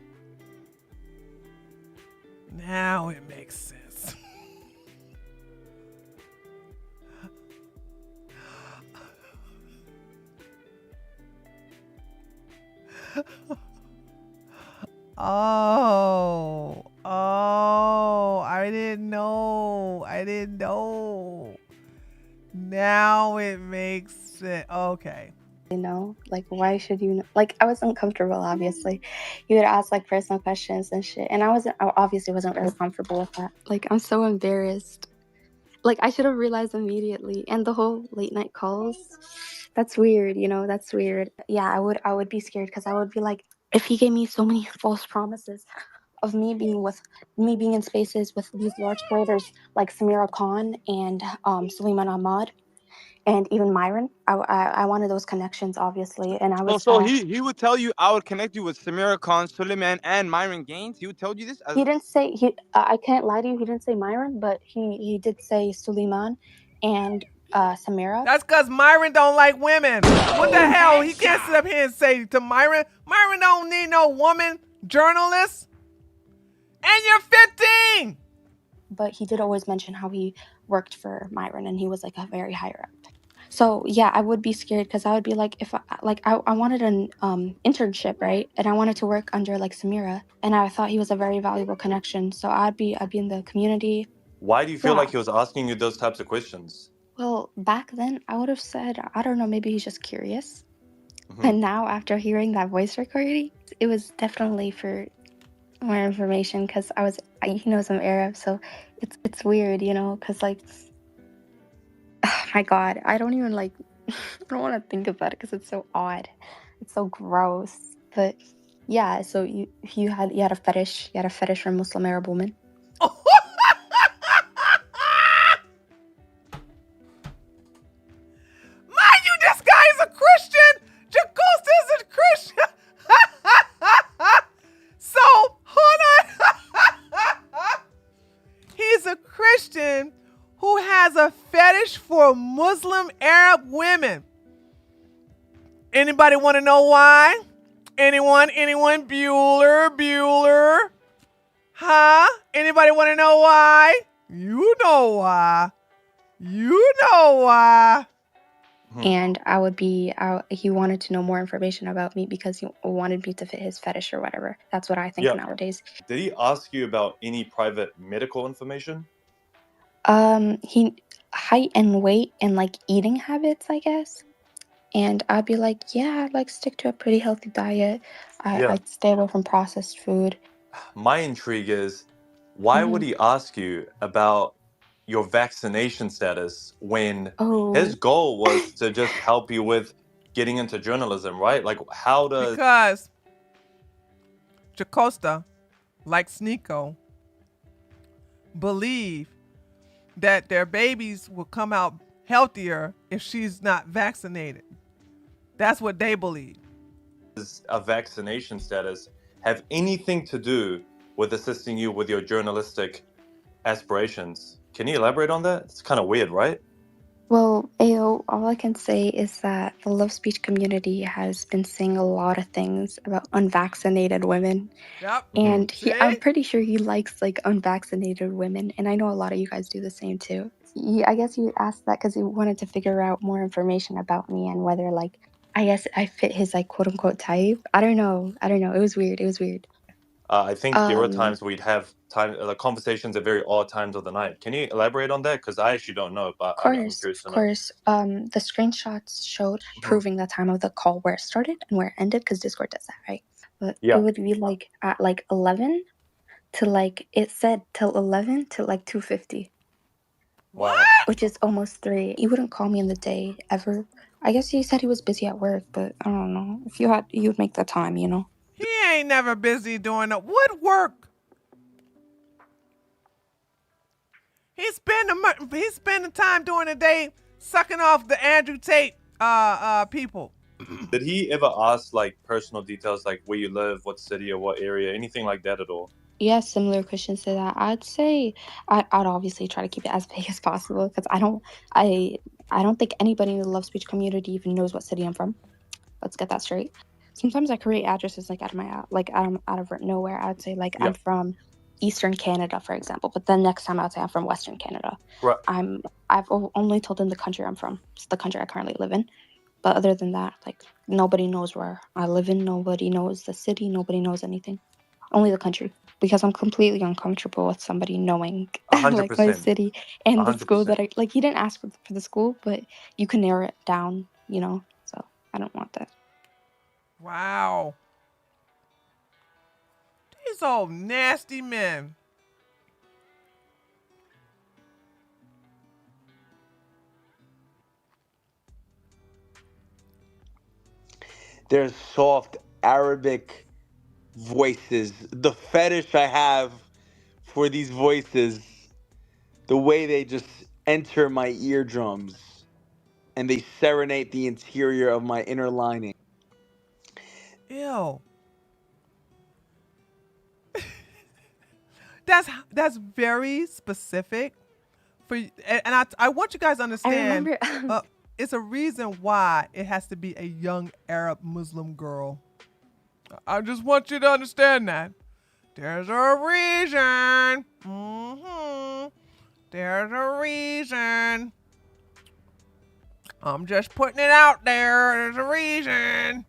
now it makes sense. Oh, I didn't know. Now it makes sense. Okay. You know, like, why should you know? Like, I was uncomfortable, obviously. He would ask like personal questions and shit, and I obviously wasn't really comfortable with that. Like, I'm so embarrassed. Like, I should have realized immediately. And the whole late night calls, that's weird, you know, that's weird. Yeah, I would be scared because I would be like, if he gave me so many false promises of me being in spaces with these large creators like Samira Khan and Suleiman Ahmad and even Myron. I wanted those connections, obviously, and I was. So he would tell you, I would connect you with Samira Khan, Suleiman, and Myron Gaines. He would tell you this. He didn't say I can't lie to you. He didn't say Myron, but he did say Suleiman and Samira. That's because Myron don't like women. What the hell? He can't sit up here and say to Myron don't need no woman journalist. And you're 15. But he did always mention how he worked for Myron and he was like a very higher up. So yeah, I would be scared because I would be like, if I wanted an internship, right? And I wanted to work under like Samira, and I thought he was a very valuable connection. So I'd be in the community. Why do you feel like he was asking you those types of questions? Well, back then I would have said, I don't know, maybe he's just curious. And now after hearing that voice recording, it was definitely for more information because he knows I'm Arab, so it's weird, you know, because like, oh my God, I don't even like, I don't want to think about it because it's so odd, it's so gross. But yeah, so you had a fetish, for Muslim Arab women. Mind you, this guy is a Christian. Jacosta is a Christian. So, hold on. He's a Christian who has a fetish for Muslim Arab women. Anybody want to know why? Anyone? Bueller? Huh? Anybody want to know why? You know why. And he wanted to know more information about me because he wanted me to fit his fetish or whatever. That's what I think nowadays. Did he ask you about any private medical information? He height and weight and like eating habits, I guess. And I'd be like, yeah, I'd like stick to a pretty healthy diet. I'd stay away from processed food. My intrigue is, why would he ask you about your vaccination status when his goal was to just help you with getting into journalism, right? Like, how does... Because Jacosta, like Sneeko, believe that their babies will come out healthier if she's not vaccinated. That's what they believe. Does a vaccination status have anything to do with assisting you with your journalistic aspirations? Can you elaborate on that? It's kind of weird, right? Well, Ayo, all I can say is that the love speech community has been saying a lot of things about unvaccinated women. Yep. And I'm pretty sure he likes like unvaccinated women. And I know a lot of you guys do the same too. I guess you asked that because he wanted to figure out more information about me and whether like, I guess I fit his like quote unquote type. I don't know. It was weird. I think there were times we'd have conversations at very odd times of the night. Can you elaborate on that? Because I actually don't know, but I'm curious to know. Of course. The screenshots showed proving the time of the call where it started and where it ended, because Discord does that, right? But it would be like at like 11 to like, it said till 11 to like 2:50. Wow. Which is almost 3. He wouldn't call me in the day ever. I guess he said he was busy at work, but I don't know. If you'd make the time, you know? He ain't never busy doing what work? He spend the time during the day sucking off the Andrew Tate people. Did he ever ask like personal details, like where you live, what city or what area, anything like that at all? Yeah, similar questions to that. I'd say I'd obviously try to keep it as vague as possible because I don't think anybody in the love speech community even knows what city I'm from. Let's get that straight. Sometimes I create addresses like out of nowhere. I would say like I'm from Eastern Canada, for example, but then next time I would say I'm from Western Canada. Right. I've only told them the country I'm from. It's the country I currently live in. But other than that, like nobody knows where I live in. Nobody knows the city. Nobody knows anything. only the country, because I'm completely uncomfortable with somebody knowing like my 100%. city and the school 100%. that I like. He didn't ask for the school, but you can narrow it down, you know. So I don't want that. Wow. These old nasty men. There's soft Arabic voices. The fetish I have for these voices, the way they just enter my eardrums and they serenade the interior of my inner lining. Ew. That's very specific. I want you guys to understand. remember- It's a reason why it has to be a young Arab Muslim girl. I just want you to understand that. There's a reason. There's a reason. I'm just putting it out there. There's a reason.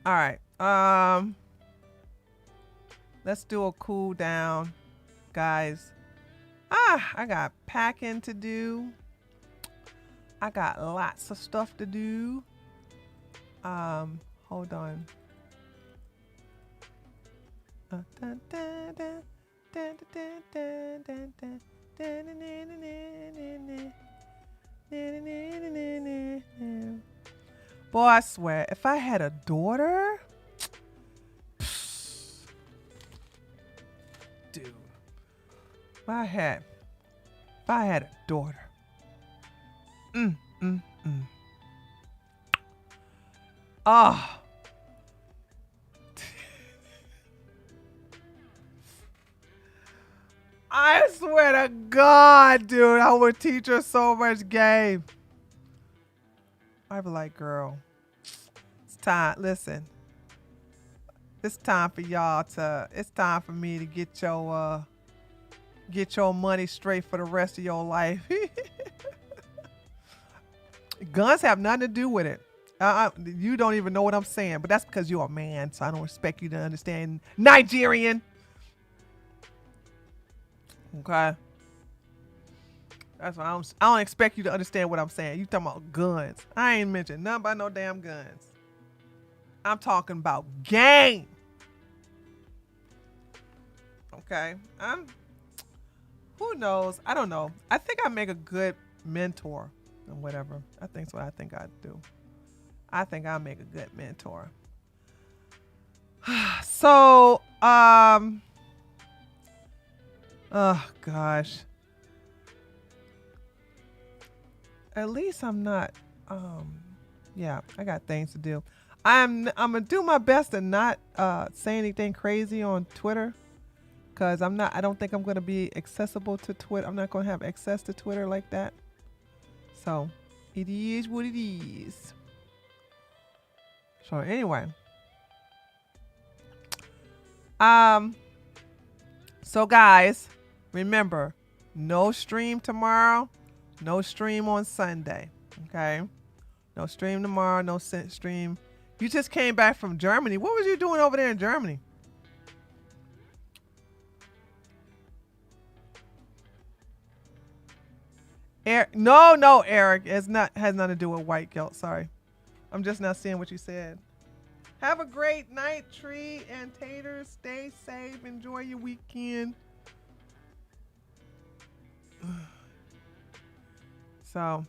All right. Let's do a cool down, guys. I got packing to do. I got lots of stuff to do. Hold on. Boy, I swear, if I had a daughter, dude, if I had a daughter, ah. I swear to God, dude, I would teach her so much game. I'd be like, girl, it's time. Listen, it's time for it's time for me to get your money straight for the rest of your life. Guns have nothing to do with it. You don't even know what I'm saying, but that's because you're a man, so I don't expect you to understand Nigerian. Okay. That's why I don't expect you to understand what I'm saying. You talking about guns. I ain't mentioned nothing about no damn guns. I'm talking about game. Okay. Who knows? I don't know. I think I make a good mentor and whatever. I think that's what I think I do. I think I make a good mentor. So, oh gosh. At least I'm not yeah, I got things to do. I'm gonna do my best to not say anything crazy on Twitter, because I don't think I'm gonna be accessible to Twitter. I'm not gonna have access to Twitter like that. So it is what it is. So anyway. So guys, remember, no stream tomorrow, no stream on Sunday. Okay? No stream tomorrow, no stream. You just came back from Germany. What was you doing over there in Germany? No, Eric. Has nothing to do with white guilt. Sorry. I'm just not seeing what you said. Have a great night, Tree and Tater. Stay safe. Enjoy your weekend. So,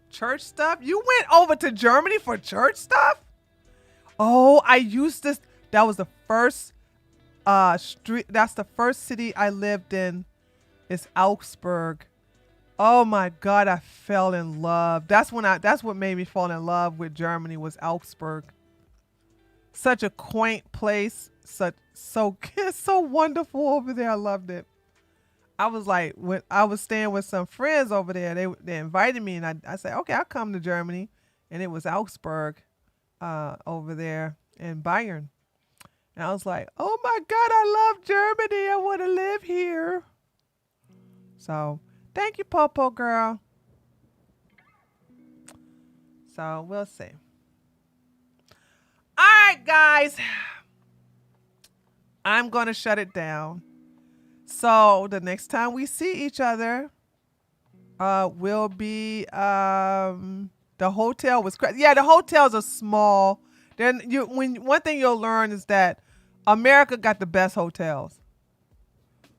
church stuff? You went over to Germany for church stuff? Oh, I used this. That was the first street. That's the first city I lived in. It's Augsburg. Oh my God, I fell in love. That's what made me fall in love with Germany, was Augsburg. Such a quaint place. So wonderful over there. I loved it. I was like, when I was staying with some friends over there, they invited me, and I said, okay, I'll come to Germany. And it was Augsburg over there in Bayern. And I was like, oh my God, I love Germany. I want to live here. So thank you, Popo girl. So we'll see. All right, guys. I'm going to shut it down. So the next time we see each other, will be the hotel was crazy. Yeah, the hotels are small. Then one thing you'll learn is that America got the best hotels.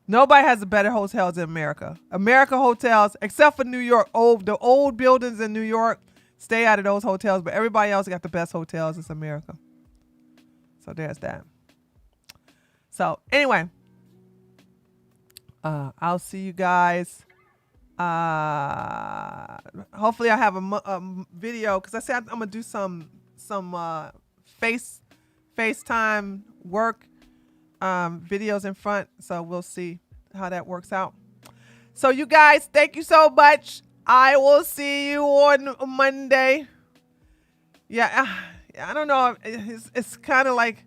Nobody has the better hotels in America. America hotels, except for New York, the old buildings in New York, stay out of those hotels. But everybody else got the best hotels. It's America. So there's that. So anyway, I'll see you guys. Hopefully I have a video, because I said I'm gonna do some FaceTime work videos in front, so we'll see how that works out. So you guys, thank you so much. I will see you on Monday. Yeah, I don't know. It's kind of like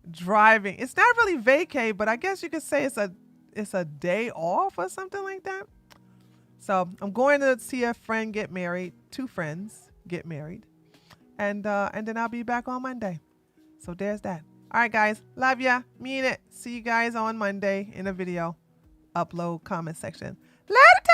driving. It's not really vacay, but I guess you could say it's a day off or something like that. So I'm going to see a friend get married, 2 friends get married, and then I'll be back on Monday. So there's that. All right, guys, love ya, mean it. See you guys on Monday in a video upload comment section.